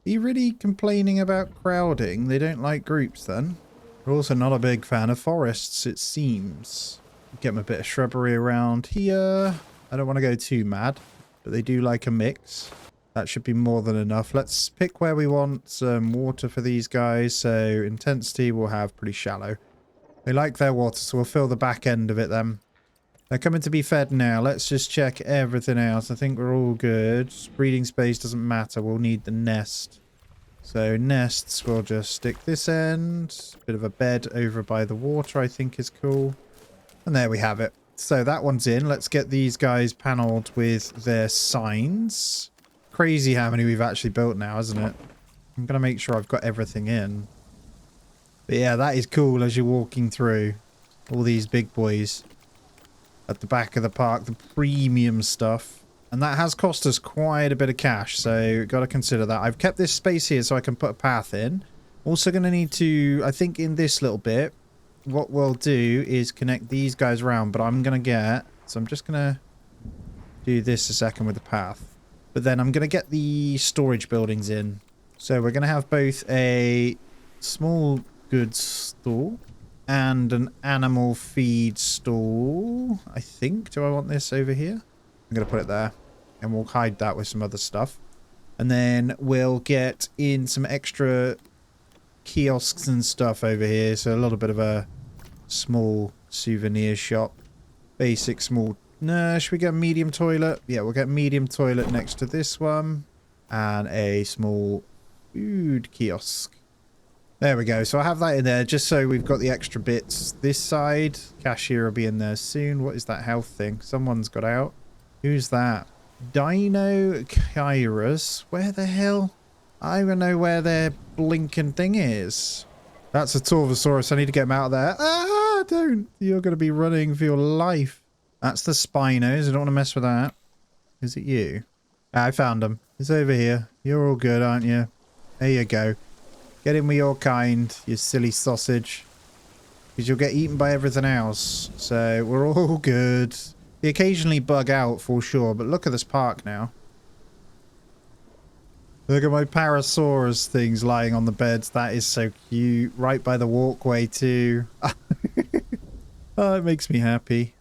Are you really complaining about crowding? They don't like groups then? We're also not a big fan of forests, it seems. Get them a bit of shrubbery around here. I don't want to go too mad, but they do like a mix. That should be more than enough. Let's pick where we want some water for these guys. So intensity we'll have pretty shallow. They like their water, so we'll fill the back end of it then. They're coming to be fed now. Let's just check everything else. I think we're all good. Breeding space doesn't matter. We'll need the nest. So nests, we'll just stick this end. Bit of a bed over by the water, I think is cool. And there we have it. So that one's in. Let's get these guys paneled with their signs. Crazy how many we've actually built now, isn't it? I'm going to make sure I've got everything in. But yeah, that is cool as you're walking through all these big boys at the back of the park, the premium stuff. And that has cost us quite a bit of cash, so got to consider that. I've kept this space here so I can put a path in. Also going to need to, I think in this little bit, what we'll do is connect these guys around, but I'm going to get, so I'm just going to do this a second with the path. But then I'm going to get the storage buildings in. So we're going to have both a small goods store and an animal feed stall, I think. Do I want this over here? I'm going to put it there. And we'll hide that with some other stuff. And then we'll get in some extra kiosks and stuff over here. So a little bit of a small souvenir shop. Basic small... No, should we get a medium toilet? Yeah, we'll get a medium toilet next to this one. And a small food kiosk. There we go. So I have that in there just so we've got the extra bits. This side, cashier will be in there soon. What is that health thing? Someone's got out. Who's that? Dino Kairos. Where the hell? I don't even know where their blinking thing is. That's a Torvosaurus. I need to get him out of there. Ah, don't. You're going to be running for your life. That's the Spinos. I don't want to mess with that. Is it you? I found him. He's over here. You're all good, aren't you? There you go. Get in with your kind, you silly sausage. Because you'll get eaten by everything else. So we're all good. They occasionally bug out for sure, but look at this park now. Look at my Parasaurus things lying on the beds. That is so cute. Right by the walkway too. Oh, it makes me happy.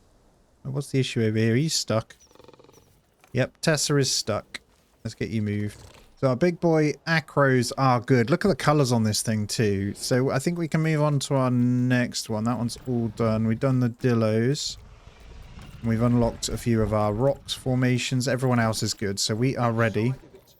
What's the issue over here? He's stuck. Yep, Tessa is stuck. Let's get you moved. So our big boy acros are good. Look at the colours on this thing too. So I think we can move on to our next one. That one's all done. We've done the Dillos. We've unlocked a few of our rocks formations. Everyone else is good. So we are ready.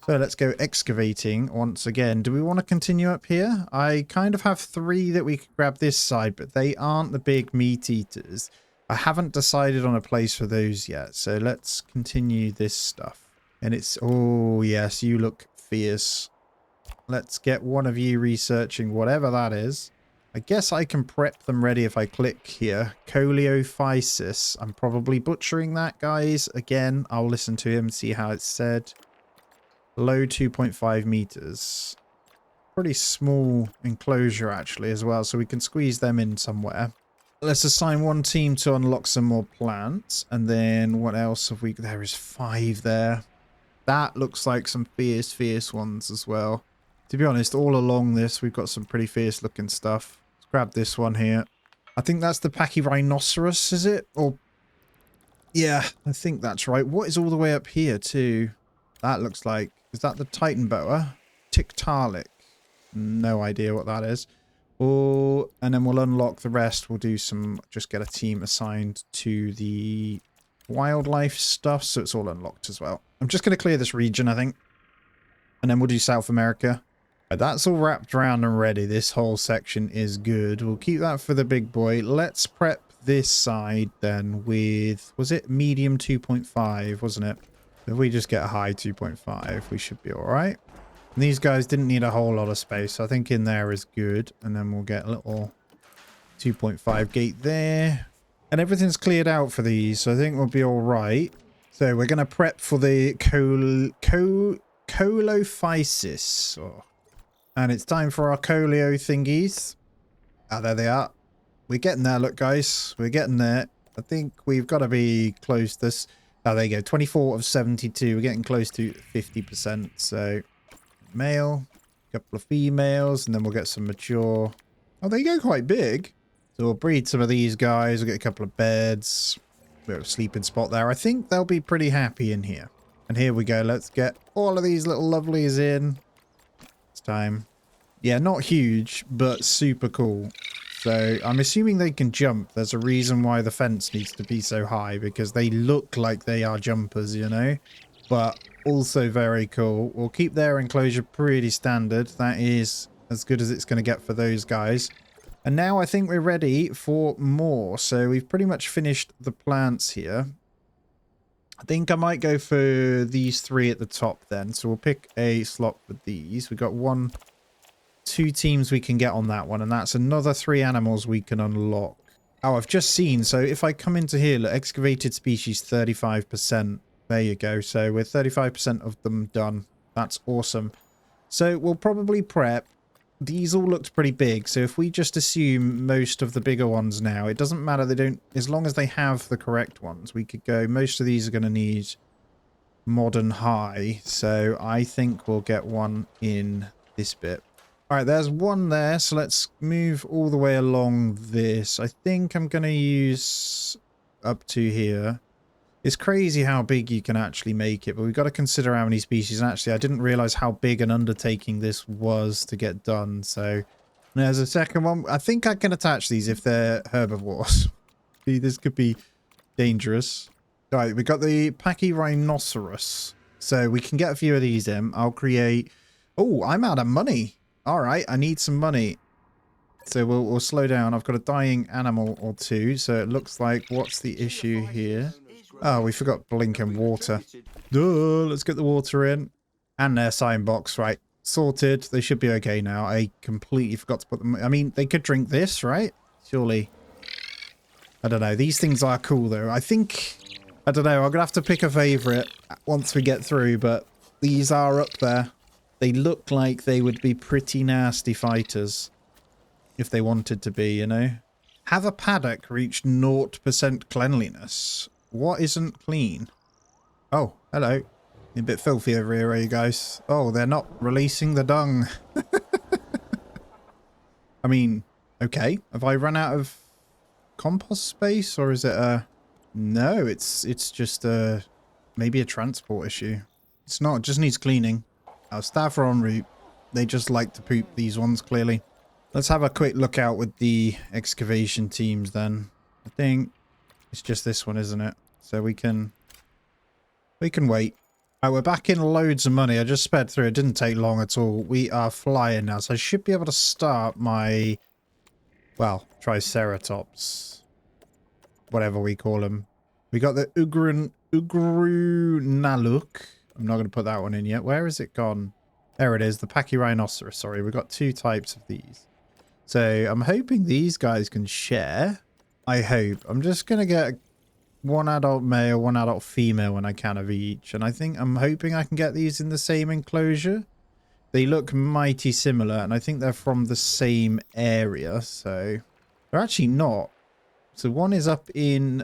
So let's go excavating once again. Do we want to continue up here? I kind of have 3 that we could grab this side, but they aren't the big meat eaters. I haven't decided on a place for those yet. So let's continue this stuff. And it's... Oh, yes, you look fierce. Let's get one of you researching whatever that is. I guess I can prep them ready if I click here. Coleophysis. I'm probably butchering that, guys. Again, I'll listen to him, see how it's said. Low 2.5 meters. Pretty small enclosure, actually, as well, so we can squeeze them in somewhere. Let's assign one team to unlock some more plants. And then what else have we... There is 5 there. That looks like some fierce ones as well. To be honest, all along this, we've got some pretty fierce looking stuff. Let's grab this one here. I think that's the Pachyrhinoceros, is it? Or... Yeah, I think that's right. What is all the way up here too? That looks like... Is that the Titan boa? Tiktaalik. No idea what that is. Oh, and then we'll unlock the rest. We'll do some... Just get a team assigned to the wildlife stuff, so it's all unlocked as well. I'm just going to clear this region, I think. And then we'll do South America. Right, that's all wrapped around and ready. This whole section is good. We'll keep that for the big boy. Let's prep this side then with, was it medium 2.5, wasn't it? If we just get a high 2.5, we should be all right. And these guys didn't need a whole lot of space. So I think in there is good. And then we'll get a little 2.5 gate there. And everything's cleared out for these. So I think we'll be all right. So we're going to prep for the Colophysis. Oh. And it's time for our Colio thingies. Ah, there they are. We're getting there, look, guys. We're getting there. I think we've got to be close to this. Oh, there you go. 24 of 72. We're getting close to 50%. So, male, a couple of females, and then we'll get some mature. Oh, they go quite big. So we'll breed some of these guys. We'll get a couple of beds. Bit of a sleeping spot there. I think they'll be pretty happy in here. And here we go. Let's get all of these little lovelies in. It's time. Yeah, not huge, but super cool. So I'm assuming they can jump. There's a reason why the fence needs to be so high, because they look like they are jumpers, you know, but also very cool. We'll keep their enclosure pretty standard. That is as good as it's going to get for those guys. And now I think we're ready for more. So we've pretty much finished the plants here. I think I might go for these three at the top then. So we'll pick a slot for these. We've got 2 teams we can get on that one, and that's another 3 animals we can unlock. Oh, I've just seen, so if I come into here, look, excavated species 35%. There you go. So we're 35% of them done. That's awesome. So we'll probably prep. These all looked pretty big, so if we just assume most of the bigger ones now, it doesn't matter, they don't, as long as they have the correct ones, we could go, most of these are going to need modern high, so I think we'll get one in this bit. Alright, there's one there, so let's move all the way along this. I think I'm going to use up to here. It's crazy how big you can actually make it, but we've got to consider how many species. And actually, I didn't realize how big an undertaking this was to get done, so there's a second one. I think I can attach these if they're herbivores. See, this could be dangerous. Alright, we got the Pachyrhinoceros, so we can get a few of these in. I'll create... Oh, I'm out of money. Alright, I need some money. So we'll slow down. I've got a dying animal or 2. So it looks like, what's the issue here? Oh, we forgot blinking water. Duh, let's get the water in. And their sign box, right. Sorted. They should be okay now. I completely forgot to put them... I mean, they could drink this, right? Surely. I don't know. These things are cool, though. I think... I don't know. I'm going to have to pick a favourite once we get through, but these are up there. They look like they would be pretty nasty fighters if they wanted to be, you know. Have a paddock reach 0% cleanliness? What isn't clean? Oh, hello. A bit filthy over here, you guys. Oh, they're not releasing the dung. I mean, okay. Have I run out of compost space, or is it a... No, it's just a... maybe a transport issue. It's not, it just needs cleaning. Our staff are en route. They just like to poop, these ones, clearly. Let's have a quick look out with the excavation teams then. I think it's just this one, isn't it? So we can wait. Alright, we're back in loads of money. I just sped through. It didn't take long at all. We are flying now. So I should be able to start my, well, Triceratops. Whatever we call them. We got the Ugrunaluk. I'm not going to put that one in yet. Where has it gone? There it is. The Pachyrhinoceros. Sorry, we've got 2 types of these. So I'm hoping these guys can share. I hope. I'm just going to get 1 adult male, 1 adult female when I can of each. And I'm hoping I can get these in the same enclosure. They look mighty similar, and I think they're from the same area. So they're actually not. So one is up in,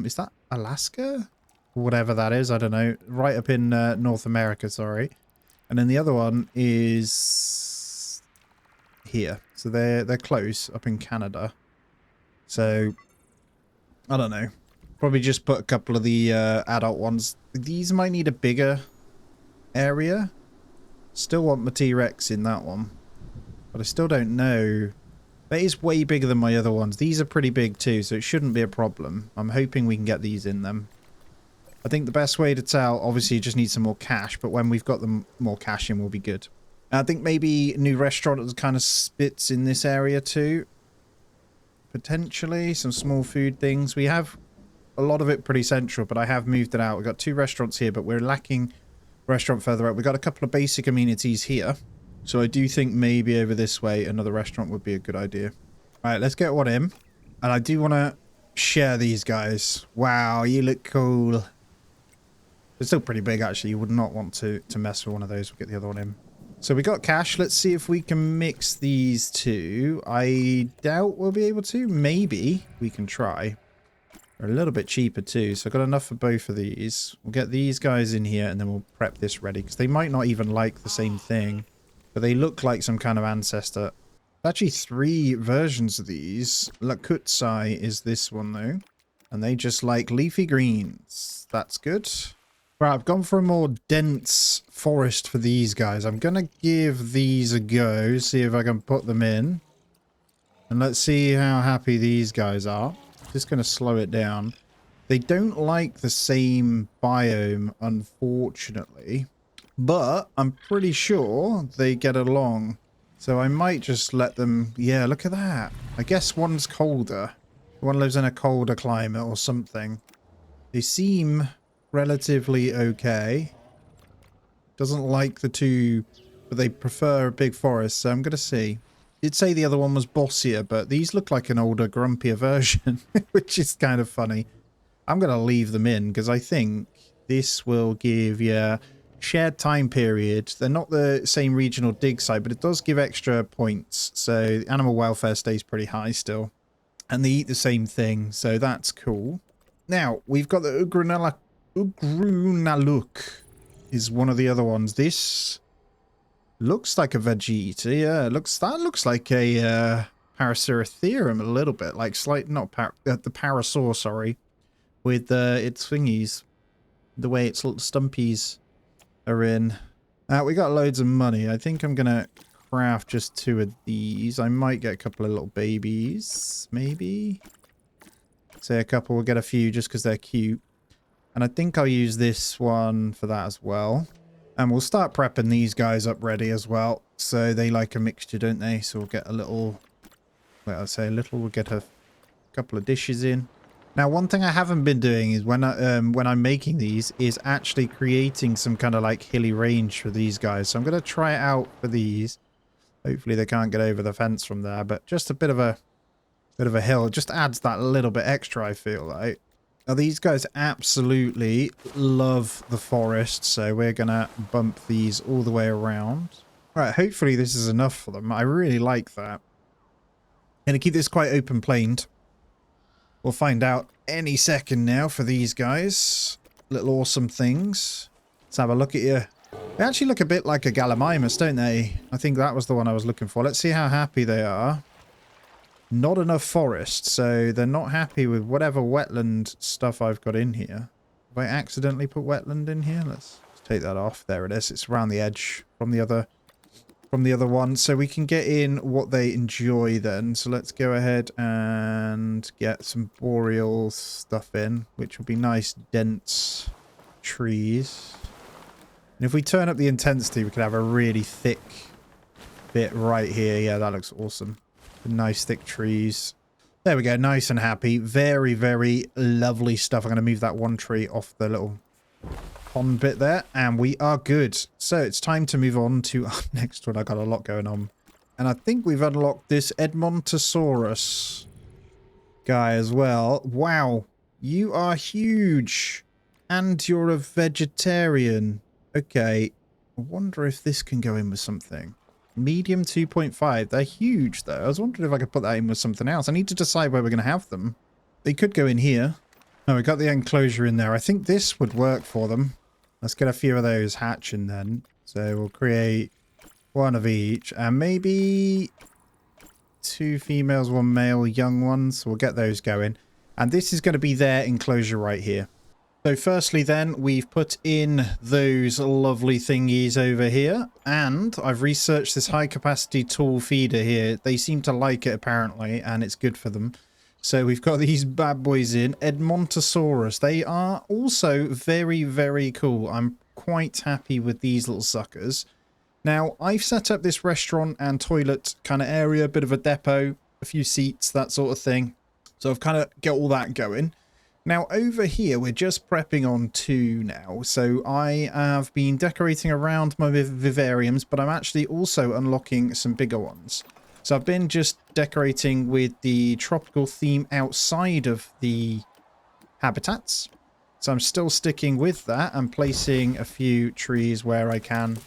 is that Alaska? Whatever that is, I don't know. Right up in North America, sorry. And then the other one is here. So they're close, up in Canada. So, I don't know. Probably just put a couple of the adult ones. These might need a bigger area. Still want my T-Rex in that one. But I still don't know. That is way bigger than my other ones. These are pretty big too, so it shouldn't be a problem. I'm hoping we can get these in them. I think the best way to tell, obviously you just need some more cash, but when we've got them more cash in, we'll be good. I think maybe a new restaurant that kind of spits in this area too. Potentially some small food things. We have a lot of it pretty central, but I have moved it out. We've got 2 restaurants here, but we're lacking a restaurant further out. We've got a couple of basic amenities here. So I do think maybe over this way, another restaurant would be a good idea. All right, let's get one in. And I do want to share these guys. Wow, you look cool. They're still pretty big, actually. You would not want to mess with one of those. We'll get the other one in. So we got cash. Let's see if we can mix these two. I doubt we'll be able to. Maybe we can try. They're a little bit cheaper too. So I've got enough for both of these. We'll get these guys in here and then we'll prep this ready. Because they might not even like the same thing. But they look like some kind of ancestor. Actually 3 versions of these. Lakutsai is this one though. And they just like leafy greens. That's good. Right, I've gone for a more dense forest for these guys. I'm going to give these a go, see if I can put them in. And let's see how happy these guys are. Just going to slow it down. They don't like the same biome, unfortunately. But I'm pretty sure they get along. So I might just let them... Yeah, look at that. I guess one's colder. One lives in a colder climate or something. They seem... relatively okay. Doesn't like the 2, but they prefer a big forest, so I'm gonna see. Did say the other one was bossier, but these look like an older, grumpier version, which is kind of funny. I'm gonna leave them in because I think this will give you shared time period. They're not the same regional dig site, but it does give extra points, so animal welfare stays pretty high still, and they eat the same thing, so that's cool. Now we've got the Ugrunaluk is one of the other ones. This looks like a veggie eater. Yeah, that looks like a Paraceratherium a little bit, like not the Parasaur, sorry, with its thingies, the way its little stumpies are in. We got loads of money. I think I'm gonna craft just 2 of these. I might get a couple of little babies, maybe. Say a couple. We'll get a few just because they're cute. And I think I'll use this one for that as well. And we'll start prepping these guys up ready as well. So they like a mixture, don't they? So we'll get a little... Well, I'll say a little. We'll get a couple of dishes in. Now, one thing I haven't been doing is when I'm making these is actually creating some kind of like hilly range for these guys. So I'm going to try it out for these. Hopefully they can't get over the fence from there. But just a bit of a hill. It just adds that little bit extra, I feel like. Now, these guys absolutely love the forest, so we're going to bump these all the way around. All right, hopefully this is enough for them. I really like that. Going to keep this quite open-planed. We'll find out any second now for these guys. Little awesome things. Let's have a look at you. They actually look a bit like a Gallimimus, don't they? I think that was the one I was looking for. Let's see how happy they are. Not enough forest, so they're not happy with whatever wetland stuff I've got in here. Have I accidentally put wetland in here? Let's take that off. There it is. It's around the edge from the other one. So we can get in what they enjoy then. So let's go ahead and get some boreal stuff in, which will be nice, dense trees. And if we turn up the intensity, we can have a really thick bit right here. Yeah, that looks awesome. Nice thick trees. There we go. Nice and happy. Very, very lovely stuff. I'm going to move that one tree off the little pond bit there. And we are good. So it's time to move on to our next one. I got a lot going on. And I think we've unlocked this Edmontosaurus guy as well. Wow. You are huge. And you're a vegetarian. Okay. I wonder if this can go in with something. Medium 2.5. They're huge, though. I was wondering if I could put that in with something else. I need to decide where we're going to have them. They could go in here. No, we got the enclosure in there. I think this would work for them. Let's get a few of those hatching then. So we'll create 1 of each. And maybe 2 females, 1 male, young ones. We'll get those going. And this is going to be their enclosure right here. So firstly then, we've put in those lovely thingies over here, and I've researched this high capacity tool feeder here. They seem to like it apparently, and it's good for them. So we've got these bad boys in. Edmontosaurus. They are also very, very cool. I'm quite happy with these little suckers. Now, I've set up this restaurant and toilet kind of area, a bit of a depot, a few seats, that sort of thing. So I've kind of got all that going. Now, over here, we're just prepping on 2 now. So I have been decorating around my vivariums, but I'm actually also unlocking some bigger ones. So I've been just decorating with the tropical theme outside of the habitats. So I'm still sticking with that and placing a few trees where I can,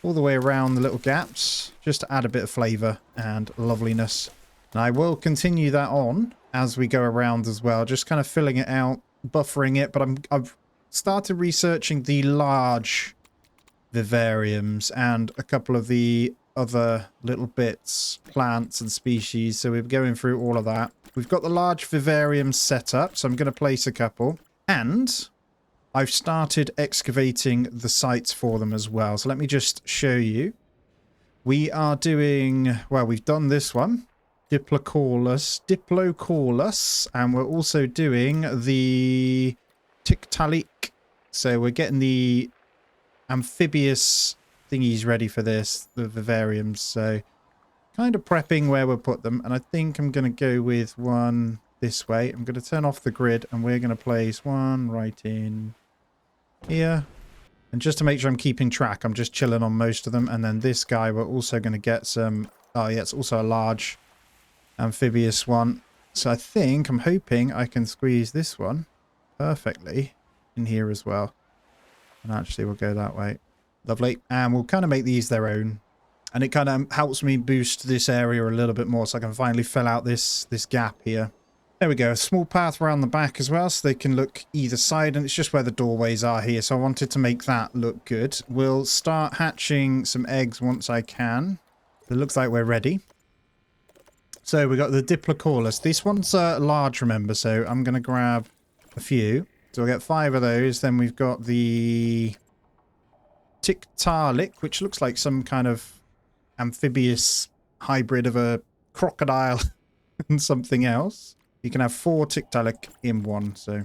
all the way around the little gaps, just to add a bit of flavour and loveliness. And I will continue that on as we go around as well, just kind of filling it out, buffering it. But I've started researching the large vivariums and a couple of the other little bits, plants and species. So we're going through all of that. We've got the large vivarium set up, so I'm going to place a couple. And I've started excavating the sites for them as well. So let me just show you. We are doing, well, we've done this one, Diplocaulus, and we're also doing the Tiktaalik. So we're getting the amphibious thingies ready for this, the vivariums. So kind of prepping where we'll put them. And I think I'm going to go with one this way. I'm going to turn off the grid and we're going to place one right in here. And just to make sure I'm keeping track, I'm just chilling on most of them. And then this guy, we're also going to get some, oh yeah, it's also a large amphibious one. So I think, I'm hoping I can squeeze this one perfectly in here as well. And actually we'll go that way. Lovely. And we'll kind of make these their own. And it kind of helps me boost this area a little bit more so I can finally fill out this gap here. There we go. A small path around the back as well so they can look either side. And it's just where the doorways are here. So I wanted to make that look good. We'll start hatching some eggs once I can. It looks like we're ready. So we got the Diplocaulus. This one's large, remember. So I'm going to grab a few. So we'll get 5 of those. Then we've got the Tiktaalik, which looks like some kind of amphibious hybrid of a crocodile and something else. You can have 4 Tiktaalik in one, so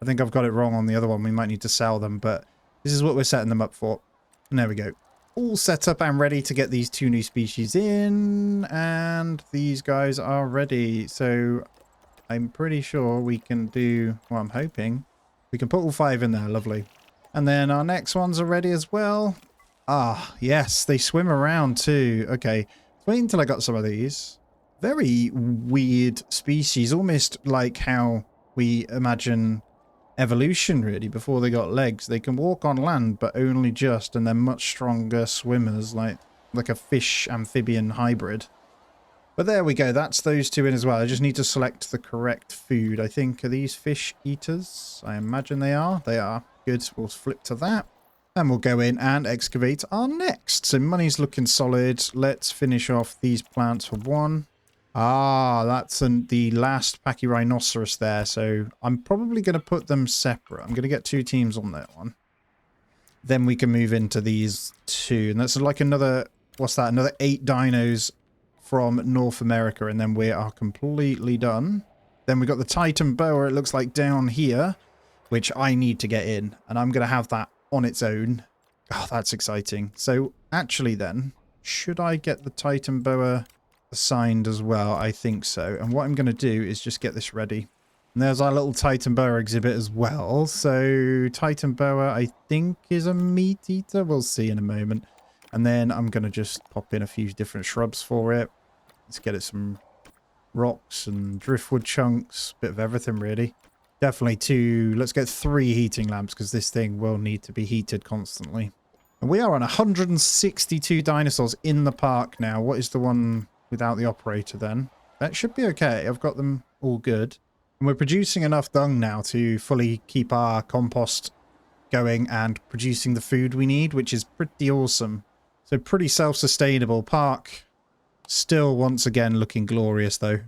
I think I've got it wrong on the other one. We might need to sell them, but this is what we're setting them up for. And there we go. All set up and ready to get these 2 new species in, and these guys are ready. So I'm pretty sure we can do, well, I'm hoping we can put all 5 in there. Lovely. And then our next ones are ready as well. Ah, yes, they swim around too. Okay, wait until I got some of these. Very weird species, almost like how we imagine evolution, really, before they got legs. They can walk on land, but only just, and they're much stronger swimmers, like a fish amphibian hybrid. But there we go, that's those 2 in as well. I just need to select the correct food. I think, are these fish eaters? I imagine they are. They are. Good, we'll flip to that. And we'll go in and excavate our next. So money's looking solid. Let's finish off these plants for 1. Ah, that's the last Pachyrhinoceros there. So I'm probably going to put them separate. I'm going to get 2 teams on that one. Then we can move into these 2. And that's like another, what's that? Another 8 dinos from North America. And then we are completely done. Then we got the Titan boa, it looks like, down here, which I need to get in. And I'm going to have that on its own. Oh, that's exciting. So actually then, should I get the Titan boa assigned as well? I think so. And what I'm going to do is just get this ready. And there's our little Titan boa exhibit as well. So Titan boa, I think, is a meat eater. We'll see in a moment. And then I'm going to just pop in a few different shrubs for it. Let's get it some rocks and driftwood chunks. Bit of everything, really. Definitely 2. Let's get 3 heating lamps because this thing will need to be heated constantly. And we are on 162 dinosaurs in the park now. What is the one without the operator then? That should be okay. I've got them all good. And we're producing enough dung now to fully keep our compost going and producing the food we need, which is pretty awesome. So pretty self-sustainable. Park still once again looking glorious though.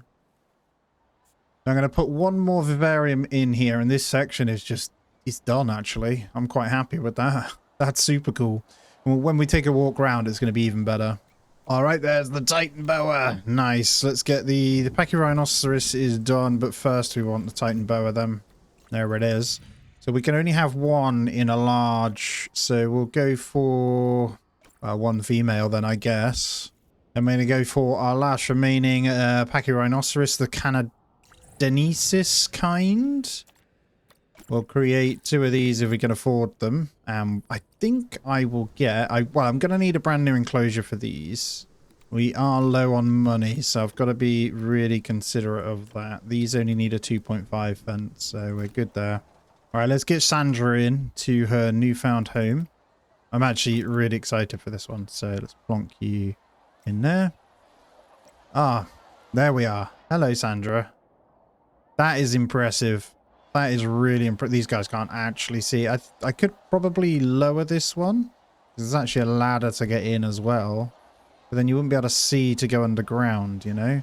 I'm going to put 1 more vivarium in here, and this section is just, it's done actually. I'm quite happy with that. That's super cool. When we take a walk around, it's going to be even better. All right, there's the Titan boa. Nice. Let's get the Pachyrhinoceros is done, but first we want the Titan boa then. There it is. So we can only have one in a large, so we'll go for one female then, I guess. I'm going to go for our last remaining Pachyrhinoceros, the Canadensis kind. We'll create 2 of these if we can afford them. I think I will get... well, I'm going to need a brand new enclosure for these. We are low on money, so I've got to be really considerate of that. These only need a 2.5 fence, so we're good there. All right, let's get Sandra in to her newfound home. I'm actually really excited for this one, so let's plonk you in there. Ah, there we are. Hello, Sandra. That is impressive. That is really impressive. These guys can't actually see. I could probably lower this one. There's actually a ladder to get in as well. But then you wouldn't be able to see to go underground, you know?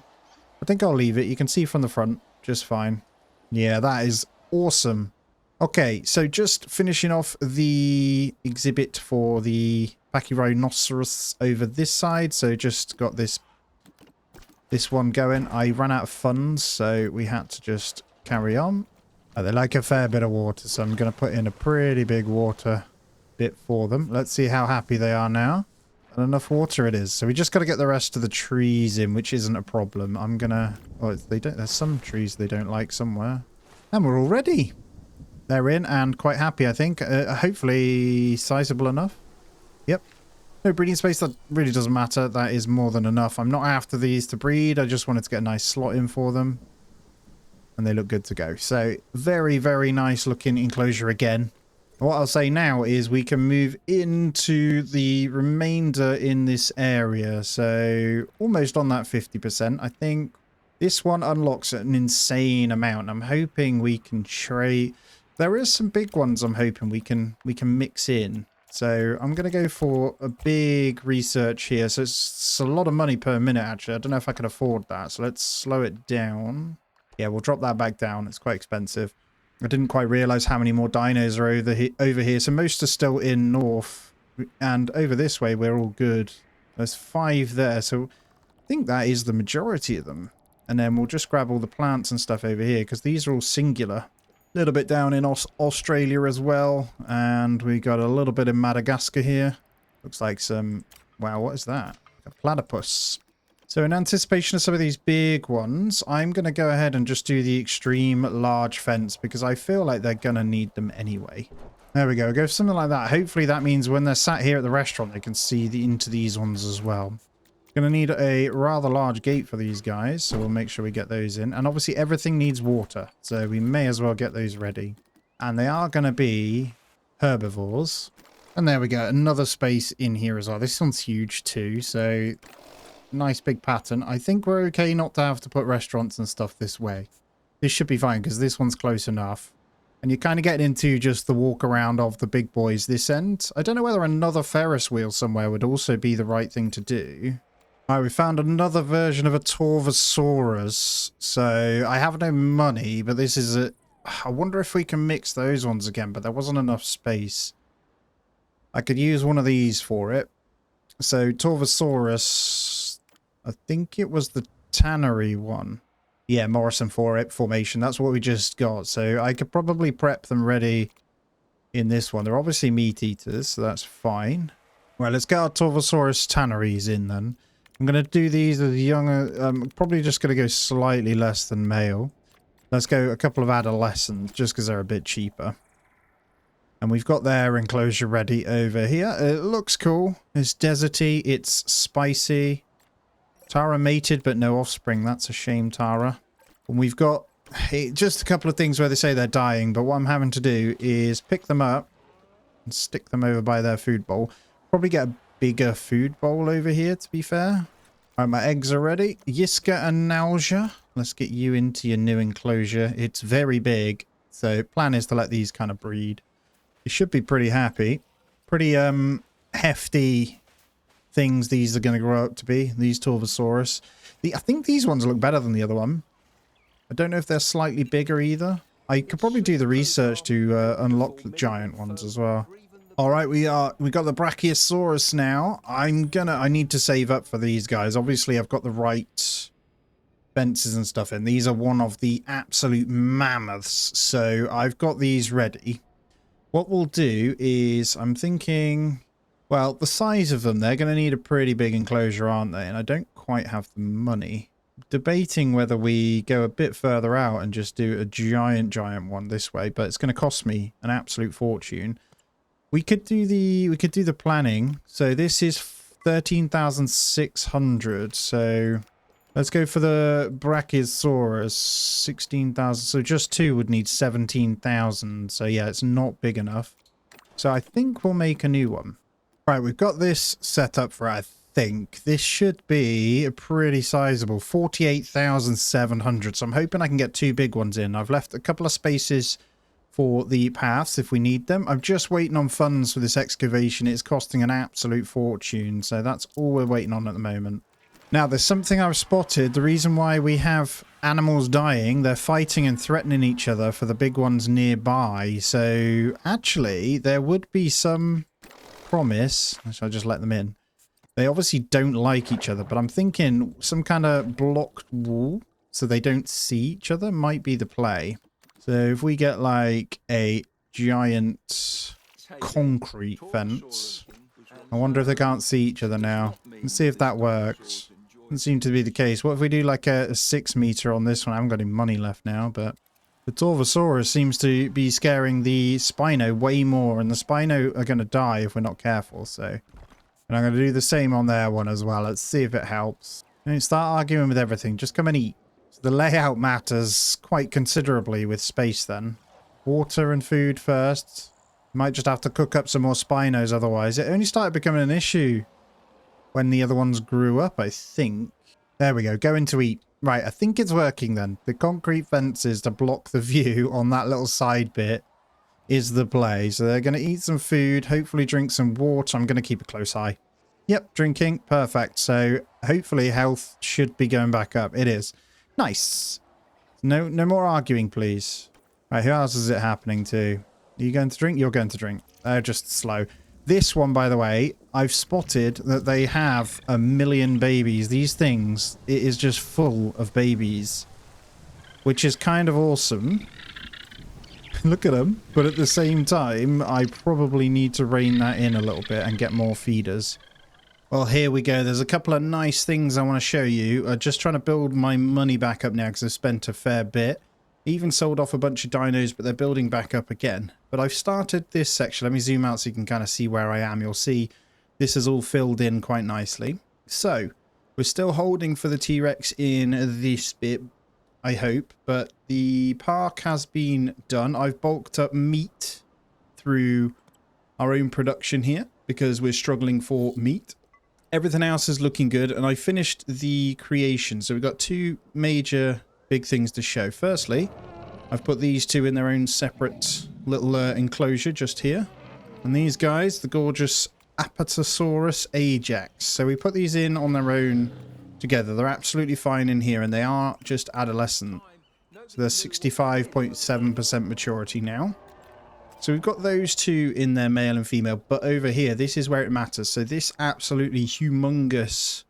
I think I'll leave it. You can see from the front just fine. Yeah, that is awesome. Okay, so just finishing off the exhibit for the Pachyrhinoceros over this side. So just got this one going. I ran out of funds, so we had to just carry on. They like a fair bit of water, so I'm going to put in a pretty big water bit for them. Let's see how happy they are now. And enough water it is. So we just got to get the rest of the trees in, which isn't a problem. I'm going to... oh, they don't... there's some trees they don't like somewhere. And we're all ready. They're in and quite happy, I think. Hopefully sizable enough. Yep. No breeding space, that really doesn't matter. That is more than enough. I'm not after these to breed. I just wanted to get a nice slot in for them. And they look good to go. So very, very nice looking enclosure again. What I'll say now is we can move into the remainder in this area. So almost on that 50%. I think this one unlocks an insane amount. I'm hoping we can trade. There is some big ones I'm hoping we can mix in. So I'm going to go for a big research here. So it's a lot of money per minute, actually. I don't know if I can afford that. So let's slow it down. Yeah, we'll drop that back down. It's quite expensive. I didn't quite realize how many more dinos are over here. So most are still in north. And over this way, we're all good. There's 5 there. So I think that is the majority of them. And then we'll just grab all the plants and stuff over here, because these are all singular. A little bit down in Australia as well. And we got a little bit in Madagascar here. Looks like some... wow, what is that? A platypus. So in anticipation of some of these big ones, I'm going to go ahead and just do the extreme large fence, because I feel like they're going to need them anyway. There we go. Go for something like that. Hopefully that means when they're sat here at the restaurant, they can see into these ones as well. Going to need a rather large gate for these guys, so we'll make sure we get those in. And obviously everything needs water, so we may as well get those ready. And they are going to be herbivores. And there we go. Another space in here as well. This one's huge too, so... nice big pattern. I think we're okay not to have to put restaurants and stuff this way. This should be fine because this one's close enough. And you're kind of getting into just the walk around of the big boys this end. I don't know whether another Ferris wheel somewhere would also be the right thing to do. Alright, we found another version of a Torvosaurus. So I have no money, but this is a... I wonder if we can mix those ones again, but there wasn't enough space. I could use one of these for it. So Torvosaurus... I think it was the tannery one. Yeah, Morrison formation. That's what we just got. So I could probably prep them ready in this one. They're obviously meat eaters, so that's fine. Well, let's get our Torvosaurus tanneries in then. I'm going to do these as younger... probably just going to go slightly less than male. Let's go a couple of adolescents, just because they're a bit cheaper. And we've got their enclosure ready over here. It looks cool. It's deserty. It's spicy. Tara mated, but no offspring. That's a shame, Tara. And we've got just a couple of things where they say they're dying, but what I'm having to do is pick them up and stick them over by their food bowl. Probably get a bigger food bowl over here, to be fair. Alright, my eggs are ready. Yiska and Nausea. Let's get you into your new enclosure. It's very big, so plan is to let these kind of breed. You should be pretty happy. Pretty hefty things these are going to grow up to be. These Torvosaurus. I think these ones look better than the other one. I don't know if they're slightly bigger either. I could probably do the research to unlock the giant ones as well. All right, we got the Brachiosaurus now. I need to save up for these guys. Obviously, I've got the right fences and stuff in. These are one of the absolute mammoths, so I've got these ready. What we'll do is, I'm thinking, well, the size of them, they're going to need a pretty big enclosure, aren't they? And I don't quite have the money. Debating whether we go a bit further out and just do a giant one this way, but it's going to cost me an absolute fortune. We could do the planning. So this is 13,600. So let's go for the Brachiosaurus, 16,000. So just two would need 17,000. So yeah, it's not big enough. So I think we'll make a new one. Right, we've got this set up for, I think this should be a pretty sizable 48,700. So I'm hoping I can get two big ones in. I've left a couple of spaces for the paths if we need them. I'm just waiting on funds for this excavation. It's costing an absolute fortune. So that's all we're waiting on at the moment. Now, there's something I've spotted. The reason why we have animals dying, they're fighting and threatening each other for the big ones nearby. So actually, there would be some promise. Shall I just let them in? They obviously don't like each other, but I'm thinking some kind of blocked wall so they don't see each other might be the play. So if we get like a giant concrete fence, I wonder if they can't see each other now. Let's see if that works. Doesn't seem to be the case. What if we do like a 6 meter on this one? I haven't got any money left now, but the Torvosaurus seems to be scaring the Spino way more, and the Spino are going to die if we're not careful. So, and I'm going to do the same on their one as well. Let's see if it helps. Don't start arguing with everything. Just come and eat. The layout matters quite considerably with space then. Water and food first. Might just have to cook up some more Spinos otherwise. It only started becoming an issue when the other ones grew up, I think. There we go. Going to eat. Right, I think it's working then. The concrete fences to block the view on that little side bit is the play. So they're going to eat some food, hopefully drink some water. I'm going to keep a close eye. Yep, drinking. Perfect. So hopefully health should be going back up. It is. Nice. No more arguing, please. Right, who else is it happening to? Are you going to drink? You're going to drink. They're just slow. This one, by the way, I've spotted that they have 1 million babies. These things, it is just full of babies, which is kind of awesome. Look at them. But at the same time, I probably need to rein that in a little bit and get more feeders. Well, here we go. There's a couple of nice things I want to show you. Just trying to build my money back up now because I've spent a fair bit. Even sold off a bunch of dinos, but they're building back up again. But I've started this section. Let me zoom out so you can kind of see where I am. You'll see this is all filled in quite nicely. So we're still holding for the T-Rex in this bit, I hope. But the park has been done. I've bulked up meat through our own production here because we're struggling for meat. Everything else is looking good, and I finished the creation. So we've got two major big things to show. Firstly, I've put these two in their own separate little enclosure just here. And these guys, the gorgeous Apatosaurus Ajax. So we put these in on their own together. They're absolutely fine in here, and they are just adolescent. So they're 65.7% maturity now. So we've got those two in there, male and female, but over here, this is where it matters. So this absolutely humongous,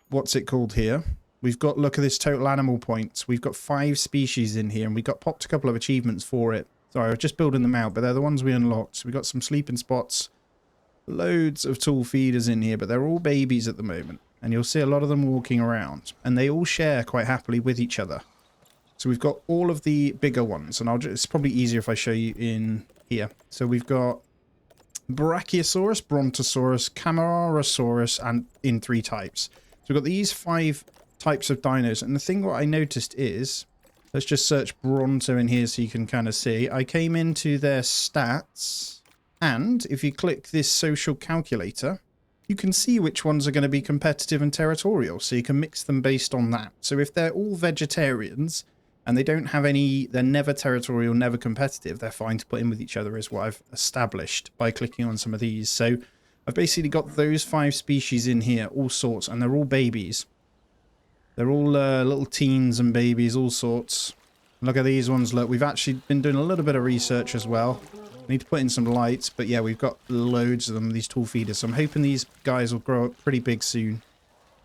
what's it called here? We've got, look at this total animal points. We've got 5 species in here, and we got popped a couple of achievements for it. Sorry, I was just building them out, but they're the ones we unlocked. So we've got some sleeping spots, loads of tall feeders in here, but they're all babies at the moment. And you'll see a lot of them walking around, and they all share quite happily with each other. So we've got all of the bigger ones, and it's probably easier if I show you in here. So we've got Brachiosaurus, Brontosaurus, Camarasaurus, and in 3 types. So we've got these 5 types of dinos, and the thing what I noticed is, let's just search Bronto in here so you can kind of see. I came into their stats, and if you click this social calculator, you can see which ones are going to be competitive and territorial, so you can mix them based on that. So if they're all vegetarians and they don't have any, they're never territorial, never competitive, they're fine to put in with each other, is what I've established by clicking on some of these. So I've basically got those 5 species in here, all sorts, and they're all babies. They're all little teens and babies, all sorts. Look at these ones. Look, we've actually been doing a little bit of research as well. Need to put in some lights, but yeah, we've got loads of them, these tall feeders. So I'm hoping these guys will grow up pretty big soon.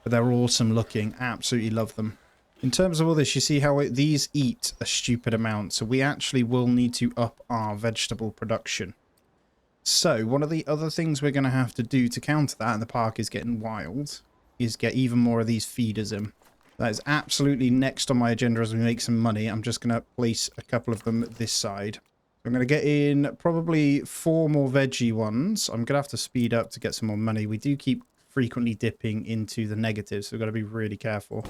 But they're awesome looking. Absolutely love them. In terms of all this, you see how these eat a stupid amount. So we actually will need to up our vegetable production. So one of the other things we're going to have to do to counter that, and the park is getting wild, is get even more of these feeders in. That is absolutely next on my agenda as we make some money. I'm just going to place a couple of them this side. I'm going to get in probably 4 more veggie ones. I'm going to have to speed up to get some more money. We do keep frequently dipping into the negatives, so we've got to be really careful.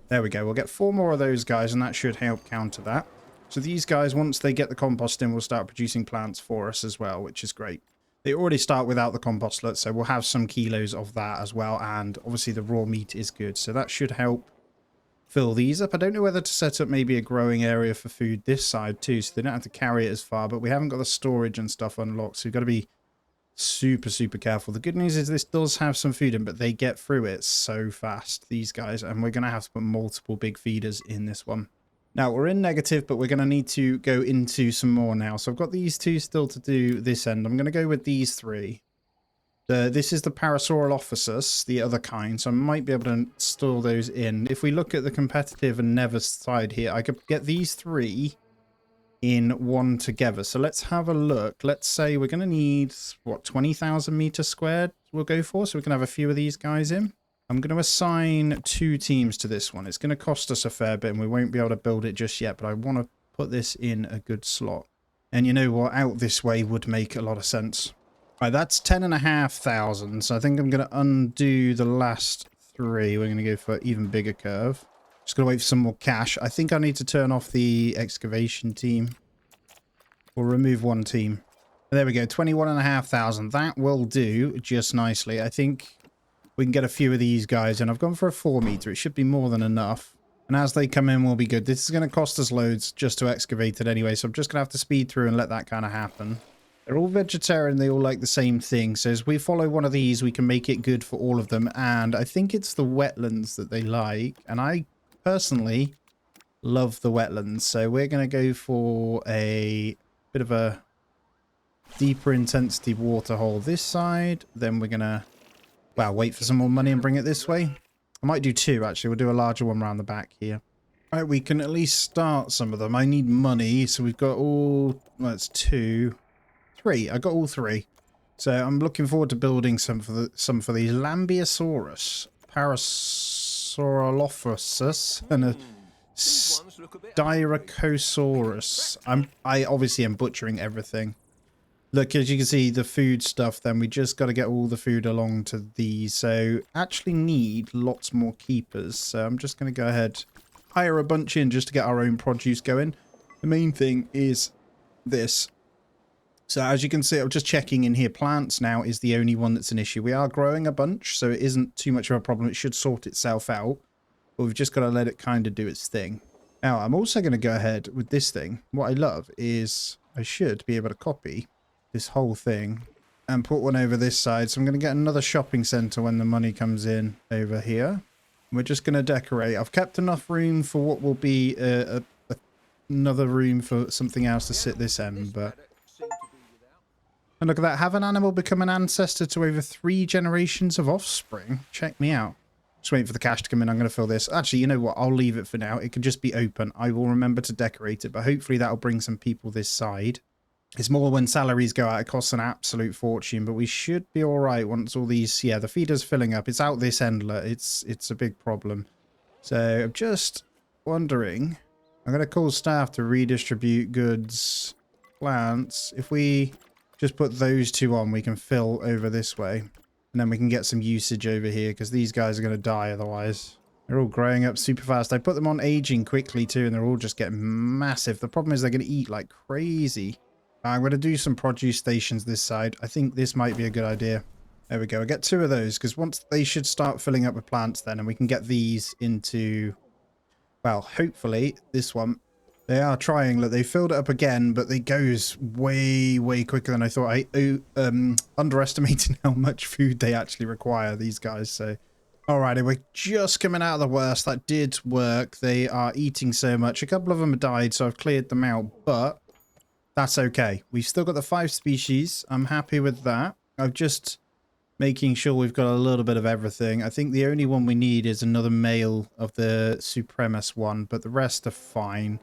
There we go. We'll get 4 more of those guys, and that should help counter that. So these guys, once they get the compost in, will start producing plants for us as well, which is great. They already start without the compostlet, so we'll have some kilos of that as well, and obviously the raw meat is good, so that should help fill these up. I don't know whether to set up maybe a growing area for food this side too, so they don't have to carry it as far, but we haven't got the storage and stuff unlocked, so we've got to be super careful. The good news is this does have some food in, but they get through it so fast, these guys, and we're going to have to put multiple big feeders in this one. Now, we're in negative, but we're going to need to go into some more now. So I've got these 2 still to do this end. I'm going to go with these 3. This is the Parasaurolophus, the other kind, so I might be able to install those in. If we look at the competitive and never side here, I could get these 3 in one together. So let's have a look. Let's say we're going to need, what, 20,000 meters squared we'll go for, so we can have a few of these guys in. I'm going to assign 2 teams to this one. It's going to cost us a fair bit, and we won't be able to build it just yet, but I want to put this in a good slot. And you know what? Out this way would make a lot of sense. Right, that's 10,500. So I think I'm going to undo the last 3. We're going to go for even bigger curve. Just going to wait for some more cash. I think I need to turn off the excavation team. Or remove 1 team. There we go, 21,500. That will do just nicely. I think we can get a few of these guys, and I've gone for a 4 meter. It should be more than enough. And as they come in, we'll be good. This is going to cost us loads just to excavate it anyway, so I'm just going to have to speed through and let that kind of happen. They're all vegetarian. They all like the same thing. So as we follow one of these, we can make it good for all of them. And I think it's the wetlands that they like. And I personally love the wetlands. So we're going to go for a bit of a deeper intensity water hole this side. Then we're going to, well, wait for some more money and bring it this way. I might do 2, actually. We'll do a larger one around the back here. All right, we can at least start some of them. I need money. So we've got all, well, it's 2. 3. I got all 3. So I'm looking forward to building some for these. Lambeosaurus, Parasaurolophus, and a Styracosaurus. I obviously am butchering everything. Look, as you can see, the food stuff, then we just got to get all the food along to these. So actually need lots more keepers. So I'm just going to go ahead, hire a bunch in just to get our own produce going. The main thing is this. So as you can see, I'm just checking in here. Plants now is the only one that's an issue. We are growing a bunch, so it isn't too much of a problem. It should sort itself out. But we've just got to let it kind of do its thing. Now, I'm also going to go ahead with this thing. What I love is I should be able to copy this whole thing and put one over this side. So I'm going to get another shopping centre when the money comes in over here. We're just going to decorate. I've kept enough room for what will be another room for something else to sit this end, but... And look at that. Have an animal become an ancestor to over 3 generations of offspring. Check me out. Just waiting for the cash to come in. I'm going to fill this. Actually, you know what? I'll leave it for now. It can just be open. I will remember to decorate it, but hopefully that'll bring some people this side. It's more when salaries go out. It costs an absolute fortune, but we should be all right once all these... Yeah, the feeder's filling up. It's out this end. It's a big problem. So I'm just wondering. I'm going to call staff to redistribute goods, plants. If we... just put those 2 on, we can fill over this way. And then we can get some usage over here, because these guys are going to die otherwise. They're all growing up super fast. I put them on aging quickly too, and they're all just getting massive. The problem is they're going to eat like crazy. I'm going to do some produce stations this side. I think this might be a good idea. There we go. I get 2 of those, because once they should start filling up with plants then, and we can get these into, well, hopefully this one. They are trying. Look, they filled it up again, but it goes way quicker than I thought. I underestimated how much food they actually require, these guys. So, alrighty, we're just coming out of the worst. That did work. They are eating so much. A couple of them died, so I've cleared them out. But That's okay. We've still got the 5 species. I'm happy with that. I'm just making sure we've got a little bit of everything. I think the only one we need is another male of the Supremus one, but the rest are fine.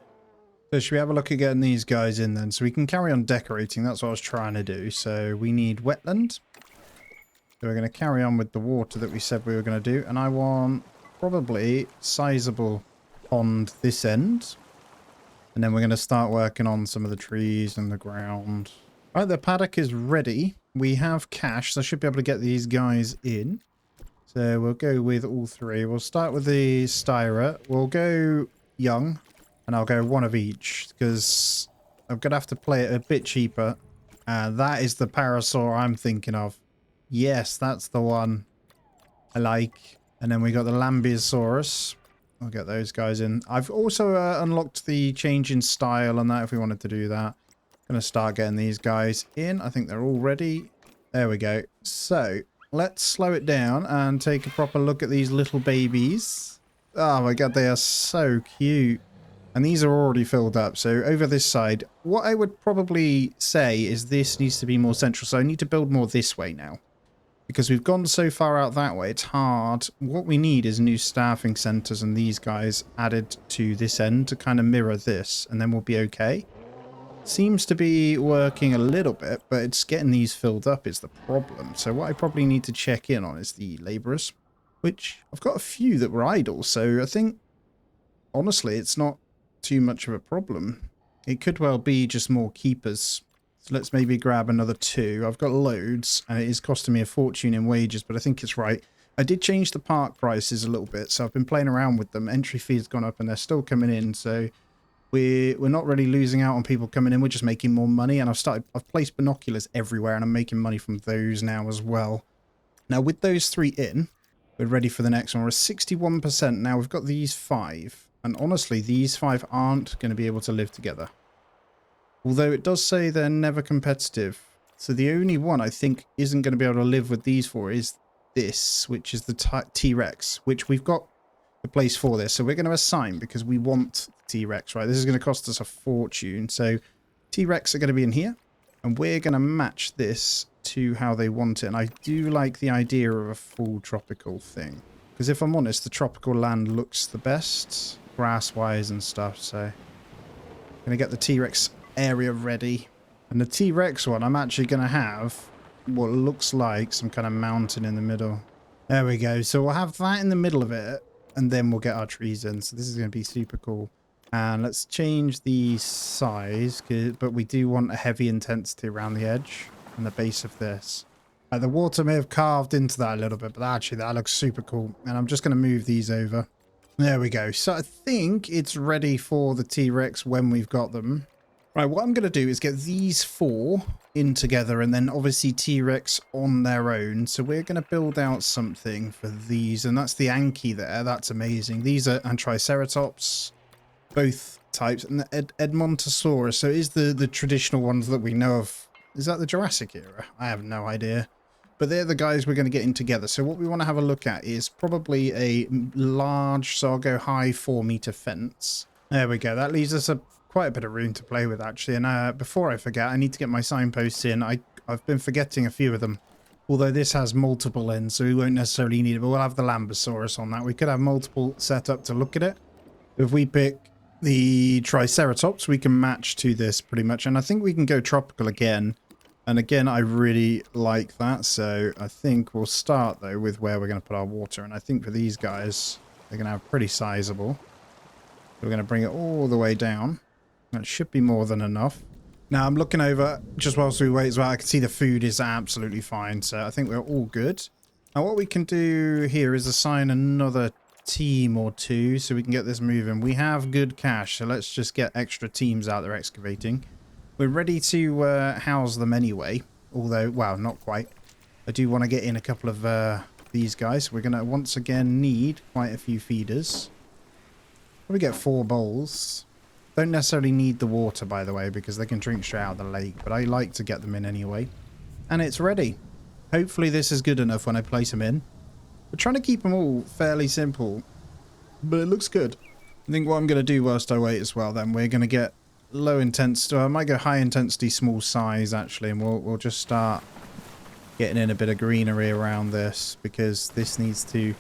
So should we have a look at getting these guys in then? So we can carry on decorating. That's what I was trying to do. So we need wetland. So we're going to carry on with the water that we said we were going to do. And I want probably sizable pond this end. And then we're going to start working on some of the trees and the ground. All right, the paddock is ready. We have cash, so I should be able to get these guys in. So we'll go with all 3. We'll start with the styra. We'll go young, and I'll go one of each, because I'm going to have to play it a bit cheaper. That is the parasaur I'm thinking of. Yes, that's the one I like. And then we got the Lambeosaurus. I'll get those guys in. I've also unlocked the change in style on that if we wanted to do that. Gonna start getting these guys in. I think they're all ready. There we go. So let's slow it down and take a proper look at these little babies. Oh my god, they are so cute. And these are already filled up. So over this side, what I would probably say is this needs to be more central. So I need to build more this way now. Because we've gone so far out that way, it's hard. What we need is new staffing centers and these guys added to this end to kind of mirror this. And then we'll be okay. Seems to be working a little bit, but it's getting these filled up is the problem. So what I probably need to check in on is the laborers, which I've got a few that were idle. So I think, honestly, it's not too much of a problem. It could well be just more keepers. So let's maybe grab another 2. I've got loads, and it is costing me a fortune in wages, but I think it's right. I did change the park prices a little bit, so I've been playing around with them. Entry fee has gone up, and they're still coming in, so we're not really losing out on people coming in. We're just making more money, and I've placed binoculars everywhere, and I'm making money from those now as well. Now, with those 3 in, we're ready for the next one. We're at 61%. Now, we've got these 5, and honestly, these 5 aren't going to be able to live together. Although it does say they're never competitive. So the only one I think isn't going to be able to live with these 4 is this, which is the T-Rex, which we've got the place for this. So we're going to assign because we want T-Rex, right? This is going to cost us a fortune. So T-Rex are going to be in here, and we're going to match this to how they want it. And I do like the idea of a full tropical thing, because if I'm honest, the tropical land looks the best grass-wise and stuff. So I'm going to get the T-Rex area ready. And the T-Rex one, I'm actually going to have what looks like some kind of mountain in the middle. There we go. So we'll have that in the middle of it, and then we'll get our trees in. So this is going to be super cool. And let's change the size, but we do want a heavy intensity around the edge and the base of this. The water may have carved into that a little bit, but actually that looks super cool. And I'm just going to move these over. There we go. So I think it's ready for the T-Rex when we've got them. Right, what I'm going to do is get these 4 in together, and then obviously T-Rex on their own. So we're going to build out something for these, and that's the Anki there. That's amazing. These are Triceratops, both types, and the Edmontosaurus. So it is the traditional ones that we know of. Is that the Jurassic era? I have no idea. But they're the guys we're going to get in together. So what we want to have a look at is probably a large, so I'll go high 4-meter fence. There we go. That leaves us quite a bit of room to play with, actually. And before I forget, I need to get my signposts in. I've been forgetting a few of them. Although this has multiple ends, so we won't necessarily need it. But we'll have the Lambeosaurus on that. We could have multiple set up to look at it. If we pick the Triceratops, we can match to this pretty much. And I think we can go tropical again. And again, I really like that. So I think we'll start, though, with where we're going to put our water. And I think for these guys, they're going to have pretty sizable. We're going to bring it all the way down. That should be more than enough. Now, I'm looking over just whilst we wait as well. I can see the food is absolutely fine. So I think we're all good. Now, what we can do here is assign another team or 2 so we can get this moving. We have good cash, so let's just get extra teams out there excavating. We're ready to house them anyway, although, well, not quite. I do want to get in a couple of these guys. We're going to once again need quite a few feeders. We get 4 bowls. Don't necessarily need the water, by the way, because they can drink straight out of the lake, but I like to get them in anyway. And it's ready. Hopefully this is good enough when I place them in. We're trying to keep them all fairly simple, but it looks good. I think what I'm going to do whilst I wait as well, then we're going to get low intensity. I might go high intensity, small size actually, and we'll just start getting in a bit of greenery around this because this needs to,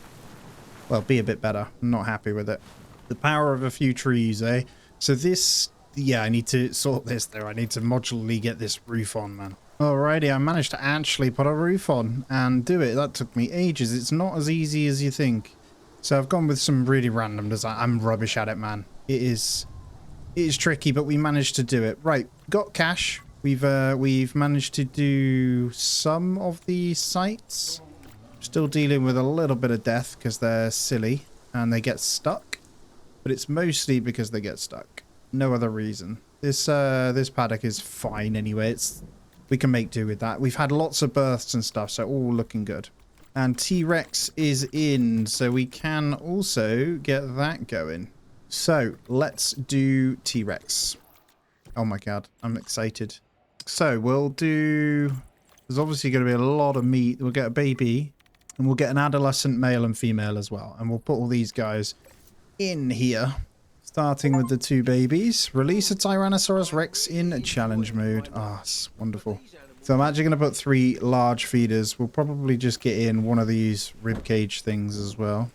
well, be a bit better. I'm not happy with it. The power of a few trees, eh? So this, yeah, I need to sort this though. I need to modularly get this roof on, man. Alrighty, I managed to actually put a roof on and do it. That took me ages. It's not as easy as you think. So I've gone with some really random design. I'm rubbish at it, man. It is tricky, but we managed to do it. Right, got cash. We've managed to do some of the sites. Still dealing with a little bit of death because they're silly and they get stuck. But it's mostly because they get stuck. No other reason. This paddock is fine anyway. We can make do with that. We've had lots of births and stuff, so all looking good. And T-Rex is in, so we can also get that going. So let's do T-Rex. Oh my god, I'm excited. So we'll do... There's obviously going to be a lot of meat. We'll get a baby, and we'll get an adolescent male and female as well. And we'll put all these guys in here. Starting with the two babies. Release a Tyrannosaurus Rex in challenge mode. Ah, it's wonderful. So I'm actually going to put 3 large feeders. We'll probably just get in one of these ribcage things as well.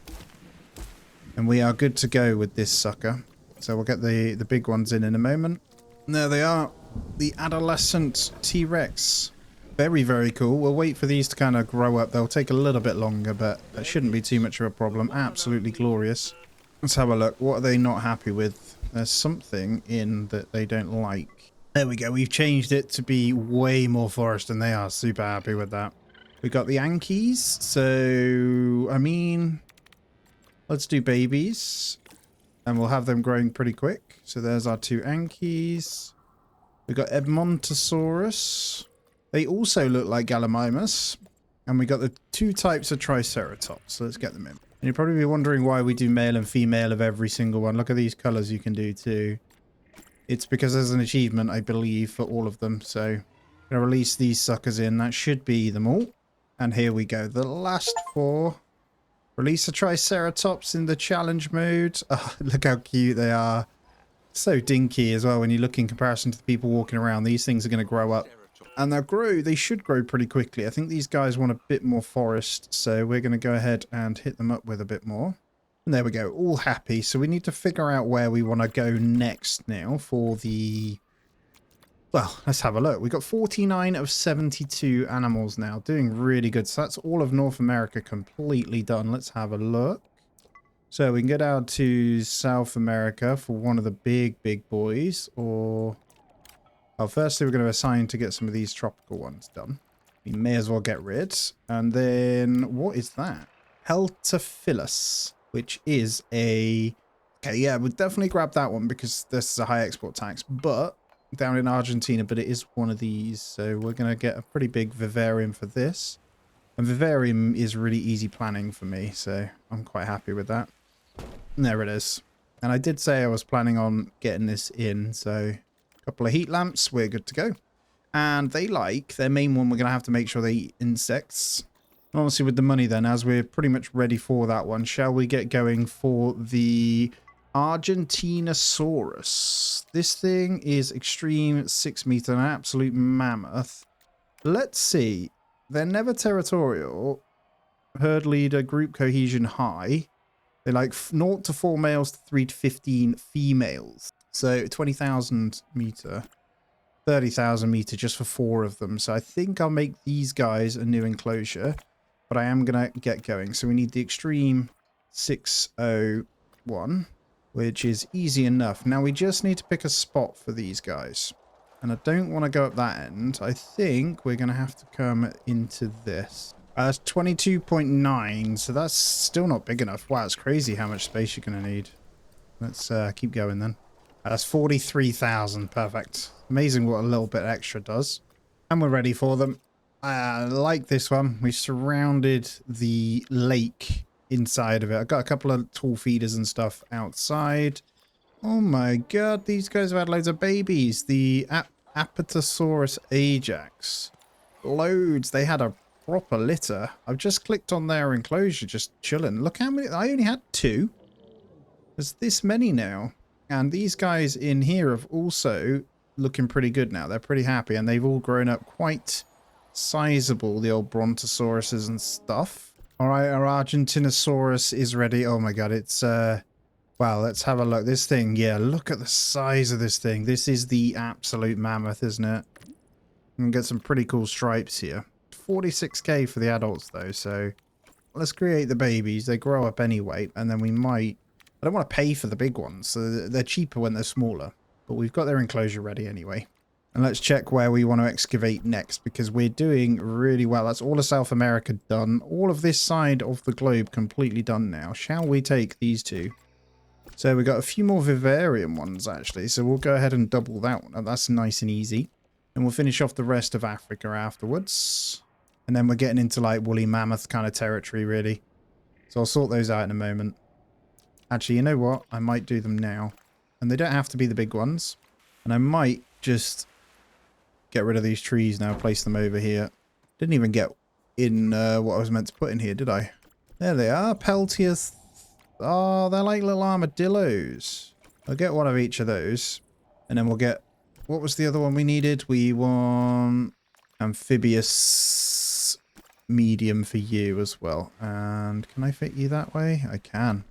And we are good to go with this sucker. So we'll get the big ones in a moment. And there they are. The adolescent T-Rex. Very, very cool. We'll wait for these to kind of grow up. They'll take a little bit longer, but that shouldn't be too much of a problem. Absolutely glorious. Let's have a look. What are they not happy with? There's something in that they don't like. There we go. We've changed it to be way more forest, and they are super happy with that. We got the Ankies. So, I mean, let's do babies. And we'll have them growing pretty quick. So there's our 2 Ankies. We got Edmontosaurus. They also look like Gallimimus. And we got the 2 types of Triceratops. So let's get them in. And you'll probably be wondering why we do male and female of every single one. Look at these colors you can do too. It's because there's an achievement, I believe, for all of them. So I'm going to release these suckers in. That should be them all. And here we go. The last 4. Release a Triceratops in the challenge mode. Oh, look how cute they are. So dinky as well when you look in comparison to the people walking around. These things are going to grow up. And they'll grow. They should grow pretty quickly. I think these guys want a bit more forest. So we're going to go ahead and hit them up with a bit more. And there we go. All happy. So we need to figure out where we want to go next now for the... Well, let's have a look. We've got 49 of 72 animals now. Doing really good. So that's all of North America completely done. Let's have a look. So we can go down to South America for one of the big boys. Or... Oh, firstly, we're going to assign to get some of these tropical ones done. We may as well get rid. And then, what is that? Heltophilus, which is a... Okay, yeah, we'll definitely grab that one because this is a high export tax. But, down in Argentina, but it is one of these. So we're going to get a pretty big vivarium for this. And vivarium is really easy planning for me, so I'm quite happy with that. And there it is. And I did say I was planning on getting this in, so... Couple of heat lamps, we're good to go. And they like, their main one, we're going to have to make sure they eat insects. And obviously with the money then, as we're pretty much ready for that one, shall we get going for the Argentinosaurus? This thing is extreme 6 meter, an absolute mammoth. Let's see. They're never territorial. Herd leader, group cohesion high. They like 0 to 4 males to 3 to 15 females. So 20,000 meter, 30,000 meter just for 4 of them. So I think I'll make these guys a new enclosure, but I am going to get going. So we need the extreme 601, which is easy enough. Now we just need to pick a spot for these guys. And I don't want to go up that end. I think we're going to have to come into this. That's 22.9, so that's still not big enough. Wow, it's crazy how much space you're going to need. Let's keep going then. That's 43,000. Perfect. Amazing what a little bit extra does. And we're ready for them. I like this one. We surrounded the lake inside of it. I've got a couple of tall feeders and stuff outside. Oh my god, these guys have had loads of babies. The Apatosaurus Ajax. Loads. They had a proper litter. I've just clicked on their enclosure, just chilling. Look how many. I only had 2. There's this many now. And these guys in here have also looking pretty good now. They're pretty happy, and they've all grown up quite sizable, the old brontosauruses and stuff. All right, our Argentinosaurus is ready. Oh my god, it's wow, let's have a look. This thing, yeah, look at the size of this thing. This is the absolute mammoth, isn't it? We can get some pretty cool stripes here. 46k for the adults though, so let's create the babies. They grow up anyway, and then we might... I don't want to pay for the big ones, so they're cheaper when they're smaller. But we've got their enclosure ready anyway. And let's check where we want to excavate next, because we're doing really well. That's all of South America done. All of this side of the globe completely done now. Shall we take these two? So we've got a few more vivarium ones, actually. So we'll go ahead and double that one. That's nice and easy. And we'll finish off the rest of Africa afterwards. And then we're getting into, like, woolly mammoth kind of territory, really. So I'll sort those out in a moment. Actually, you know what? I might do them now. And they don't have to be the big ones. And I might just get rid of these trees now, place them over here. Didn't even get in what I was meant to put in here, did I? There they are. Peltier. Oh, they're like little armadillos. I'll get one of each of those. And then we'll get... What was the other one we needed? We want amphibious medium for you as well. And can I fit you that way? I can.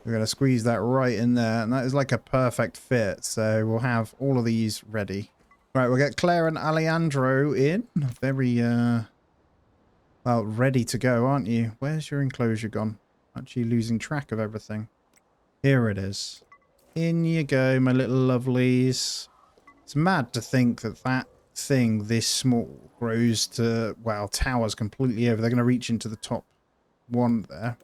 We're going to squeeze that right in there. And that is like a perfect fit. So we'll have all of these ready. Right, we'll get Claire and Alejandro in. Very, well, ready to go, aren't you? Where's your enclosure gone? Actually losing track of everything. Here it is. In you go, my little lovelies. It's mad to think that that thing this small grows to, well, towers completely over. They're going to reach into the top one there.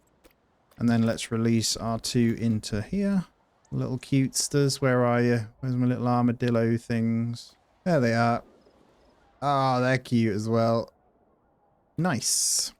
And then let's release our two into here. Little cutesters, where are you? Where's my little armadillo things? There they are. Oh, they're cute as well. Nice.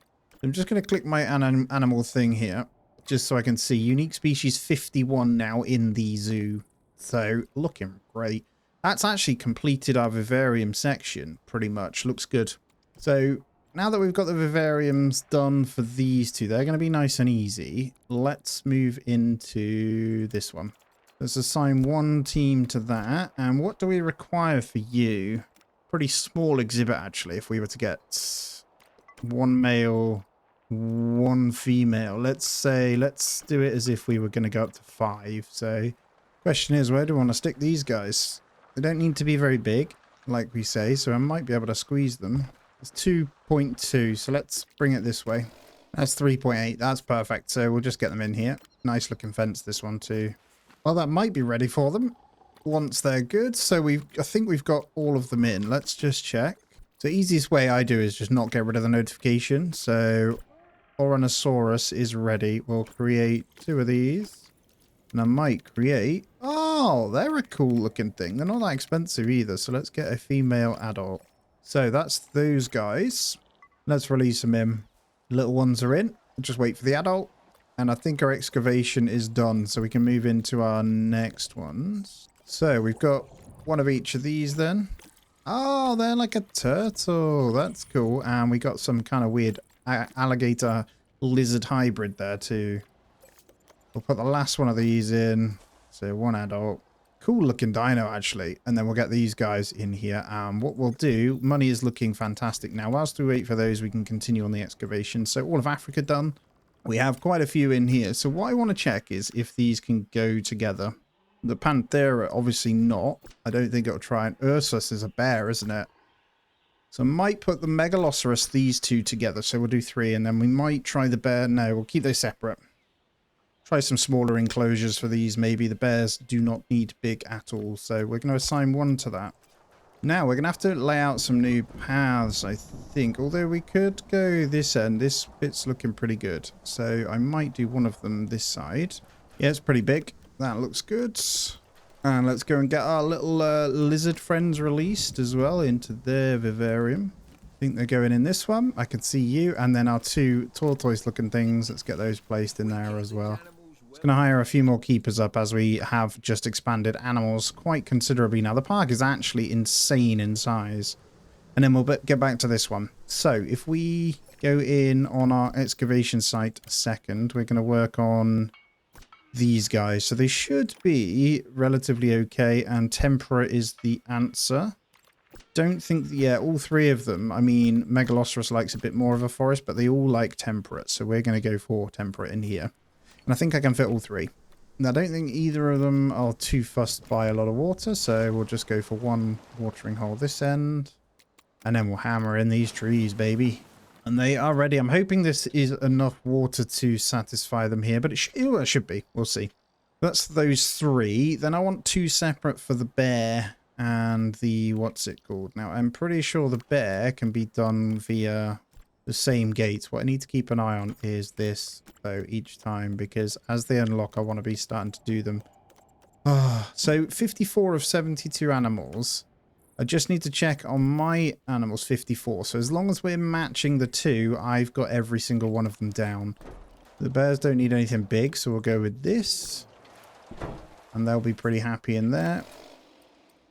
I'm just going to click my animal thing here, just so I can see. Unique species 51 now in the zoo. So, looking great. That's actually completed our vivarium section, pretty much. Looks good. So, now that we've got the vivariums done for these two, they're going to be nice and easy. Let's move into this one. Let's assign one team to that. And what do we require for you? Pretty small exhibit, actually, if we were to get one male, one female. Let's do it as if we were going to go up to 5. So, question is, where do we want to stick these guys? They don't need to be very big, like we say, so I might be able to squeeze them. It's 2.2, so let's bring it this way. That's 3.8. That's perfect. So we'll just get them in here. Nice looking fence, this one too. Well, that might be ready for them once they're good. So I think we've got all of them in. Let's just check. The easiest way I do is just not get rid of the notification. So Tyrannosaurus is ready. We'll create 2 of these. And I might create... Oh, they're a cool looking thing. They're not that expensive either. So let's get a female adult. So that's those guys. Let's release them in. Little ones are in. Just wait for the adult. And I think our excavation is done. So we can move into our next ones. So we've got one of each of these then. Oh, they're like a turtle. That's cool. And we got some kind of weird alligator lizard hybrid there too. We'll put the last one of these in. So one adult. Cool looking dino actually. And then we'll get these guys in here. What we'll do, money is looking fantastic now. Whilst we wait for those, we can continue on the excavation. So all of Africa done. We have quite a few in here. So what I want to check is if these can go together. The Panthera, obviously not. I don't think it'll try. And Ursus is a bear, isn't it? So I might put the Megalosaurus, these two together. So we'll do 3. And then we might try the bear. No, we'll keep those separate. Try some smaller enclosures for these, maybe. The bears do not need big at all. So we're going to assign 1 to that. Now, we're going to have to lay out some new paths, I think. Although we could go this end. This bit's looking pretty good. So I might do one of them this side. Yeah, it's pretty big. That looks good. And let's go and get our little lizard friends released as well into their vivarium. I think they're going in this one. I can see you. And then our 2 tortoise-looking things. Let's get those placed in there as well. Just going to hire a few more keepers up as we have just expanded animals quite considerably. Now, the park is actually insane in size. And then we'll get back to this one. So, if we go in on our excavation site a second, we're going to work on these guys. So they should be relatively okay, and temperate is the answer. Don't think, yeah, all three of them. I mean, Megalosaurus likes a bit more of a forest, but they all like temperate. So we're going to go for temperate in here. And I think I can fit all three. Now, I don't think either of them are too fussed by a lot of water. So we'll just go for one watering hole this end. And then we'll hammer in these trees, baby. And they are ready. I'm hoping this is enough water to satisfy them here, but it should be. We'll see. That's those three. Then I want two separate for the bear and the, what's it called? Now, I'm pretty sure the bear can be done via the same gate. What I need to keep an eye on is this, though, each time, because as they unlock, I want to be starting to do them. So 54 of 72 animals. I just need to check on my animals 54. So as long as we're matching the two, I've got every single one of them down. The bears don't need anything big, so we'll go with this. And they'll be pretty happy in there.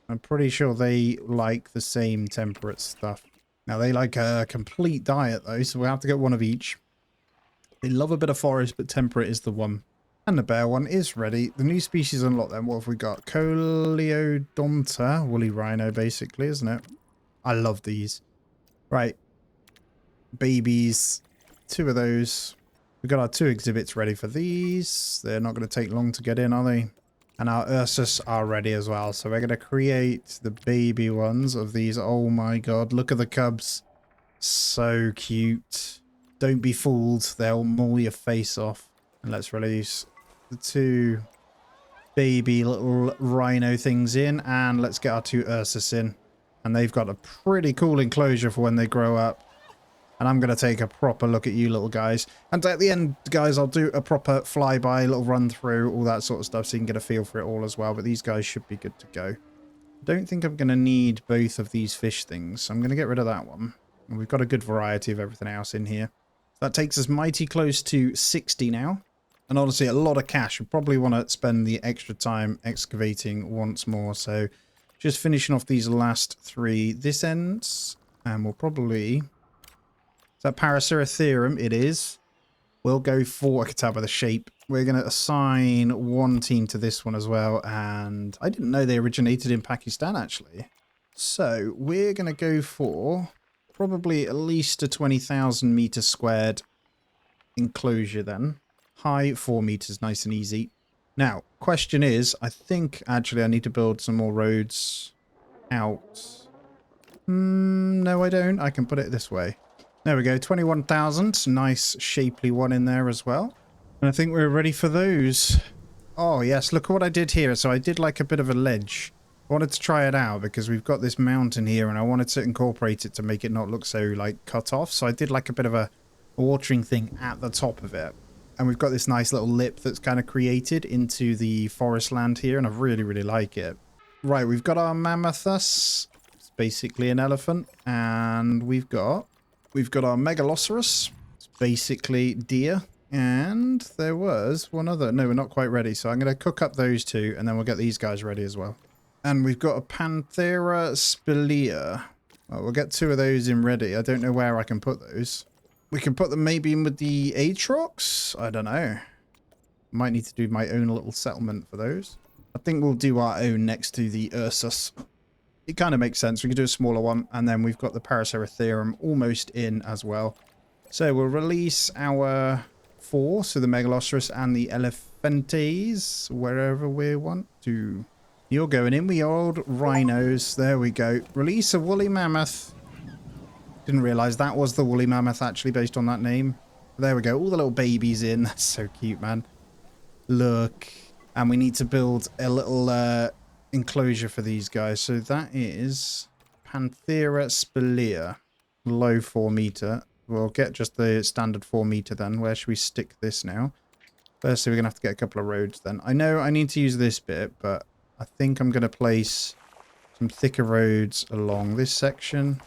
I'm pretty sure they like the same temperate stuff. Now, they like a complete diet, though, so we'll have to get one of each. They love a bit of forest, but temperate is the one. And the bear one is ready. The new species unlocked then. What have we got? Coleodonta. Woolly rhino, basically, isn't it? I love these. Right. Babies. Two of those. We've got our two exhibits ready for these. They're not going to take long to get in, are they? And our Ursus are ready as well. So we're going to create the baby ones of these. Oh my god. Look at the cubs. So cute. Don't be fooled. They'll maul your face off. And let's release the two baby little rhino things in, and let's get our two Ursus in. And they've got a pretty cool enclosure for when they grow up. And I'm going to take a proper look at you little guys. And at the end, guys, I'll do a proper flyby, little run through, all that sort of stuff, so you can get a feel for it all as well. But these guys should be good to go. I don't think I'm going to need both of these fish things, so I'm going to get rid of that one. And we've got a good variety of everything else in here. That takes us mighty close to 60 now. And honestly, a lot of cash. We probably want to spend the extra time excavating once more. So just finishing off these last three this ends. And we'll probably... Is that Paraceratherium? It is. We'll go for... I can tell by the shape. We're going to assign one team to this one as well. And I didn't know they originated in Pakistan, actually. So we're going to go for probably at least a 20,000 meter squared enclosure then. High 4 meters, nice and easy. Now, question is, I think actually I need to build some more roads out. No, I don't. I can put it this way. There we go, 21,000. Nice shapely one in there as well. And I think we're ready for those. Oh, yes, look at what I did here. So I did like a bit of a ledge. I wanted to try it out because we've got this mountain here and I wanted to incorporate it to make it not look so, like, cut off. So I did like a bit of a watering thing at the top of it. And we've got this nice little lip that's kind of created into the forest land here, and I really, really like it. Right, we've got our Mammothus. It's basically an elephant. And we've got our Megalosaurus. It's basically deer. And there was one other. No, we're not quite ready. So I'm going to cook up those two, and then we'll get these guys ready as well. And we've got a Panthera spilea. Well, we'll get two of those in ready. I don't know where I can put those. We can put them maybe in with the Aatrox? I don't know. Might need to do my own little settlement for those. I think we'll do our own next to the Ursus. It kind of makes sense. We can do a smaller one. And then we've got the Paraceratherium almost in as well. So we'll release our 4. So the Megalosaurus and the Elephantes. Wherever we want to. You're going in with old rhinos. There we go. Release a woolly mammoth. Didn't realise that was the woolly mammoth, actually, based on that name. There we go. All the little babies in. That's so cute, man. Look. And we need to build a little enclosure for these guys. So that is Panthera spilea. Low 4 meter. We'll get just the standard 4 meter then. Where should we stick this now? Firstly, we're going to have to get a couple of roads then. I know I need to use this bit, but I think I'm going to place some thicker roads along this section.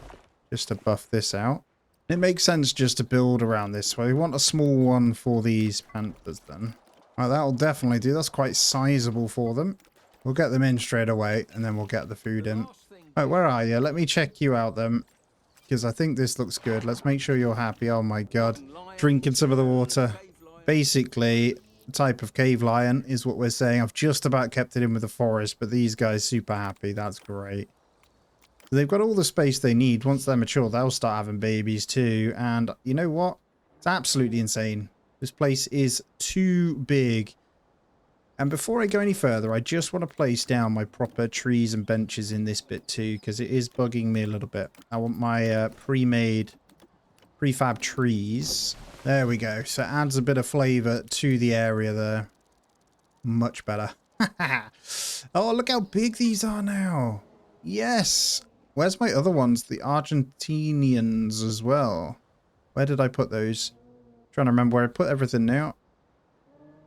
Just to buff this out. It makes sense just to build around this way. We want a small one for these panthers then. Right, that'll definitely do. That's quite sizable for them. We'll get them in straight away and then we'll get the food in. Right, where are you? Let me check you out then. Because I think this looks good. Let's make sure you're happy. Oh my god. Drinking some of the water. Basically, type of cave lion is what we're saying. I've just about kept it in with the forest, but these guys super happy. That's great. They've got all the space they need. Once they're mature, they'll start having babies too. And you know what? It's absolutely insane. This place is too big. And before I go any further, I just want to place down my proper trees and benches in this bit too, because it is bugging me a little bit. I want my pre-made, prefab trees. There we go. So it adds a bit of flavor to the area there. Much better. Oh, look how big these are now. Yes. Where's my other ones? The Argentinians as well. Where did I put those? Trying to remember where I put everything now.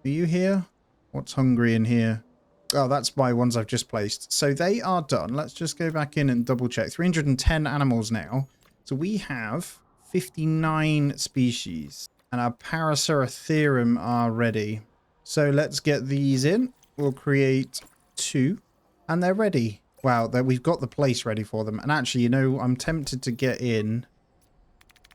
Are you here? What's hungry in here? Oh, that's my ones I've just placed. So they are done. Let's just go back in and double check. 310 animals now. So we have 59 species. And our Paraceratherium are ready. So let's get these in. We'll create 2. And they're ready. Wow, we've got the place ready for them. And actually, you know, I'm tempted to get in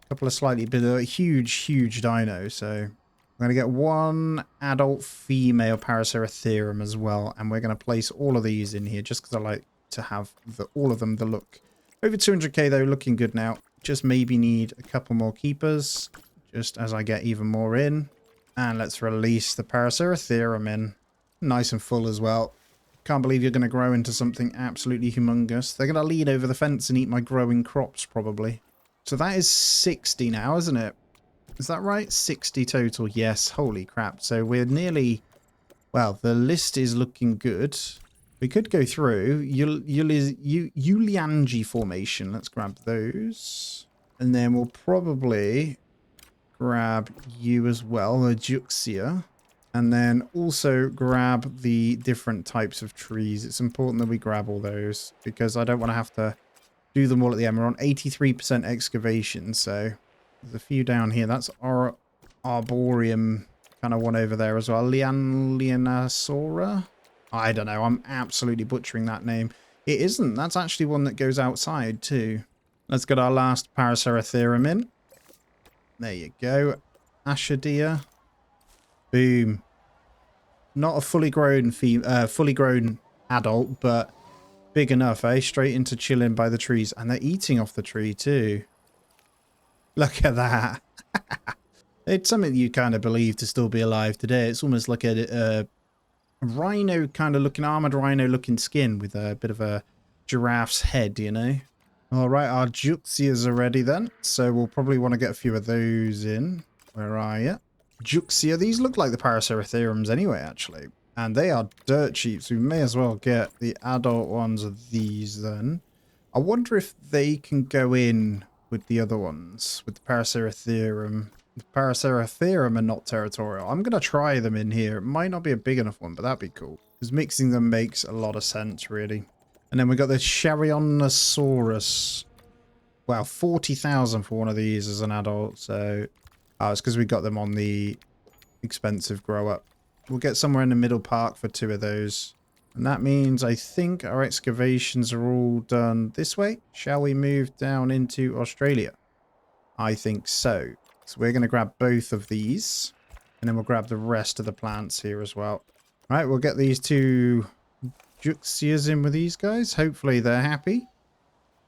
a couple of slightly bigger, huge dinos. So I'm going to get 1 adult female Paraceratherium as well. And we're going to place all of these in here just because I like to have all of them the look. Over 200k though, looking good now. Just maybe need a couple more keepers just as I get even more in. And let's release the Paraceratherium in. Nice and full as well. Can't believe you're going to grow into something absolutely humongous. They're going to lean over the fence and eat my growing crops probably. So that is 60 now, isn't it? Is that right? 60 total. Yes. Holy crap. So we're nearly... Well, the list is looking good. We could go through. Uliangi formation. Let's grab those. And then we'll probably grab you as well. The Juxia. And then also grab the different types of trees. It's important that we grab all those because I don't want to have to do them all at the end. We're on 83% excavation. So... There's a few down here. That's our Arboreum kind of one over there as well. Lianasaura? I don't know. I'm absolutely butchering that name. It isn't. That's actually one that goes outside too. Let's get our last Paraceratherium in. There you go. Ashadia. Boom. Not a fully grown adult, but big enough, eh? Straight into chilling by the trees. And they're eating off the tree too. Look at that. It's something you kind of believe to still be alive today. It's almost like a rhino kind of looking, armored rhino looking skin with a bit of a giraffe's head, you know. All right, our Juxias are ready then. So we'll probably want to get a few of those in. Where are you? Juxia. These look like the Paraceratheriums anyway, actually. And they are dirt cheap, so we may as well get the adult ones of these then. I wonder if they can go in with the other ones, with the Paraceratherium. The Paraceratherium are not territorial. I'm going to try them in here. It might not be a big enough one, but that'd be cool. Because mixing them makes a lot of sense, really. And then we got the Tyrannosaurus. Wow, 40,000 for one of these as an adult. So, it's because we got them on the expensive grow up. We'll get somewhere in the middle park for 2 of those. And that means I think our excavations are all done this way. Shall we move down into Australia? I think so. So we're going to grab both of these. And then we'll grab the rest of the plants here as well. All right, we'll get these 2 Juxias in with these guys. Hopefully they're happy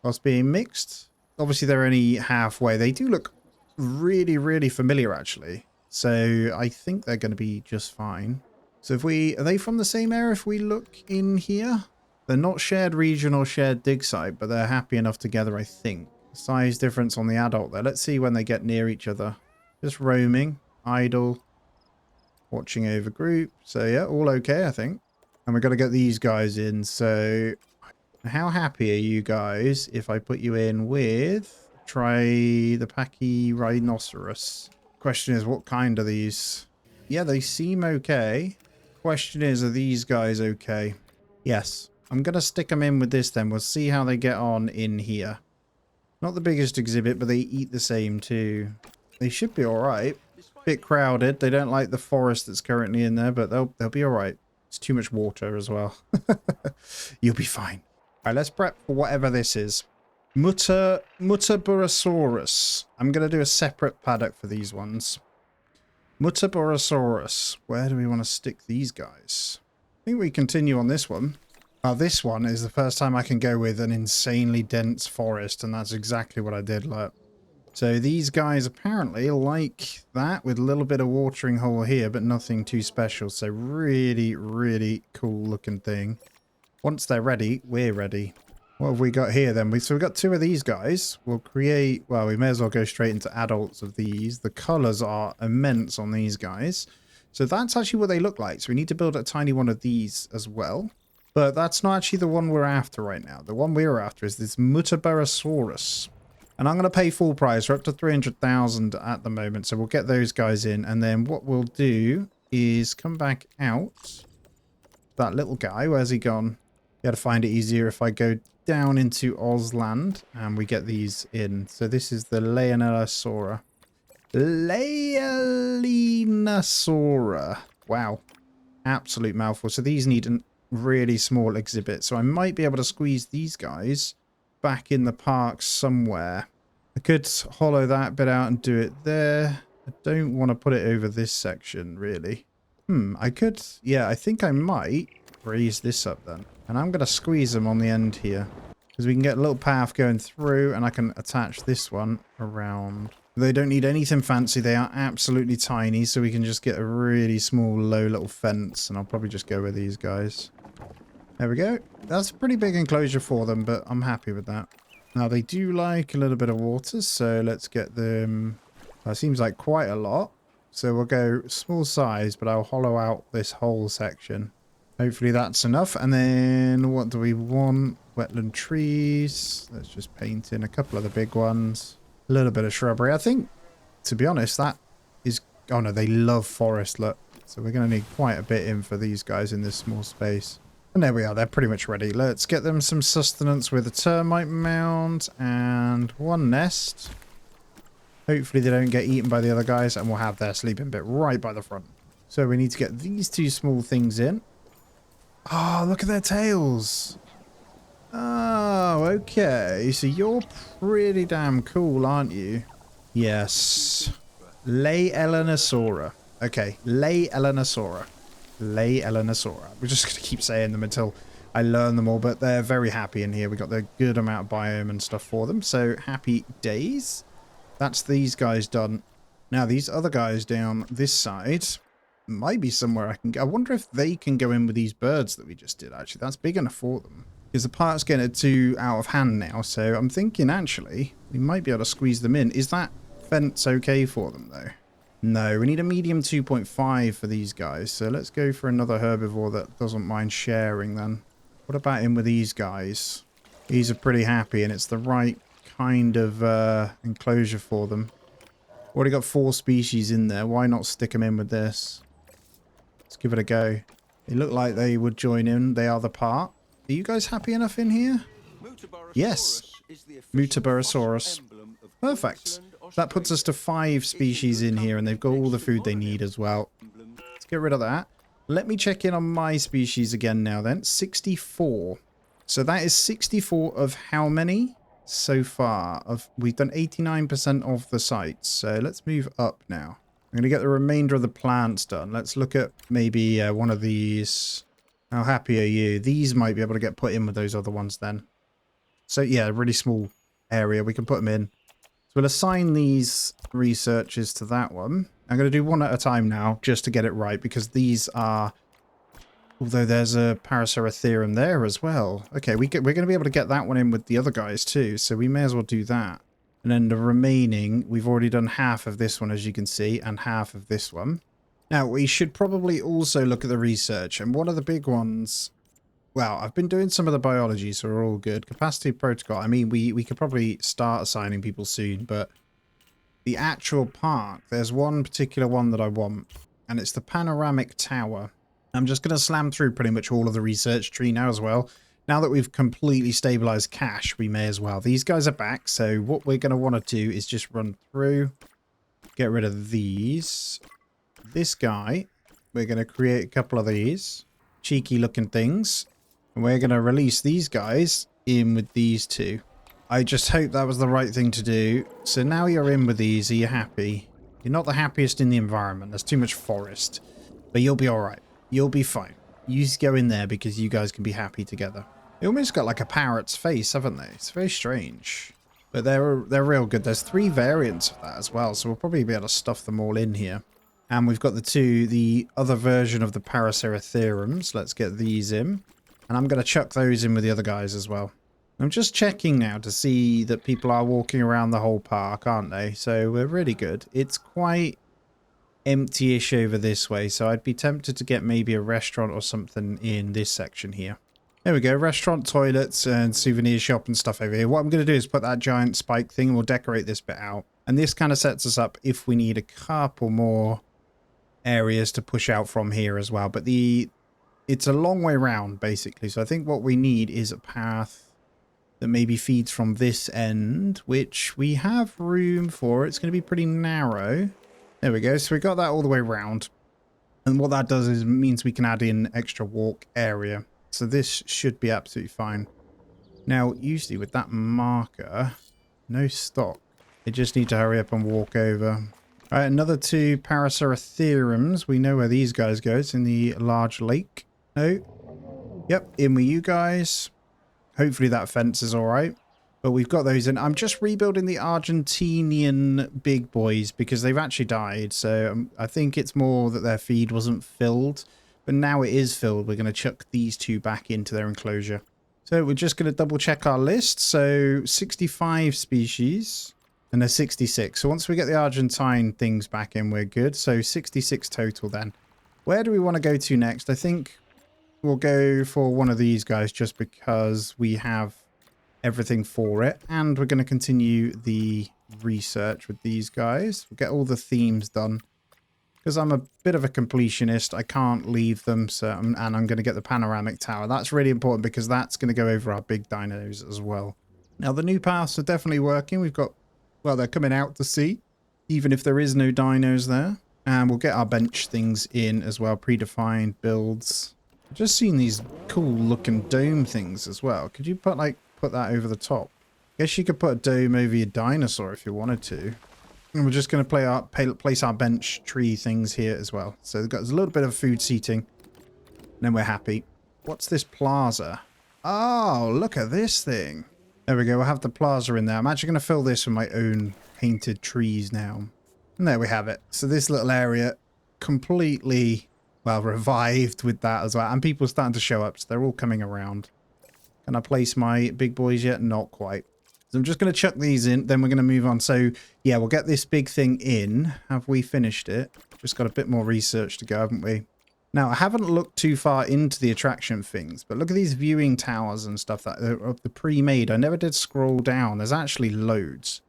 whilst being mixed. Obviously they're only halfway. They do look really familiar actually. So I think they're going to be just fine. So if are they from the same area if we look in here? They're not shared region or shared dig site, but they're happy enough together, I think. Size difference on the adult there. Let's see when they get near each other. Just roaming, idle, watching over group. So yeah, all okay, I think. And we've got to get these guys in. So how happy are you guys if I put you in with, try the Pachyrhinoceros? Question is, what kind are these? Yeah, they seem okay. Question is, are these guys okay? Yes. I'm going to stick them in with this then. We'll see how they get on in here. Not the biggest exhibit, but they eat the same too. They should be alright. Bit crowded. They don't like the forest that's currently in there, but they'll be alright. It's too much water as well. You'll be fine. Alright, let's prep for whatever this is. Mutaburosaurus. I'm going to do a separate paddock for these ones. Mutaborosaurus. Where do we want to stick these guys? I think we continue on this one. This one is the first time I can go with an insanely dense forest, and that's exactly what I did. Look. So these guys apparently like that, with a little bit of watering hole here, but nothing too special. So really, really cool looking thing. Once they're ready, we're ready. What have we got here then? So we've got two of these guys. We'll create, well, we may as well go straight into adults of these. The colors are immense on these guys. So that's actually what they look like. So we need to build a tiny one of these as well. But that's not actually the one we're after right now. The one we're after is this Mutaborosaurus. And I'm going to pay full price. We're up to 300,000 at the moment. So we'll get those guys in. And then what we'll do is come back out. That little guy, where's he gone? You got to find it easier if I go down into Ozland and we get these in. So this is the Leonelasaura. Leonelasaura. Wow. Absolute mouthful. So these need a really small exhibit. So I might be able to squeeze these guys back in the park somewhere. I could hollow that bit out and do it there. I don't want to put it over this section, really. I could... Yeah, I think I might raise this up then. And I'm going to squeeze them on the end here. Because we can get a little path going through and I can attach this one around. They don't need anything fancy. They are absolutely tiny. So we can just get a really small, low little fence. And I'll probably just go with these guys. There we go. That's a pretty big enclosure for them, but I'm happy with that. Now, they do like a little bit of water. So let's get them... That seems like quite a lot. So we'll go small size, but I'll hollow out this whole section. Hopefully that's enough. And then what do we want? Wetland trees. Let's just paint in a couple of the big ones. A little bit of shrubbery. I think, to be honest, that is... Oh no, they love forest, look. So we're going to need quite a bit in for these guys in this small space. And there we are. They're pretty much ready. Let's get them some sustenance with a termite mound and one nest. Hopefully they don't get eaten by the other guys, and we'll have their sleeping bit right by the front. So we need to get these two small things in. Oh, look at their tails. Oh, okay. So you're pretty damn cool, aren't you? Yes. Leonelasaura. Okay, Leonelasaura. Leonelasaura. We're just going to keep saying them until I learn them all, but they're very happy in here. We got the good amount of biome and stuff for them, so happy days. That's these guys done. Now, these other guys down this side... might be somewhere I can go. I wonder if they can go in with these birds that we just did, actually. That's big enough for them. Because the park's getting too out of hand now, so I'm thinking, actually, we might be able to squeeze them in. Is that fence okay for them, though? No, we need a medium 2.5 for these guys, so let's go for another herbivore that doesn't mind sharing, then. What about in with these guys? These are pretty happy, and it's the right kind of enclosure for them. Already got 4 species in there. Why not stick them in with this? Let's give it a go. They look like they would join in. They are the part. Are you guys happy enough in here? Yes. Mutaborosaurus. Perfect. That puts us to 5 species in here, and they've got all the food they need as well. Let's get rid of that. Let me check in on my species again now then. 64. So that is 64 of how many so far? We've done 89% of the sites. So let's move up now. I'm going to get the remainder of the plants done. Let's look at maybe one of these. How happy are you? These might be able to get put in with those other ones then. So yeah, a really small area. We can put them in. So we'll assign these researchers to that one. I'm going to do one at a time now just to get it right, because these are... Although there's a Paraceratherium there as well. Okay, we're going to be able to get that one in with the other guys too, so we may as well do that. And then the remaining, we've already done half of this one, as you can see, and half of this one. Now, we should probably also look at the research. And one of the big ones... Well, I've been doing some of the biology, so we're all good. Capacity protocol. I mean, we could probably start assigning people soon, but... The actual park, there's one particular one that I want. And it's the panoramic tower. I'm just going to slam through pretty much all of the research tree now as well. Now that we've completely stabilized cash, we may as well. These guys are back, so what we're going to want to do is just run through, get rid of these. This guy, we're going to create a couple of these cheeky looking things, and we're going to release these guys in with these two. I just hope that was the right thing to do. So now you're in with these. Are you happy? You're not the happiest in the environment. There's too much forest. But you'll be alright. You'll be fine. You just go in there because you guys can be happy together. They almost got like a parrot's face, haven't they? It's very strange. But they're real good. There's 3 variants of that as well, so we'll probably be able to stuff them all in here. And we've got the other version of the Paraceratheriums. Let's get these in. And I'm going to chuck those in with the other guys as well. I'm just checking now to see that people are walking around the whole park, aren't they? So we're really good. It's quite empty-ish over this way, so I'd be tempted to get maybe a restaurant or something in this section here. There we go, restaurant, toilets, and souvenir shop and stuff over here. What I'm going to do is put that giant spike thing, and we'll decorate this bit out. And this kind of sets us up if we need a couple more areas to push out from here as well. But it's a long way round, basically. So I think what we need is a path that maybe feeds from this end, which we have room for. It's going to be pretty narrow. There we go. So we got that all the way around. And what that does is means we can add in extra walk area. So this should be absolutely fine. Now, usually with that marker, no stock. They just need to hurry up and walk over. All right, another 2 Paraceratheriums. We know where these guys go. It's in the large lake. No. Yep, in with you guys. Hopefully that fence is all right. But we've got those in. I'm just rebuilding the Argentinian big boys because they've actually died. So I think it's more that their feed wasn't filled. But now it is filled. We're going to chuck these 2 back into their enclosure. So we're just going to double check our list. So 65 species and there's 66. So once we get the Argentine things back in, we're good. So 66 total then. Where do we want to go to next? I think we'll go for one of these guys just because we have everything for it. And we're going to continue the research with these guys. We'll get all the themes done. Because I'm a bit of a completionist, I can't leave them, so and I'm going to get the panoramic tower. That's really important because that's going to go over our big dinos as well. Now, the new paths are definitely working. We've got, well, they're coming out to sea, even if there is no dinos there. And we'll get our bench things in as well, predefined builds. I've just seen these cool looking dome things as well. Could you put that over the top? Guess you could put a dome over your dinosaur if you wanted to. And we're just going to place our bench tree things here as well. So there's a little bit of food seating. And then we're happy. What's this plaza? Oh, look at this thing. There we go. We'll have the plaza in there. I'm actually going to fill this with my own painted trees now. And there we have it. So this little area completely, well, revived with that as well. And people are starting to show up. So they're all coming around. Can I place my big boys yet? Not quite. So I'm just going to chuck these in, then we're going to move on. So, yeah, we'll get this big thing in. Have we finished it? Just got a bit more research to go, haven't we? Now, I haven't looked too far into the attraction things, but look at these viewing towers and stuff that are the pre-made. I never did scroll down. There's actually loads.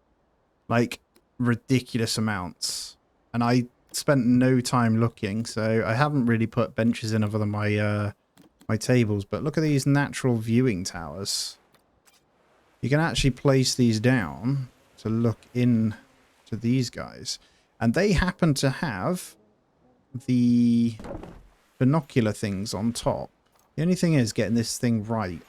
Like, ridiculous amounts. And I spent no time looking, so I haven't really put benches in other than my, my tables. But look at these natural viewing towers. You can actually place these down to look in to these guys. And they happen to have the binocular things on top. The only thing is getting this thing right.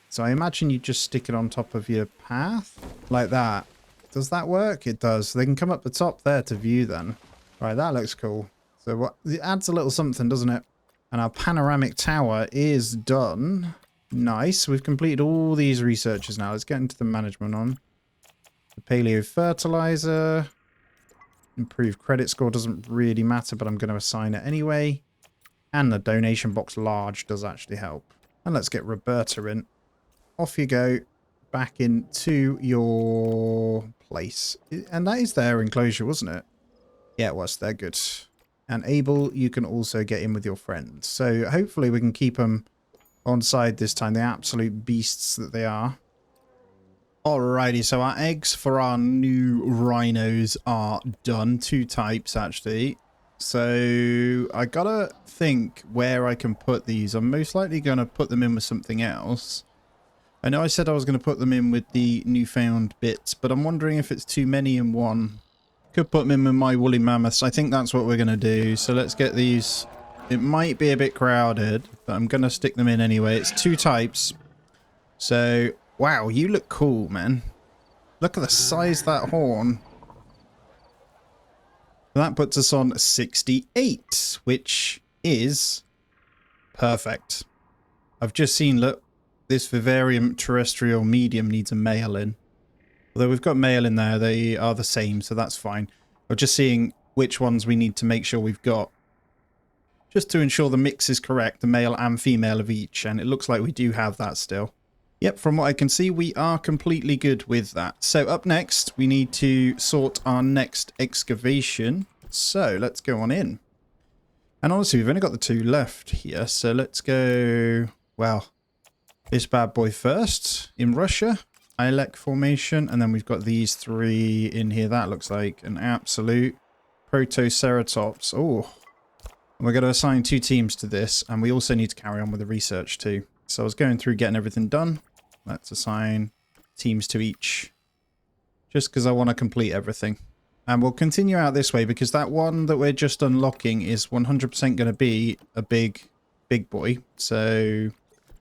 So I imagine you just stick it on top of your path like that. Does that work? It does. So they can come up the top there to view then. Right, that looks cool. So it adds a little something, doesn't it? And our panoramic tower is done. Nice. We've completed all these researches now. Let's get into the management on. The paleo fertilizer. Improved credit score doesn't really matter, but I'm going to assign it anyway. And the donation box large does actually help. And let's get Roberta in. Off you go. Back into your place. And that is their enclosure, wasn't it? Yeah, it was. They're good. And Abel, you can also get in with your friends. So hopefully we can keep them on side this time, the absolute beasts that they are. Alrighty, so our eggs for our new rhinos are done. 2 types, actually. So I gotta think where I can put these. I'm most likely gonna put them in with something else. I know I said I was gonna put them in with the newfound bits, but I'm wondering if it's too many in one. Could put them in with my woolly mammoths. I think that's what we're gonna do. So let's get these. It might be a bit crowded, but I'm going to stick them in anyway. It's 2 types. So, wow, you look cool, man. Look at the size of that horn. That puts us on 68, which is perfect. I've just seen, look, this vivarium terrestrial medium needs a male in. Although we've got male in there, they are the same, so that's fine. We're just seeing which ones we need to make sure we've got, just to ensure the mix is correct, the male and female of each, and it looks like we do have that still. Yep, from what I can see, we are completely good with that. So up next, we need to sort our next excavation. So let's go on in. And honestly, we've only got the 2 left here, so let's go, well, this bad boy first in Russia. Ilek formation, and then we've got these 3 in here. That looks like an absolute Protoceratops. Oh, we're going to assign 2 teams to this, and we also need to carry on with the research too. So I was going through getting everything done. Let's assign teams to each, just because I want to complete everything. And we'll continue out this way, because that one that we're just unlocking is 100% going to be a big boy. So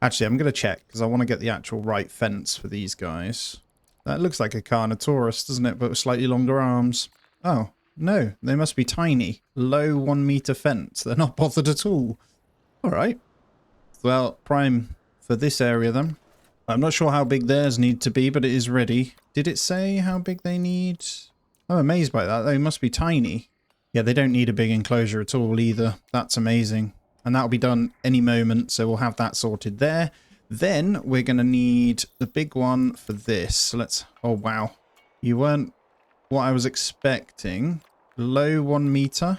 actually, I'm going to check, because I want to get the actual right fence for these guys. That looks like a Carnotaurus, doesn't it? But with slightly longer arms. Oh, no. They must be tiny. Low 1 meter fence. They're not bothered at all. All right. Well, prime for this area, then. I'm not sure how big theirs need to be, but it is ready. Did it say how big they need? I'm amazed by that. They must be tiny. Yeah, they don't need a big enclosure at all either. That's amazing. And that'll be done any moment, so we'll have that sorted there. Then we're going to need the big one for this. So let's... Oh, wow. You weren't what I was expecting. Low 1 meter,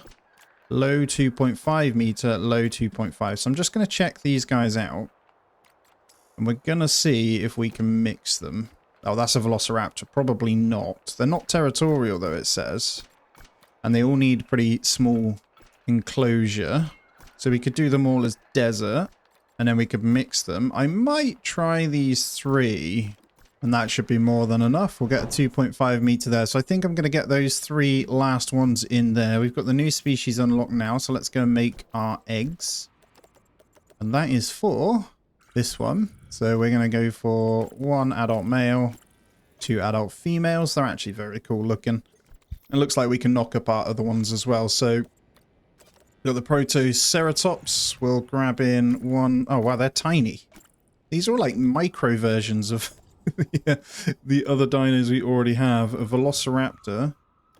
low 2.5 meter, low 2.5. So I'm just going to check these guys out. And we're going to see if we can mix them. Oh, that's a Velociraptor. Probably not. They're not territorial, though, it says. And they all need pretty small enclosure. So we could do them all as desert. And then we could mix them. I might try these 3. And that should be more than enough. We'll get a 2.5 meter there. So I think I'm going to get those 3 last ones in there. We've got the new species unlocked now. So let's go and make our eggs. And that is for this one. So we're going to go for 1 adult male, 2 adult females. They're actually very cool looking. It looks like we can knock up our other ones as well. So got the Protoceratops. We'll grab in 1. Oh, wow, they're tiny. These are like micro versions of the other dinos we already have. A Velociraptor.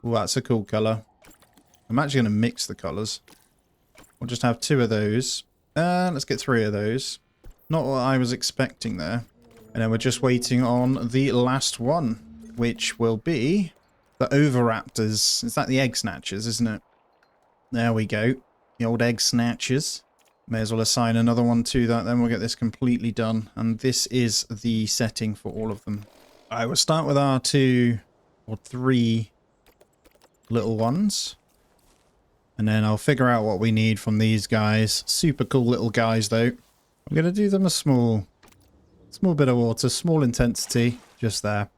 Oh, that's a cool color. I'm actually going to mix the colors. We'll just have 2 of those. Let's get 3 of those. Not what I was expecting there. And then we're just waiting on the last one, which will be the Oviraptors. Is that the egg snatchers, isn't it? There we go. The old egg snatchers. May as well assign another one to that, then we'll get this completely done. And this is the setting for all of them. I will start with our 2 or 3 little ones. And then I'll figure out what we need from these guys. Super cool little guys, though. I'm going to do them a small bit of water, small intensity, just there,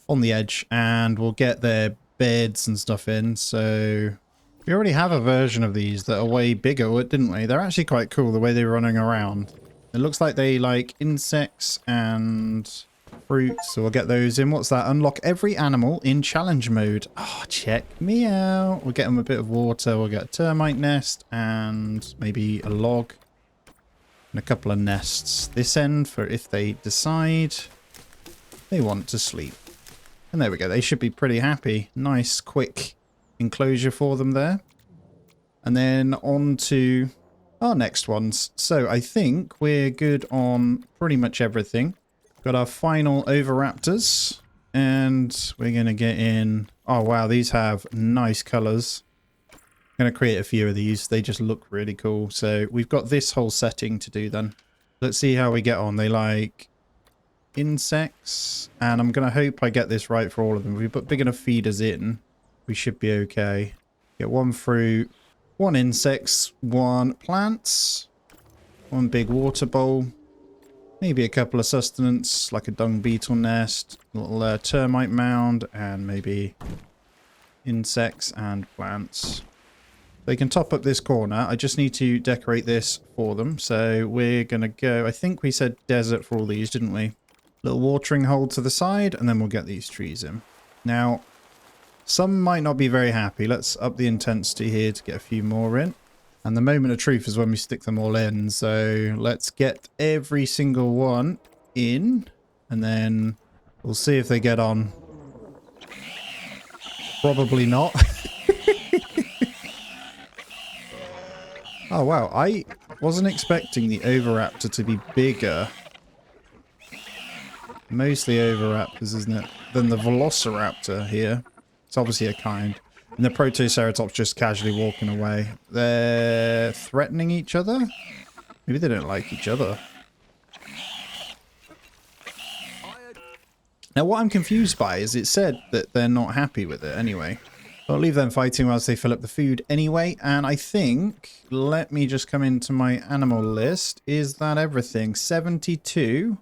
on the edge. And we'll get their beds and stuff in, so... We already have a version of these that are way bigger, didn't we? They're actually quite cool, the way they're running around. It looks like they like insects and fruits, so we'll get those in. What's that? Unlock every animal in challenge mode. Oh, check me out. We'll get them a bit of water. We'll get a termite nest and maybe a log. And a couple of nests. This end for if they decide they want to sleep. And there we go. They should be pretty happy. Nice, quick enclosure for them there. And then on to our next ones. So I think we're good on pretty much everything. Got our final Oviraptors. And we're going to get in... Oh, wow. These have nice colors. Going to create a few of these. They just look really cool. So we've got this whole setting to do then. Let's see how we get on. They like insects. And I'm going to hope I get this right for all of them. If we put big enough feeders in, we should be okay. Get 1 fruit, 1 insects, 1 plants, 1 big water bowl, maybe a couple of sustenance, like a dung beetle nest, a little termite mound, and maybe insects and plants. They can top up this corner. I just need to decorate this for them. So we're going to go, I think we said desert for all these, didn't we? Little watering hole to the side, and then we'll get these trees in. Now, Some might not be very happy. Let's up the intensity here to get a few more in. And the moment of truth is when we stick them all in. So let's get every single one in. And then we'll see if they get on. Probably not. Oh, wow. I wasn't expecting the Oviraptor to be bigger. Mostly Oviraptors, isn't it? Than the Velociraptor here. It's obviously a kind. And the Protoceratops just casually walking away. They're threatening each other? Maybe they don't like each other. Now, what I'm confused by is it said that they're not happy with it anyway. I'll leave them fighting whilst they fill up the food anyway. And I think, let me just come into my animal list. Is that everything? 72.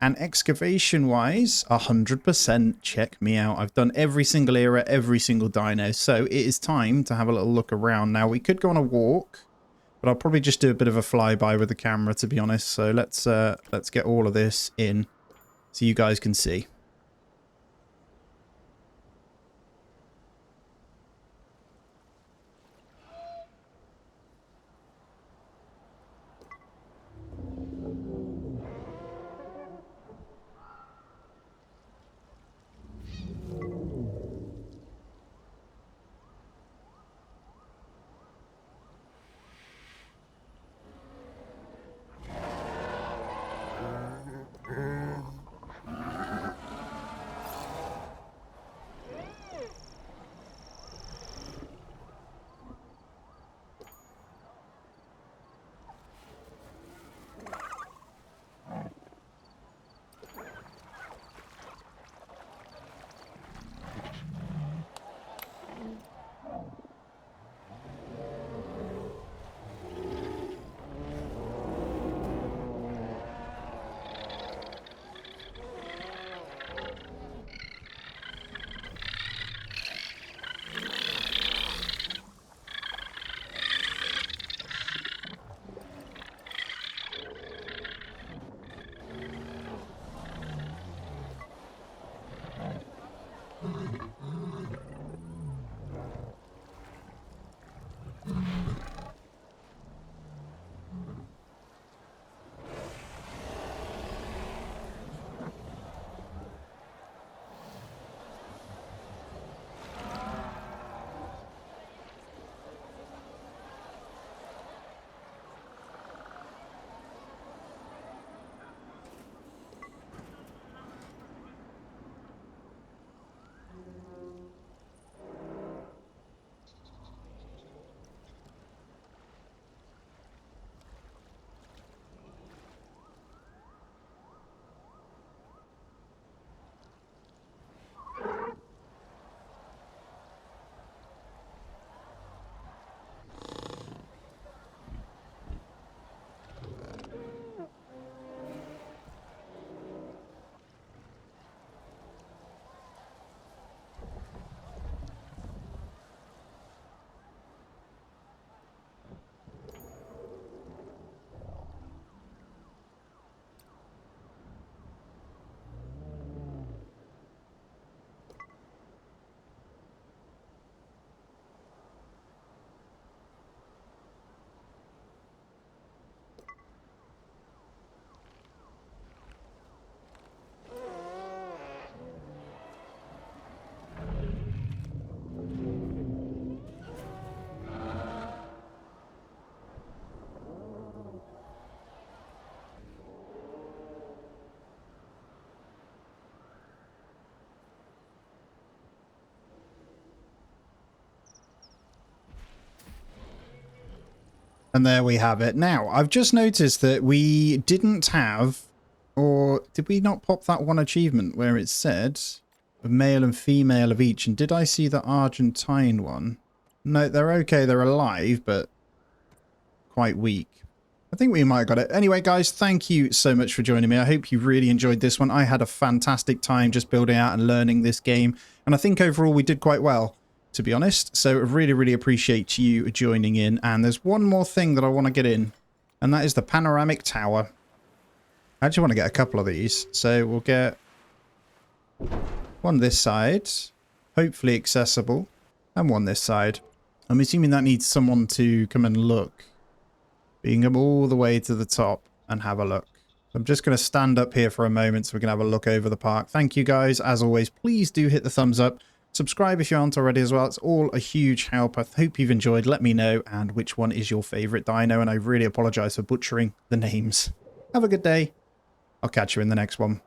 And excavation-wise, 100%. Check me out. I've done every single era, every single dino. So it is time to have a little look around. Now, we could go on a walk, but I'll probably just do a bit of a flyby with the camera, to be honest. So let's get all of this in so you guys can see. And there we have it. Now, I've just noticed that we didn't have, or did we not pop that one achievement where it said male and female of each? And did I see the Argentine one? No, they're okay. They're alive, but quite weak. I think we might have got it. Anyway, guys, thank you so much for joining me. I hope you really enjoyed this one. I had a fantastic time just building out and learning this game. And I think overall we did quite well, to be honest. So I really, really appreciate you joining in. And there's one more thing that I want to get in, and that is the panoramic tower. I actually want to get a couple of these. So we'll get one this side hopefully accessible, and one this side. I'm assuming that needs someone to come and look. You can come all the way to the top and have a look. I'm just going to stand up here for a moment so we can have a look over the park. Thank you guys. As always, please do hit the thumbs up. Subscribe if you aren't already as well. It's all a huge help. I hope you've enjoyed. Let me know and which one is your favorite dino. And I really apologize for butchering the names. Have a good day. I'll catch you in the next one.